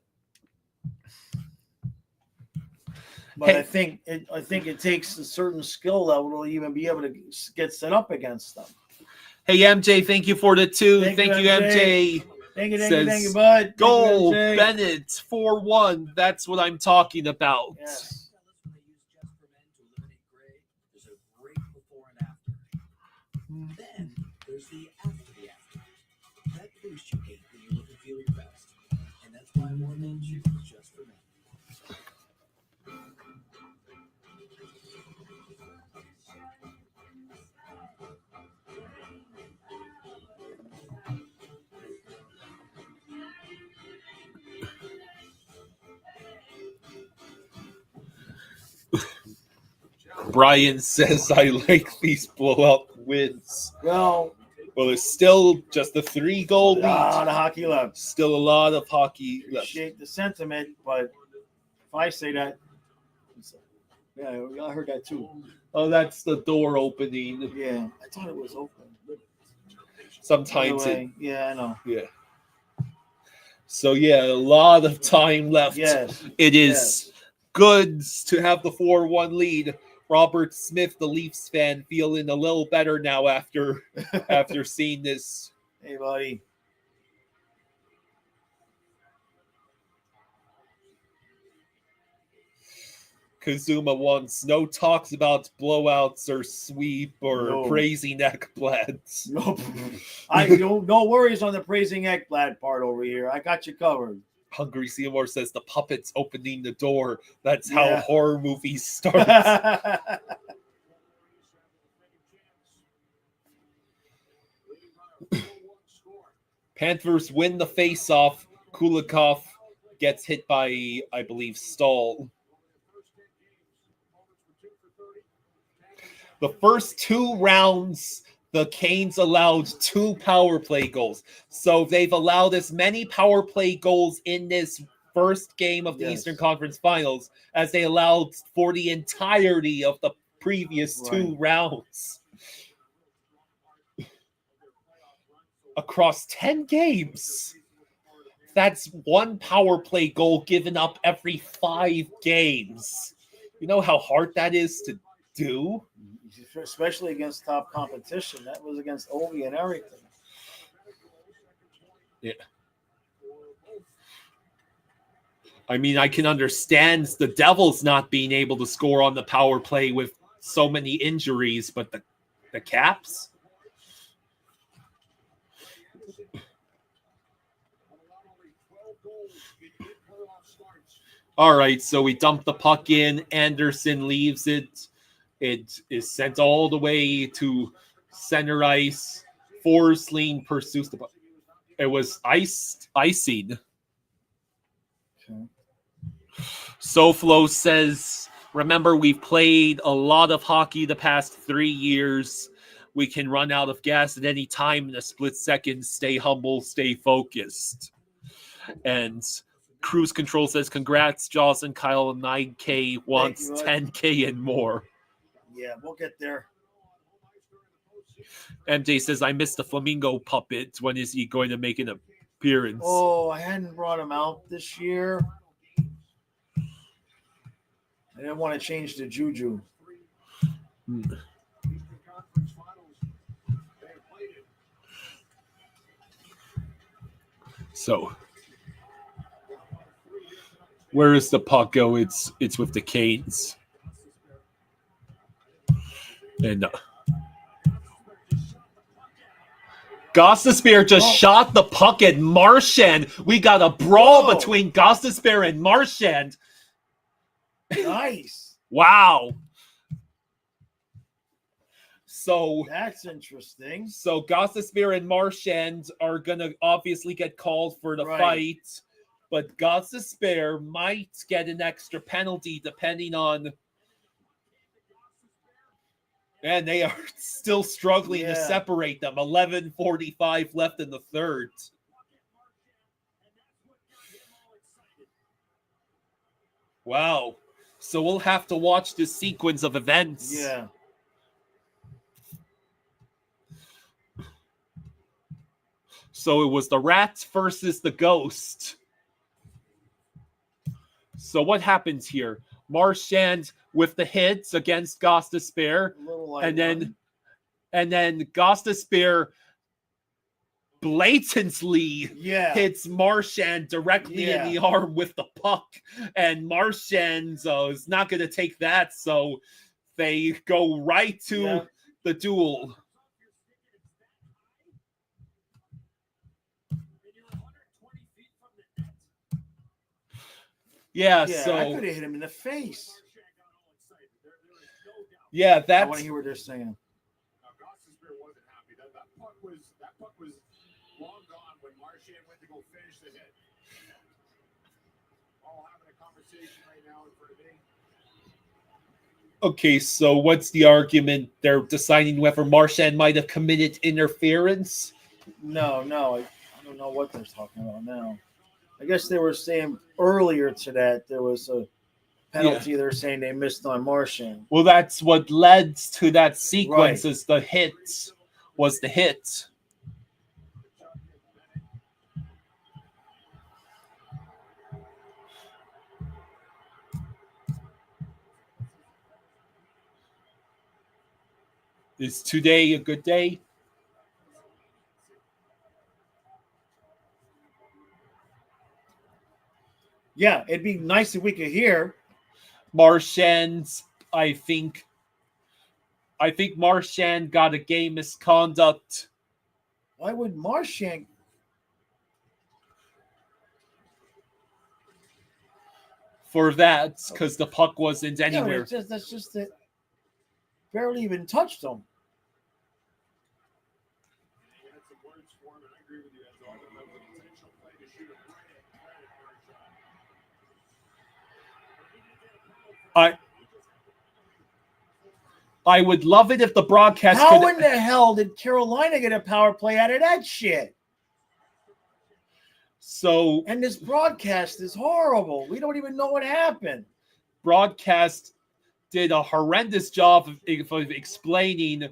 But Hey. I think it takes a certain skill level to even be able to get set up against them. Hey, MJ, thank you for the 2. Thank you, MJ. Thank you, Says, bud. Goal, Thank you, MJ. Bennett, 4-1. That's what I'm talking about. Yes. There's a great before and after. Then there's the after the after. That boost you get when you look and feel your best. And that's why more men choose Just for Men. Brian says, I like these blowout wins. Well, it's still just a 3-goal lead. A lot of hockey left. Still a lot of hockey left. Appreciate the sentiment, but if I say that, yeah, I heard that too. Oh, that's the door opening. Yeah, I thought it was open. Sometimes anyway, yeah, I know. Yeah. So, yeah, a lot of time left. Yes. It is good to have the 4-1 lead. Robert Smith, the Leafs fan, feeling a little better now after seeing this. Hey, buddy. Kazuma wants no talks about blowouts or sweep or praising Ekblad. No worries on the praising Ekblad part over here. I got you covered. Hungry Seymour says the puppet's opening the door. That's how horror movies start. Panthers win the face-off. Kulikov gets hit by, I believe, Stahl. The first 2 rounds, the Canes allowed 2 power play goals. So they've allowed as many power play goals in this first game of the Eastern Conference Finals as they allowed for the entirety of the previous 2 rounds. Across 10 games. That's 1 power play goal given up every 5 games. You know how hard that is to do? Especially against top competition. That was against Ovi and everything. Yeah. I mean, I can understand the Devils not being able to score on the power play with so many injuries, but the Caps? All right, so we dump the puck in. Anderson leaves it. It is sent all the way to center ice. Forsling pursues the puck. It was icing. Okay. SoFlo says, remember, we've played a lot of hockey the past 3 years. We can run out of gas at any time in a split second. Stay humble, stay focused. And Cruise Control says, congrats, Jaws and Kyle. 9K wants 10K and more. Yeah, we'll get there. MJ says, I missed the Flamingo puppet. When is he going to make an appearance? Oh, I hadn't brought him out this year. I didn't want to change the Juju. So, where is the puck go? It's with the Canes. And Gostisbehere just shot the puck at Marchand. We got a brawl between Gostisbehere and Marchand. Nice. Wow. So that's interesting. So Gostisbehere and Marchand are gonna obviously get called for the fight, but Gostisbehere might get an extra penalty depending on. And they are still struggling to separate them. 11:45 left in the third. Wow. So we'll have to watch this sequence of events. Yeah. So it was the Rats versus the Ghost. So what happens here? Marchand with the hits against Gostisbehere, and then Gostisbehere blatantly hits Marchand directly in the arm with the puck, and Marchand is not going to take that, so they go right to the duel. Yeah, so I could have hit him in the face. Yeah, that's. I want to hear what they're saying. Gostisbehere wasn't happy. That puck was long gone when Marchand went to go finish the hit. All having a conversation right now in front of me. Okay, so what's the argument? They're deciding whether Marchand might have committed interference? No, I don't know what they're talking about now. I guess they were saying earlier to that there was a penalty. They're saying they missed on Marchand. Well, that's what led to that sequence. Is the hit was the hit. Is today a good day? Yeah, it'd be nice if we could hear. Marchand's, I think Marchand got a game misconduct. Why would Marchand? For that, because the puck wasn't anywhere. Yeah, that's just it. Barely even touched him. I would love it if the broadcast How in the hell did Carolina get a power play out of that shit? So, and this broadcast is horrible. We don't even know what happened. Broadcast did a horrendous job of explaining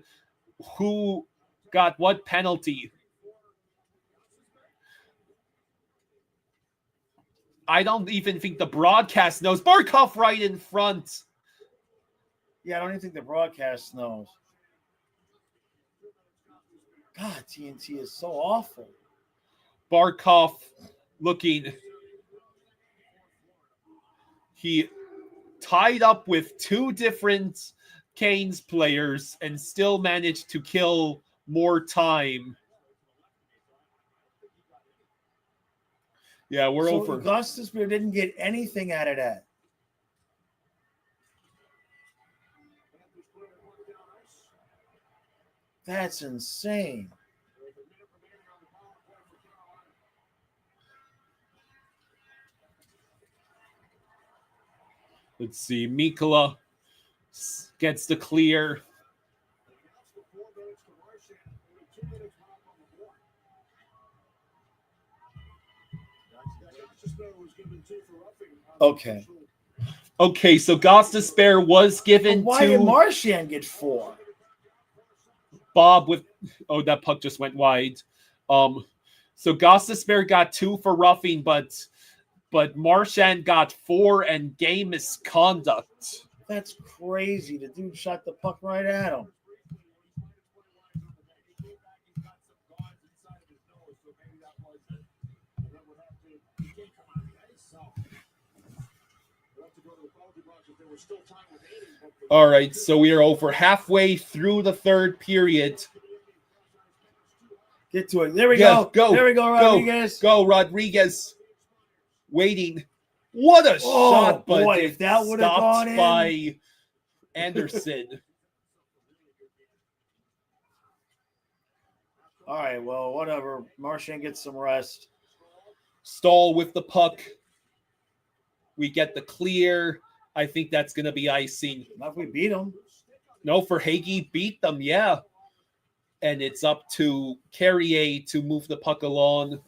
who got what penalty. I don't even think the broadcast knows. Barkov right in front. Yeah, I don't even think the broadcast knows. God, TNT is so awful. Barkov looking. He tied up with two different Canes players and still managed to kill more time. Yeah, we're over. Augustus Beer didn't get anything out of that. That's insane. Let's see. Mikkola gets the clear. Okay, so Gostisbehere was given why did Marchand get 4? Bob with that puck just went wide. So Gostisbehere got 2 for roughing, but Marchand got 4 and game misconduct. That's crazy. The dude shot the puck right at him. All right, so we are over halfway through the third period. Get to it. There we go. There we go, Rodriguez. Go, Rodriguez. Waiting. What a shot, but boy, if that would have gone in by Anderson. All right, well, whatever. Marchand gets some rest. Stahl with the puck. We get the clear. I think that's going to be icing. Not if we beat them. No, for Hagee beat them, yeah. And it's up to Carrier to move the puck along.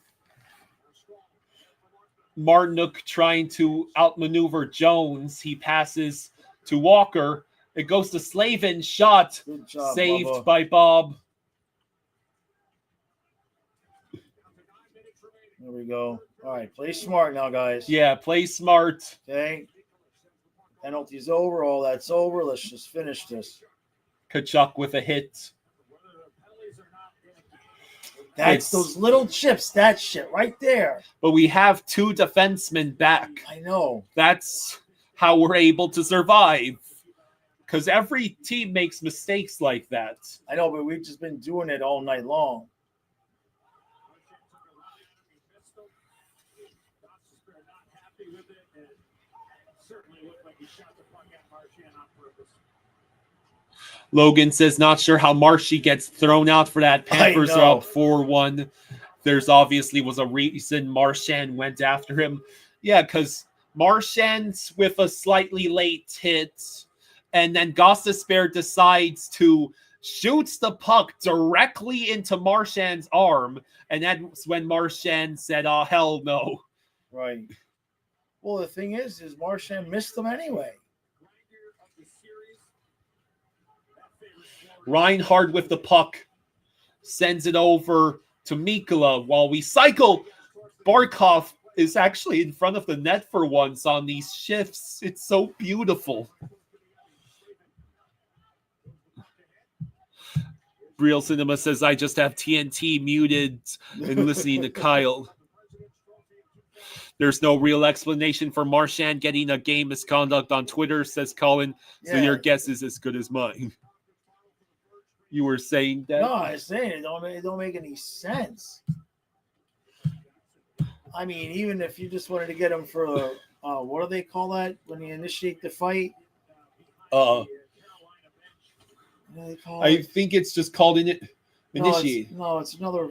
Martinook trying to outmaneuver Jones. He passes to Walker. It goes to Slavin. Shot. Good job, saved Bubba. by Bob. There we go. All right, play smart now, guys. Yeah, play smart. Okay. Penalty's over. All that's over. Let's just finish this. Kachuk with a hit. That's those little chips. That shit right there. But we have 2 defensemen back. I know. That's how we're able to survive. Because every team makes mistakes like that. I know, but we've just been doing it all night long. Logan says, not sure how Marshy gets thrown out for that. Panthers are up 4-1. There's obviously was a reason Marchand went after him. Yeah, because Marchand's with a slightly late hit, and then Gostisbehere decides to shoot the puck directly into Marchand's arm, and that's when Marchand said, oh, hell no. Right. Well, the thing is Marchand missed them anyway. Reinhard with the puck sends it over to Mikkola while we cycle. Barkov is actually in front of the net for once on these shifts. It's so beautiful. Real Cinema says, I just have TNT muted and listening to Kyle. There's no real explanation for Marchand getting a game misconduct on Twitter, says Colin. So your guess is as good as mine. You were saying that? No, I was saying it don't make any sense. I mean, even if you just wanted to get him for what do they call that when you initiate the fight? What do they call I it? think it's just called initiate. No, it's another.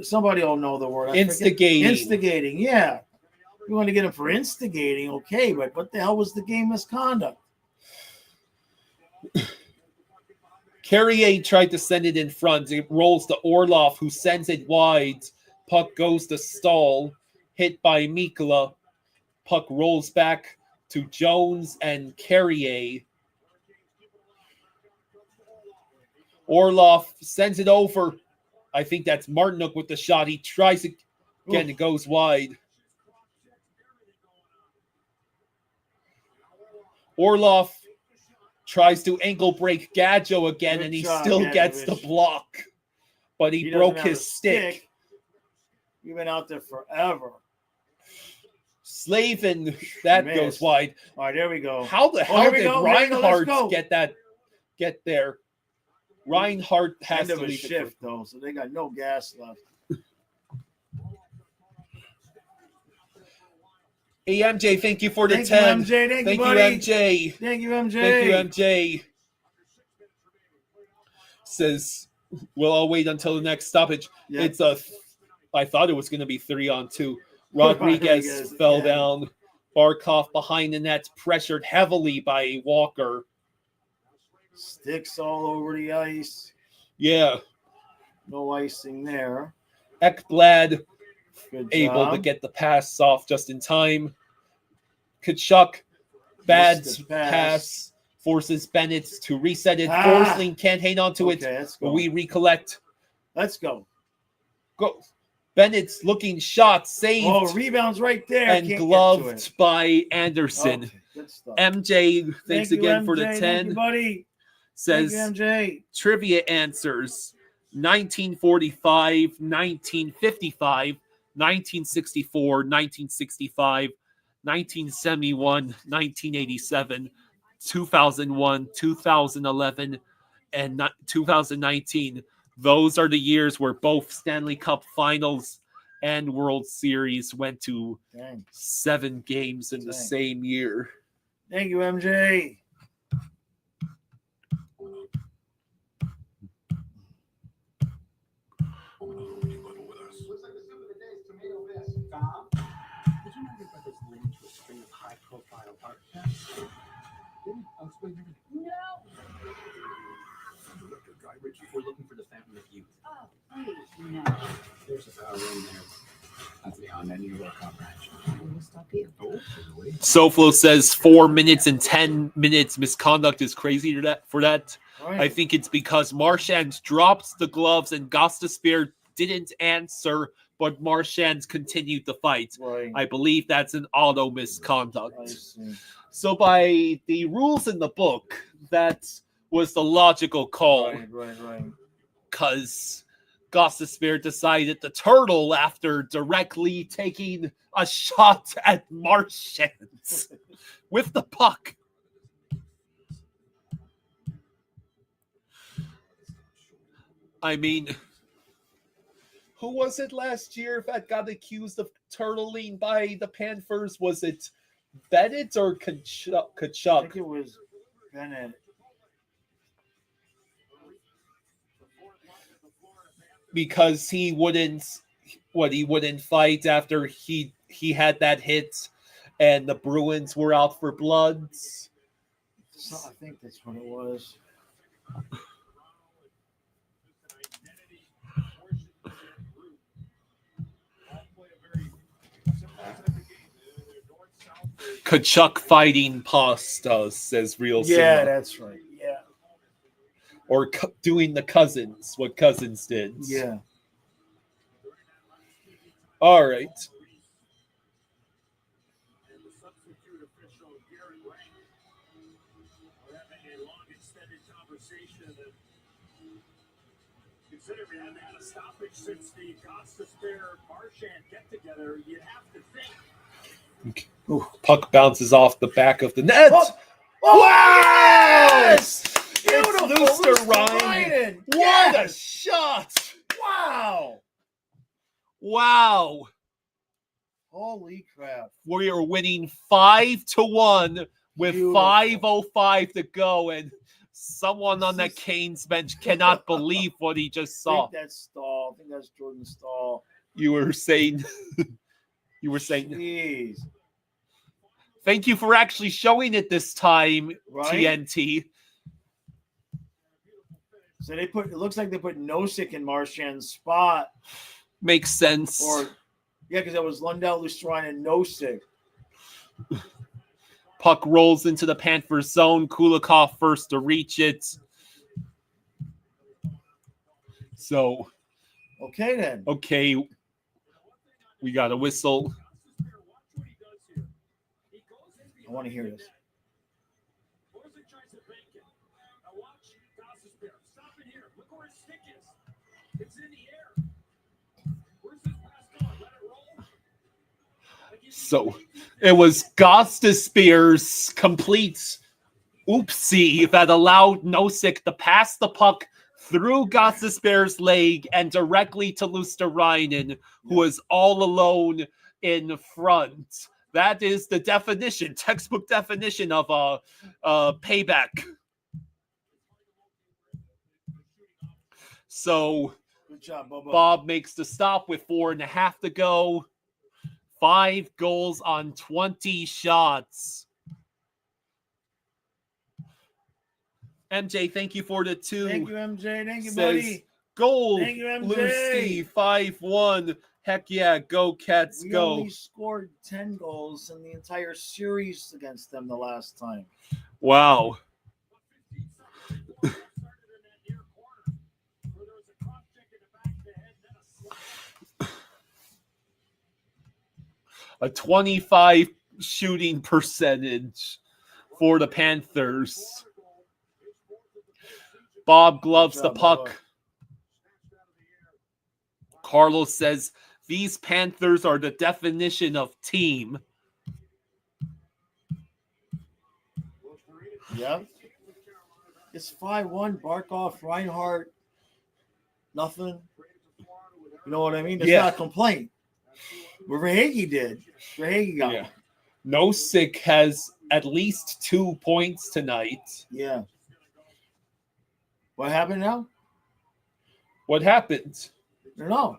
Somebody will know the word. Instigating. Instigating, yeah. You want to get him for instigating, okay, but what the hell was the game misconduct? Carrier tried to send it in front. It rolls to Orlov, who sends it wide. Puck goes to Stahl, hit by Mikula. Puck rolls back to Jones and Carrier. Orlov sends it over. I think that's Martinuk with the shot. He tries it again. It goes wide. Orlov tries to ankle break Gadjo again, and he still gets the block. But he broke his stick. You've been out there forever. Slavin, that goes wide. All right, there we go. How the hell did Reinhardt get there? Reinhardt has to leave shift, though, so they got no gas left. Hey, MJ, thank you for the 10. MJ. Thank you, MJ. Thank you, MJ. Thank you, MJ. Says, well, I'll wait until the next stoppage. Yeah. I thought it was going to be 3-on-2. Rodriguez fell down. Barkov behind the net, pressured heavily by Walker. Sticks all over the ice. Yeah. No icing there. Ekblad able to get the pass off just in time. Kachuk, bad pass, forces Bennett to reset it. Forsling can't hang on to it. But we recollect. Let's go. Go. Bennett's looking shot, saved. Oh, rebounds right there. And gloved by Anderson. Okay, good stuff. MJ, thanks again for the 10. Thank you, buddy. Says MJ. Trivia answers 1945, 1955, 1964, 1965, 1971, 1987, 2001, 2011, and 2019. Those are the years where both Stanley Cup Finals and World Series went to 7 games in the same year. Thank you, MJ. Did you know your brother's lineage was a string of high-profile art thefts? I'll explain everything. No. Director Guy Ritchie, we're looking for the Fountain of Youth. Oh, please, no. There's a power in there. That's beyond any of our comprehension. We'll stop you. Soflo says 4 minutes and 10 minutes misconduct is crazy for that. Right. I think it's because Marchand dropped the gloves and Gostisbehere didn't answer, but Marchand continued to fight. Right. I believe that's an auto misconduct. So by the rules in the book, that was the logical call. Right. Because Gostisbehere decided to turtle after directly taking a shot at Marchand with the puck. I mean, who was it last year that got accused of turtling by the Panthers? Was it Bennett or Kachuk? I think it was Bennett. Because he wouldn't fight after he had that hit and the Bruins were out for blood. So I think that's what it was. Kachuk fighting pasta, says Real Cinema. Yeah, that's right. Yeah. Or doing the Cousins, what Cousins did. Yeah. All right. conversation that considering we haven't had a stoppage since the Costa Spare Marchand get together, you'd have to think. Ooh, puck bounces off the back of the net. Oh, yes! Beautiful, It's Luster-Ryan. What a shot! Wow! Wow! Holy crap! We are winning 5-1 with Beautiful. 5:05 to go, and someone on that Canes bench cannot believe what he just I saw. think that's Stahl. I think that's Jordan Stahl. You were saying, Jeez. Thank you for actually showing it this time, Right? TNT. So it looks like they put Nosek in Marchand's spot. Makes sense. Because that was Lundell, Lustrine, and Nosek. Puck rolls into the Panthers zone. Kulikov first to reach it. So, Okay, then. okay, we got a whistle. I want to hear this. So it was Gostisbehere's complete oopsie that allowed Nosek to pass the puck through Gostisbehere's leg and directly to Luster-Ryan, who was all alone in front. That is the definition, textbook definition of payback. So Good job, Bobo. Bob makes the stop with 4.5 to go. 5 goals on 20 shots. MJ, thank you for the 2. Thank you, MJ. Thank you, Says, buddy. Goal. Thank you, MJ. Lucy, 5-1. Heck yeah, go Cats, We go. only scored 10 goals in the entire series against them the last time. Wow. A 25 shooting percentage for the Panthers. Bob gloves the puck. Carlos says, these Panthers are the definition of team. Yep. It's 5-1. Barkov, Reinhardt. Nothing. You know what I mean? It's not a complaint. But Verhaeghe did. Verhaeghe got one. Nosek has at least 2 points tonight. Yeah. What happened now? What happened? I don't know.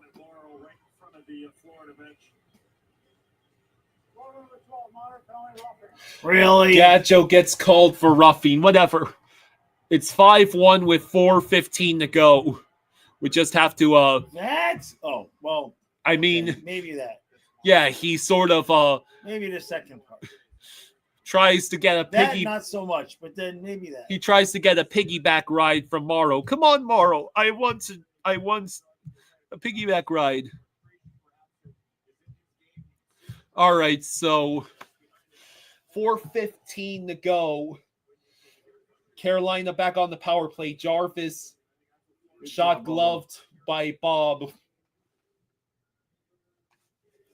Really? Gacho gets called for roughing. Whatever. It's 5-1 with 4:15 to go. We just have to That's well. I mean, maybe that. Yeah, he sort of Maybe the second part. Tries to get a piggy. That not so much, but then maybe that. He tries to get a piggyback ride from Morrow. Come on, Morrow. I want a piggyback ride. All right, so 4:15 to go. Carolina back on the power play. Jarvis shot gloved by Bob.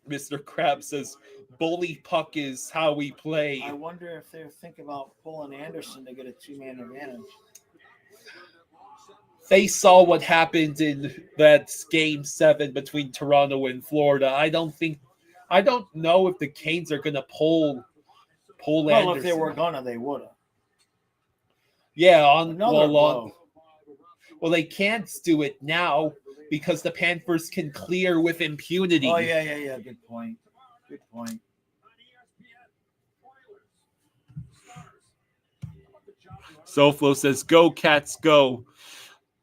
Mr. Krabs says, bully puck is how we play. I wonder if they're thinking about pulling Anderson to get a 2-man advantage. They saw what happened in that Game 7 between Toronto and Florida. I don't know if the Canes are going to pull Anderson. Well, if they were gonna, they would have. Yeah, well, they can't do it now because the Panthers can clear with impunity. Oh, yeah. Good point. Soflo says, go Cats, go.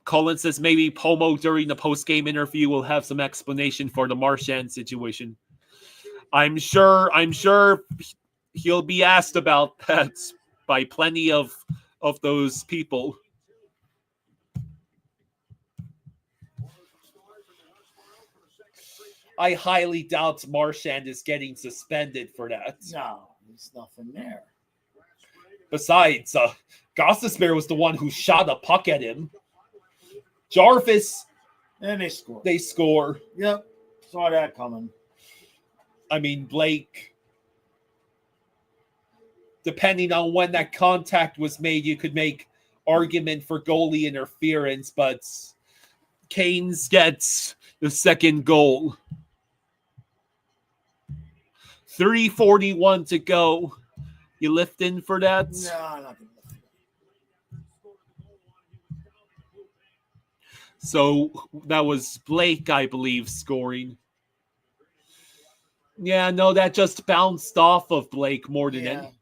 Colin says maybe Pomo during the post-game interview will have some explanation for the Marchand situation. I'm sure he'll be asked about that by plenty of those people. I highly doubt Marchand is getting suspended for that. No, there's nothing there. Besides, Gostisbehere was the one who shot a puck at him. Jarvis, And they score. they score. Yep. Saw that coming. I mean, Blake, depending on when that contact was made, you could make argument for goalie interference, but Canes gets the second goal. 3:41 to go. You lift in for that? No, I'm not going to. So that was Blake, I believe, scoring. Yeah, no, that just bounced off of Blake more than any.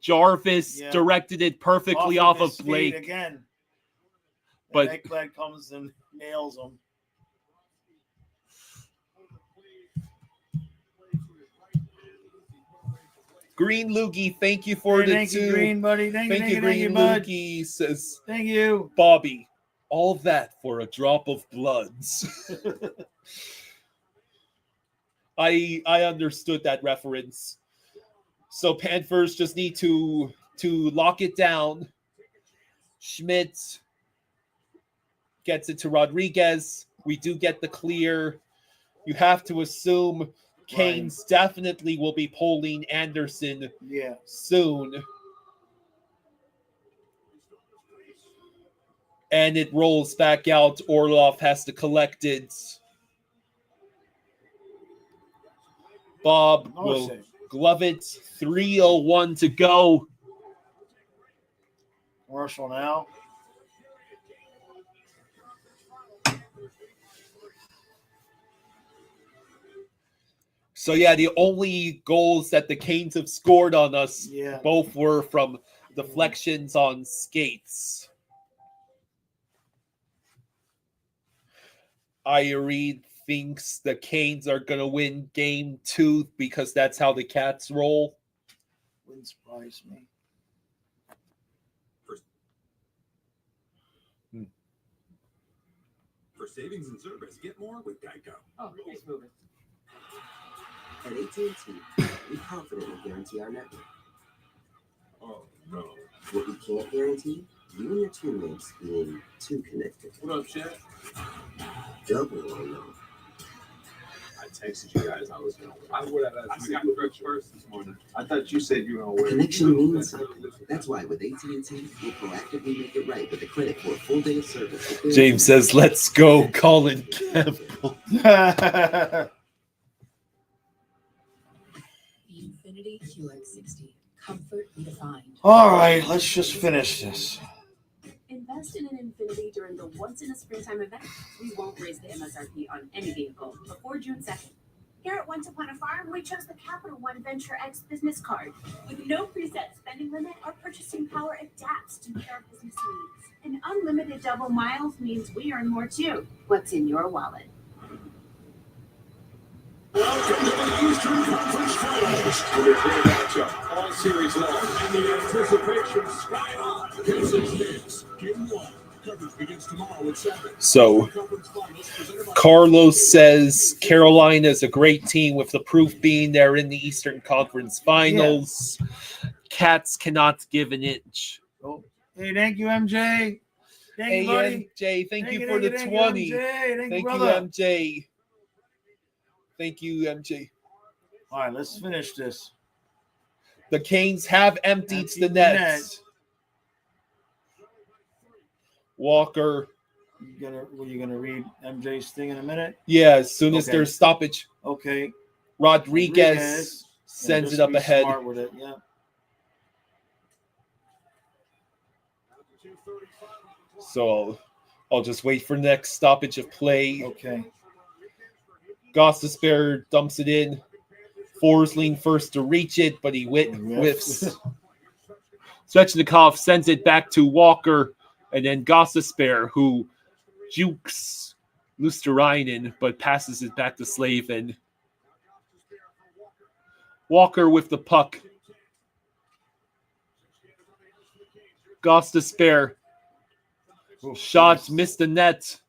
Jarvis directed it perfectly off of Blake. Again. But Ekblad comes and nails him. Green Loogie, thank you for the Thank you, Green, buddy. Thank you, Green bud. Loogie says, Thank you. Bobby, all that for a drop of bloods. I understood that reference. So Panthers just need to lock it down. Schmidt gets it to Rodriguez. We do get the clear. You have to assume Canes definitely will be polling Anderson soon. And it rolls back out. Orlov has to collect it. Bob will glove it. 3:01 to go. Commercial now. So, yeah, the only goals that the Canes have scored on us, both were from deflections on skates. Reed thinks the Canes are going to win game 2 because that's how the Cats roll. Wouldn't surprise me. For savings and service, get more with Geico. Oh, nice moving. At AT&T, we confidently guarantee our network. Oh, no. What we can't guarantee, you and your teammates being too connected. What up, Chad? Double or no. I texted you guys. I was going to I would have asked. I got the first this morning. I thought you said you were going to wait. Connection means something. That's why with AT&T, we'll proactively make it right with a credit for a full day of service. James says, let's go, Colin Campbell. The Infinity QX60. Comfort redefined. All right, let's just finish this. Invest in an Infinity during the once-in-a-springtime event. We won't raise the MSRP on any vehicle before June 2nd. Here at Once Upon a Farm, we chose the Capital One Venture X business card. With no preset spending limit, our purchasing power adapts to meet our business needs. And unlimited double miles means we earn more too. What's in your wallet? Welcome to the Eastern Conference Finals. With a great matchup all series long, and the anticipation sky high. Here's this Game 1. Coverage begins tomorrow at 7. So, Carlos says Carolina's a great team with the proof being they're in the Eastern Conference Finals. Yeah. Cats cannot give an inch. Oh. Hey, thank you, MJ. Thank you, buddy. MJ, thank you for the 20. Thank you, MJ. Thank you, MJ. All right, let's finish this. The Canes have emptied the net. Walker. Were you gonna read MJ's thing in a minute? Yeah, as soon as there's stoppage. Okay. Rodriguez sends it up ahead. Smart with it. Yeah. So I'll just wait for the next stoppage of play. Okay. Gostisbehere dumps it in. Forsling first to reach it, but he whiffs. Svechnikov sends it back to Walker, and then Gostisbehere, who jukes Luosterainen, but passes it back to Slavin. Walker with the puck. Gostisbehere. Shot missed the net.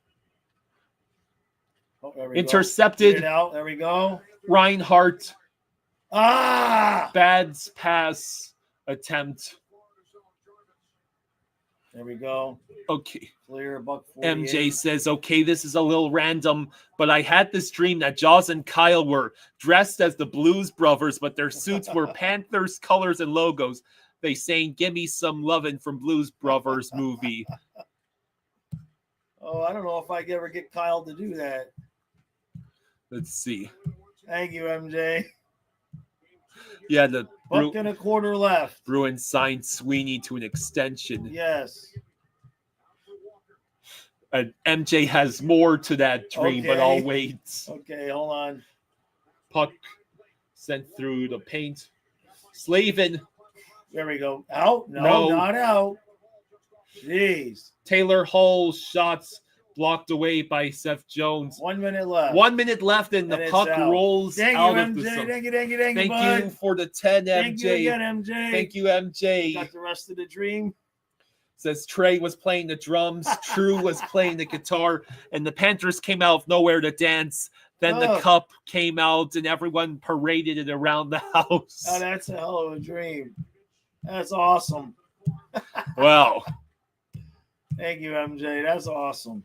Oh, intercepted. There we go. Reinhardt. Bad pass attempt. There we go. Okay. Clear, buck 48. MJ says, okay, this is a little random, but I had this dream that Jaws and Kyle were dressed as the Blues Brothers, but their suits were Panthers colors and logos. They saying, give me some lovin' from Blues Brothers movie. Oh, I don't know if I could ever get Kyle to do that. Let's see. Thank you, MJ. Yeah, the Buck and a quarter left. Bruins signed Sweeney to an extension. Yes. And MJ has more to that dream, but I'll wait. Okay, hold on. Puck sent through the paint. Slavin. There we go. Out? No, not out. Jeez. Taylor Hall shots blocked away by Seth Jones. 1 minute left. 1 minute left, and the puck rolls out of the zone. Thank you, Thank you for the 10, MJ. Thank you again, MJ. Thank you, MJ. Got the rest of the dream. Says Trey was playing the drums, True was playing the guitar, and the Panthers came out of nowhere to dance. Then the cup came out, and everyone paraded it around the house. Oh, that's a hell of a dream. That's awesome. Wow. Thank you, MJ. That's awesome.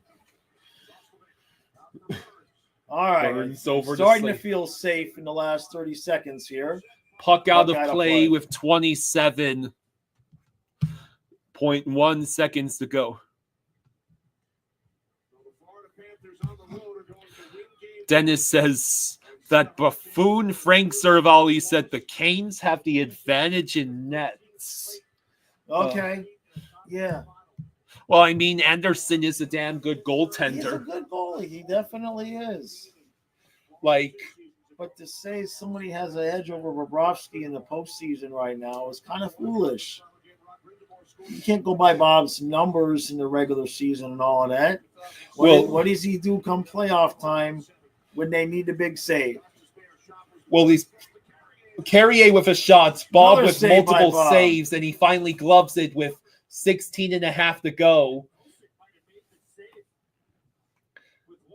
All right. Starting to feel safe in the last 30 seconds here. Puck out of play with 27.1 seconds to go. Dennis says that buffoon Frank Cervalli said the Canes have the advantage in nets. Okay. Yeah. Well, I mean, Anderson is a damn good goaltender. He's a good goalie. He definitely is. But to say somebody has an edge over Bobrovsky in the postseason right now is kind of foolish. You can't go by Bob's numbers in the regular season and all of that. What does he do come playoff time when they need a big save? Well, he's Carrier with a shot, Bob with multiple saves, and he finally gloves it with 16 and a half to go.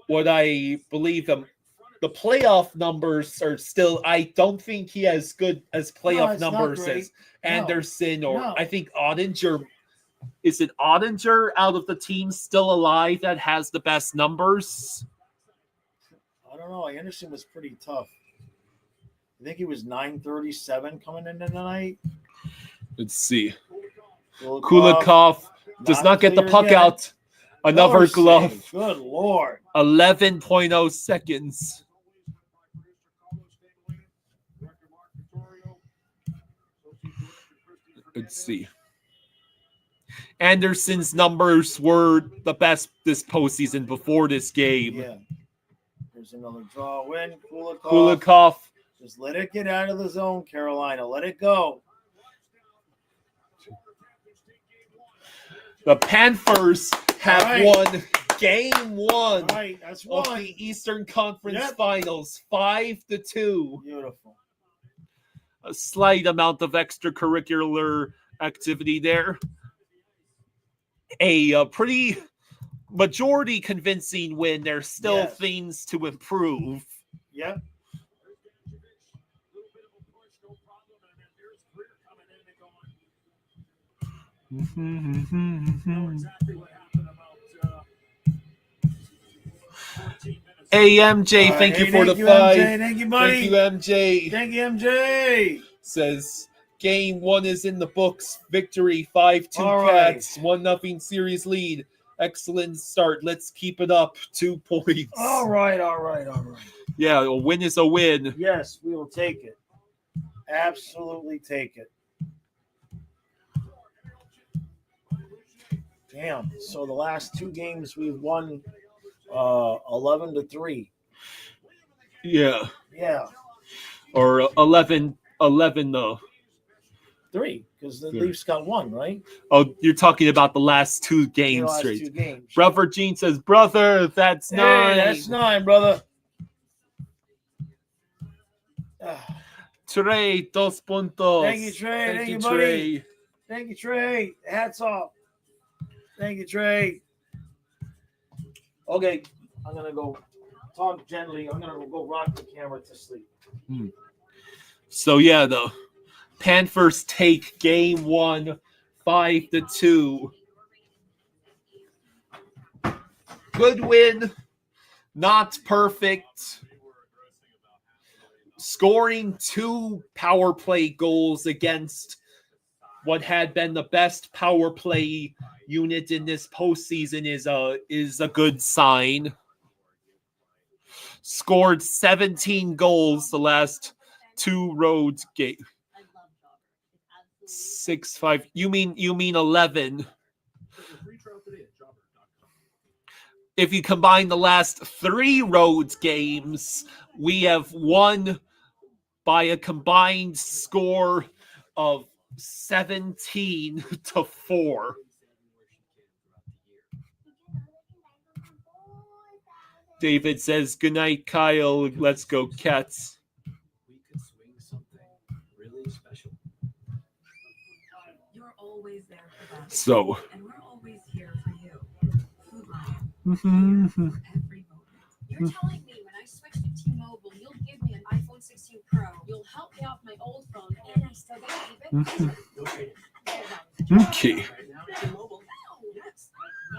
What I believe the playoff numbers are still, I don't think he has good as playoff numbers as Anderson or I think Ottinger. Is it Ottinger out of the team still alive that has the best numbers? I don't know. Anderson was pretty tough. I think he was 937 coming in tonight. Let's see. Kulikov does not get the puck out. Another glove. Save. Good Lord. 11.0 seconds. Let's see. Anderson's numbers were the best this postseason before this game. Yeah. There's another draw win. Kulikov. Just let it get out of the zone, Carolina. Let it go. The Panthers have won game one that's of the Eastern Conference Finals, 5-2. Beautiful. A slight amount of extracurricular activity there. A pretty majority convincing win. There's still things to improve. Yep. Hey, MJ, thank you for the 5. MJ. Thank you, buddy. Thank you, MJ. Thank you, MJ. Says game 1 is in the books. Victory 5-2 Cats. 1-0 series lead. Excellent start. Let's keep it up. 2 points. All right. Yeah, a win is a win. Yes, we will take it. Absolutely take it. Damn. So the last 2 games we've won 11-3. Yeah. Yeah. Or 11 though. 3, because the Leafs got 1, right? Oh, you're talking about the last 2 games straight. 2 games. Brother Gene says, brother, that's 9. That's 9, brother. Trey, 2 puntos. Thank you, Trey. Thank you, buddy. Trey. Thank you, Trey. Hats off. Thank you, Trey. Okay, I'm going to go talk gently. I'm going to go rock the camera to sleep. So, yeah, the Panthers take game 1, 5-2. good win, not perfect. Scoring 2 power play goals against what had been the best power play unit in this postseason is a good sign. Scored 17 goals the last 2 road games. 6-5. You mean 11. If you combine the last 3 road games, we have won by a combined score of 17-4. David says, "Good night, Kyle. Let's go, Cats." We could swing something really special. You're always there for us. So. And we're always here for you. Food Lion. Mm-hmm. Every moment. You're telling me when I switch to T-Mobile, you'll give me an iPhone 16 Pro. You'll help me off my old phone, and I still get to keep it. Okay. Right now, T-Mobile. Yes.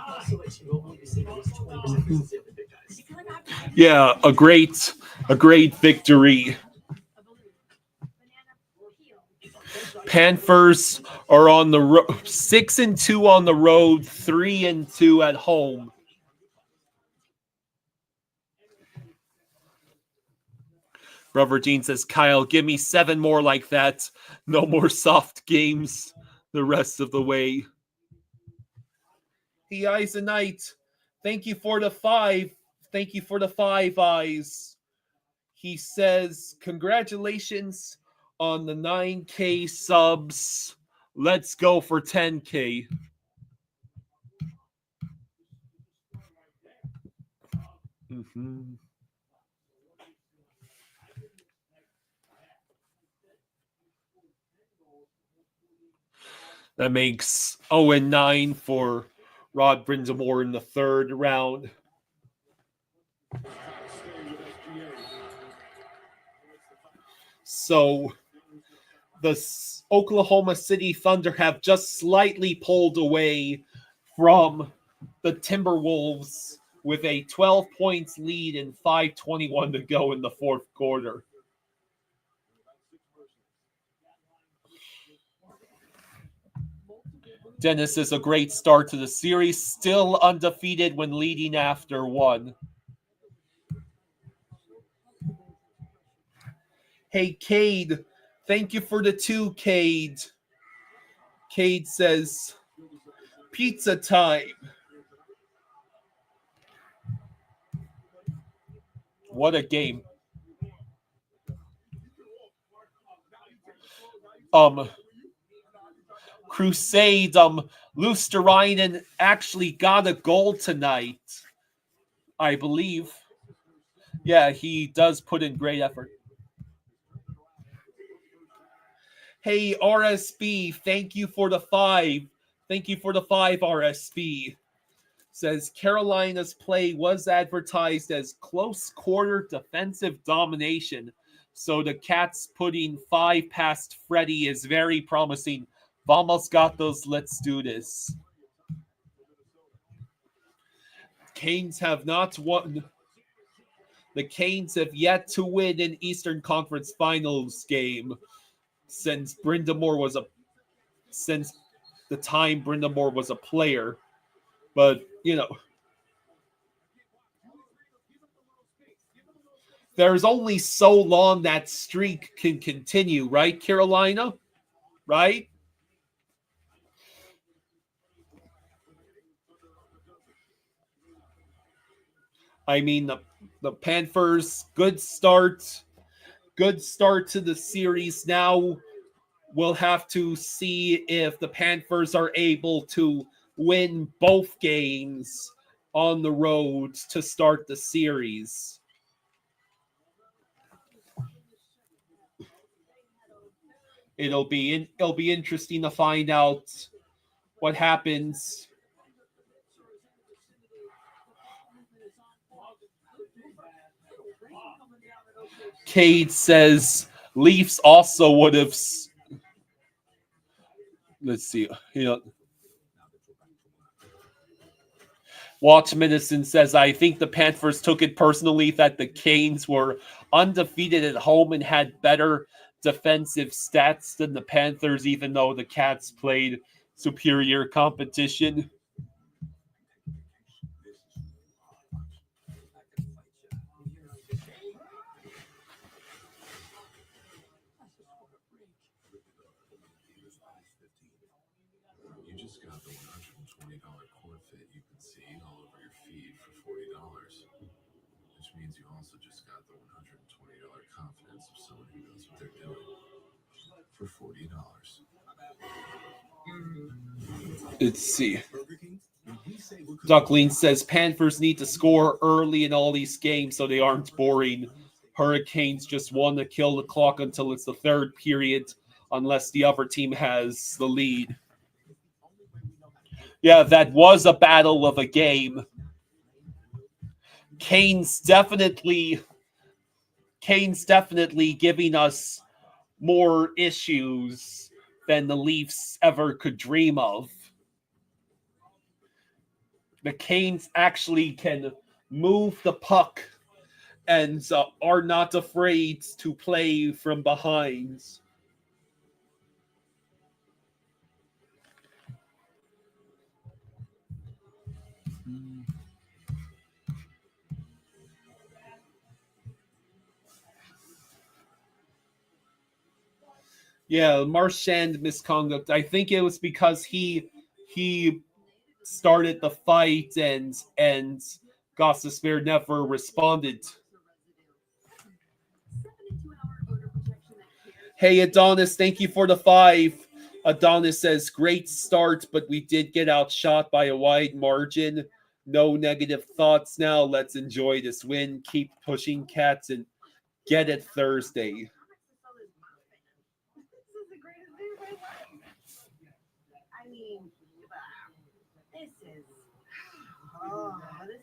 Also, at T-Mobile, you see these 20% versus the other big guys. Yeah, a great victory. Panthers are on the 6-2 on the road, 3-2 at home. Brother Dean says, "Kyle, give me 7 more like that. No more soft games the rest of the way." He eyes a night. Thank you for the 5. Thank you for the 5 eyes. He says, "Congratulations on the 9K subs. Let's go for 10K." Mm-hmm. That makes 0-9 for Rod Brindamore in the 3rd round. So the Oklahoma City Thunder have just slightly pulled away from the Timberwolves with a 12 points lead and 5:21 to go in the 4th quarter. Dennis is a great start to the series, still undefeated when leading after 1. Hey, Cade, thank you for the 2, Cade. Cade says, "Pizza time." What a game. Crusade, Luosterainen actually got a goal tonight, I believe. Yeah, he does put in great effort. Hey, RSB, thank you for the 5. Thank you for the 5, RSB. Says, "Carolina's play was advertised as close quarter defensive domination. So the Cats putting 5 past Freddie is very promising. Vamos Gatos, let's do this." Canes have not won. The Canes have yet to win an Eastern Conference Finals game since the time Brindamore was a player. But, there's only so long that streak can continue, right, Carolina? Right? I mean, the Panthers, good start to the series. Now we'll have to see if the Panthers are able to win both games on the road to start the series. It'll be interesting to find out what happens. Cade says Leafs also would have. Let's see. Watch Medicine says, I think the Panthers took it personally that the Canes were undefeated at home and had better defensive stats than the Panthers, even though the Cats played superior competition. You just got the $120 core fit you can see all over your feed for $40, which means you also just got the $120 confidence of someone who knows what they're doing for $40. Let's see. Duckling says Panthers need to score early in all these games so they aren't boring. Hurricanes just want to kill the clock until it's the third period, unless the other team has the lead. Yeah, that was a battle of a game. Canes definitely giving us more issues than the Leafs ever could dream of. The Canes actually can move the puck and are not afraid to play from behind. Yeah, Marchand misconduct. I think it was because he started the fight and Gostisbehere never responded. Hey Adonis, thank you for the 5. Adonis says, great start, but we did get outshot by a wide margin. No negative thoughts now. Let's enjoy this win. Keep pushing, Cats, and get it Thursday. Oh, the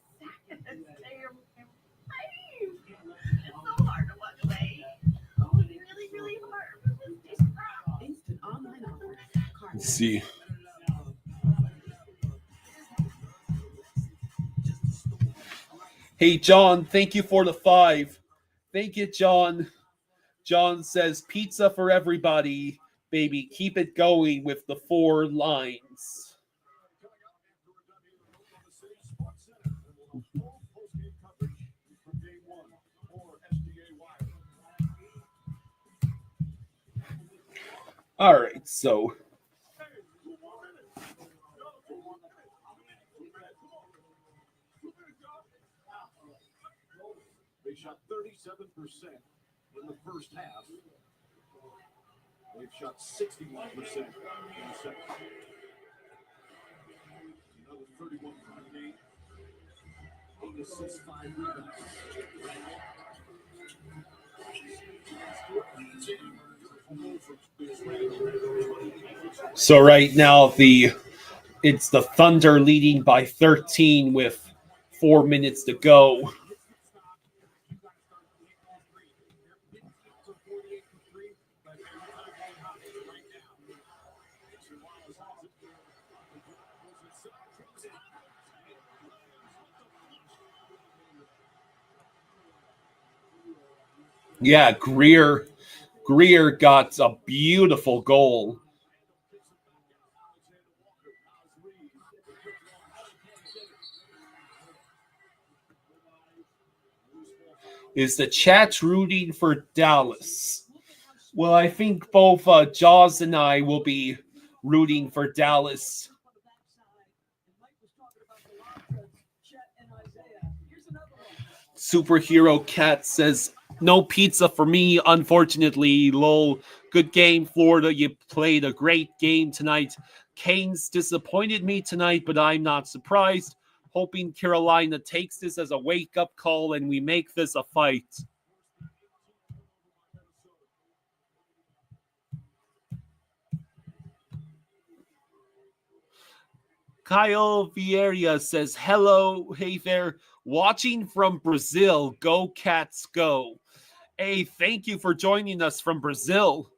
second is terrible. It's so hard to walk away. Oh, really, really hard. Instant online offers. Let's see. Hey, John, thank you for the 5. Thank you, John. John says, pizza for everybody, baby. Keep it going with the 4 lines. All right, so they shot 37% in the first half. They've shot 61% in the second. Another 31 from the game. 8 assists, 5 rebounds. So right now it's the Thunder leading by 13 with 4 minutes to go. Yeah, Greer got a beautiful goal. Is the chat rooting for Dallas? Well, I think both Jaws and I will be rooting for Dallas. Superhero Cat says, no pizza for me, unfortunately. Lol. Good game, Florida. You played a great game tonight. Canes disappointed me tonight, but I'm not surprised. Hoping Carolina takes this as a wake-up call and we make this a fight. Kyle Vieira says, hello, hey there. Watching from Brazil. Go Cats, go. Hey, thank you for joining us from Brazil.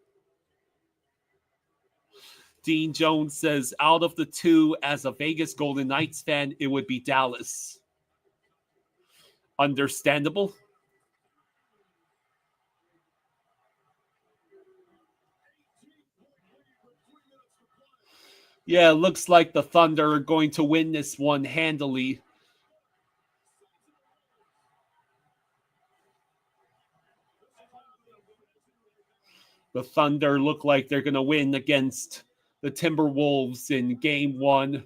Dean Jones says, out of the two, as a Vegas Golden Knights fan, it would be Dallas. Understandable. Yeah, looks like the Thunder are going to win this one handily. The Thunder look like they're going to win against the Timberwolves in Game 1.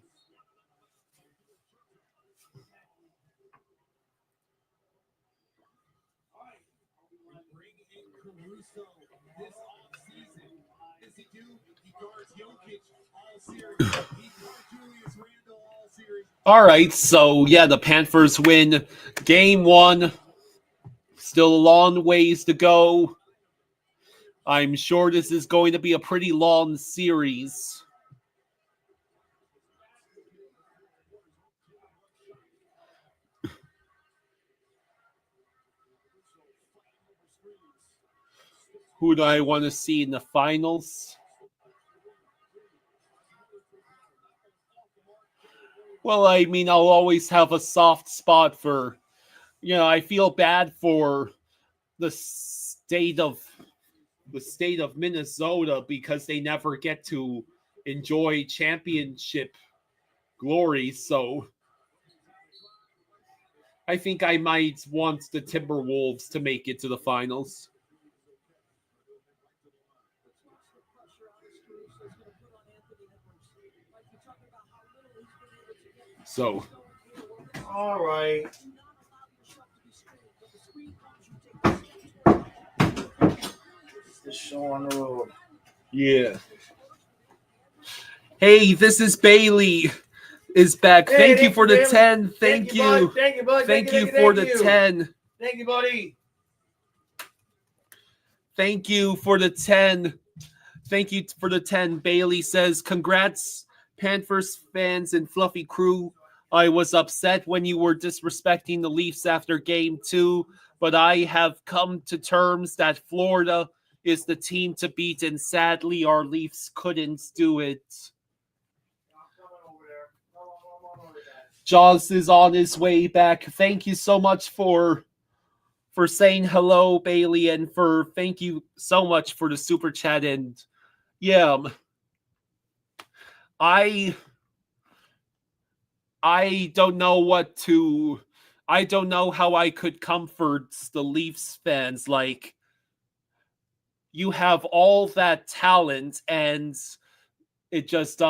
All right, so yeah, the Panthers win Game 1. Still a long ways to go. I'm sure this is going to be a pretty long series. Who do I want to see in the finals? Well, I mean, I'll always have a soft spot for, I feel bad for the state of Minnesota because they never get to enjoy championship glory. So I think I might want the Timberwolves to make it to the finals. So, all right. This show on the road. Yeah. Hey, this is Bailey. Is back. Hey, thank you for the Bailey. 10. Thank you. Thank you, bud. Thank you for the 10. Thank you, buddy. Thank you for the 10. Thank you for the 10. Bailey says, congrats, Panthers fans and Fluffy crew. I was upset when you were disrespecting the Leafs after Game 2, but I have come to terms that Florida is the team to beat, and sadly, our Leafs couldn't do it. Jaws is on his way back. Thank you so much for saying hello, Bailey, and thank you so much for the super chat. And yeah, I don't know I don't know how I could comfort the Leafs fans. Like, you have all that talent and it just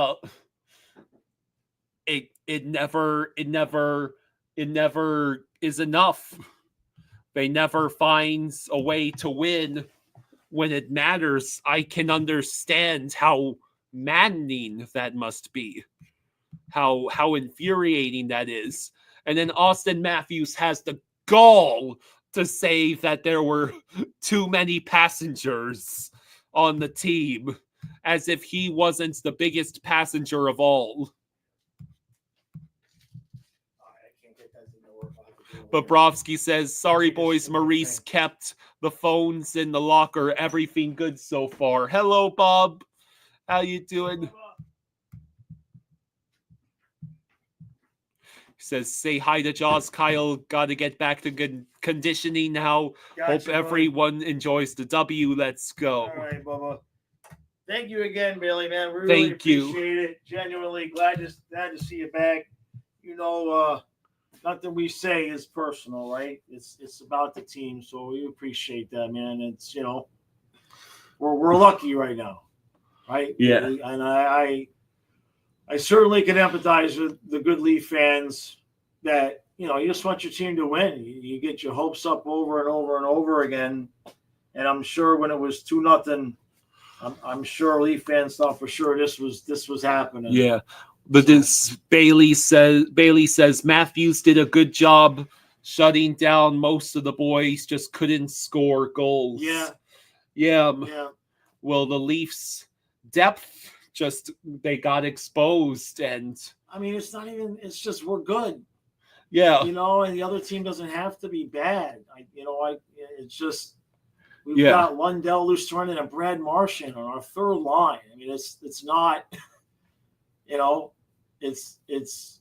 it never is enough. They never finds a way to win when it matters. I can understand how maddening that must be. How infuriating that is. And then Austin Matthews has the gall to say that there were too many passengers on the team, as if he wasn't the biggest passenger of all. Bobrovsky says, sorry, boys, Maurice kept the phones in the locker. Everything good so far. Hello, Bob. How you doing? Says, say hi to Jaws. Kyle, got to get back to good conditioning now. Gotcha, hope everyone enjoys the W. Let's go. All right, Bubba. Thank you again, Bailey, man. We really appreciate it. Genuinely glad to see you back. Nothing we say is personal, right? It's about the team, so we appreciate that, man. It's we're lucky right now, right? Yeah. And I certainly can empathize with the good Leaf fans that, you just want your team to win. You get your hopes up over and over and over again. And I'm sure when it was 2-0, I'm sure Leaf fans thought for sure this was happening. Yeah. But this Bailey says Matthews did a good job shutting down most of the boys, just couldn't score goals. Yeah. Well, the Leafs' depth, they got exposed, and I mean, it's just we're good. Yeah. And the other team doesn't have to be bad. It's just We've Yeah. got Lundell Lustrand and Brad Marchand on our third line. I mean, it's not, it's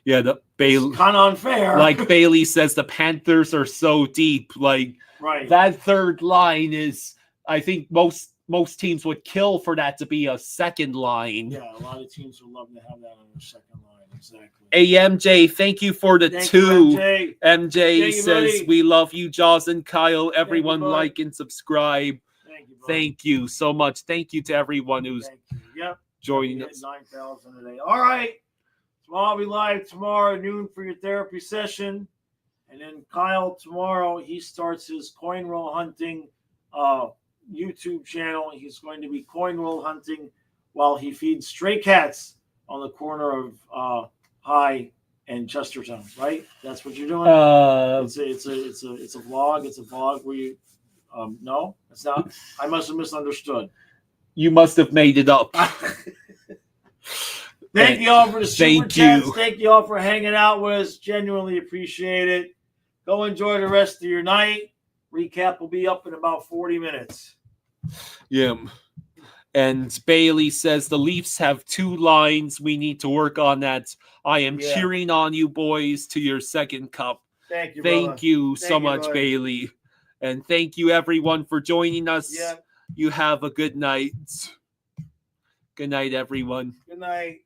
Yeah, Bailey kind of unfair. Like Bailey says, the Panthers are so deep. Like right. that third line is, I think most teams would kill for that to be a second line. Yeah, a lot of teams would love to have that on their second line. Exactly. AMJ, thank you for the Thank 2. you, MJ. MJ Thank you, says, buddy. we love you, Jaws and Kyle. Everyone bud. like and subscribe. Thank you, bud. Thank you so much. Thank you to everyone who's Thank you. Yep. joining We hit us. 9,000 today. All right. So I'll be live tomorrow at noon for your therapy session. And then Kyle tomorrow, he starts his coin roll hunting YouTube channel. He's going to be coin roll hunting while he feeds stray cats on the corner of High and Chestertown, right? That's what you're doing? It's a vlog. It's a vlog where you no, it's not. I must have misunderstood. You must have made it up. Thank you all for the super Thank chats. you. Thank you all for hanging out with us. Genuinely appreciate it. Go enjoy the rest of your night. Recap will be up in about 40 minutes. Yeah. And Bailey says the Leafs have 2 lines. We need to work on that. I am cheering on you boys to your second cup. Thank you, Thank brother. you Thank so you, much, brother. Bailey. And thank you everyone for joining us. Yeah. You have a good night. Good night, everyone. Good night.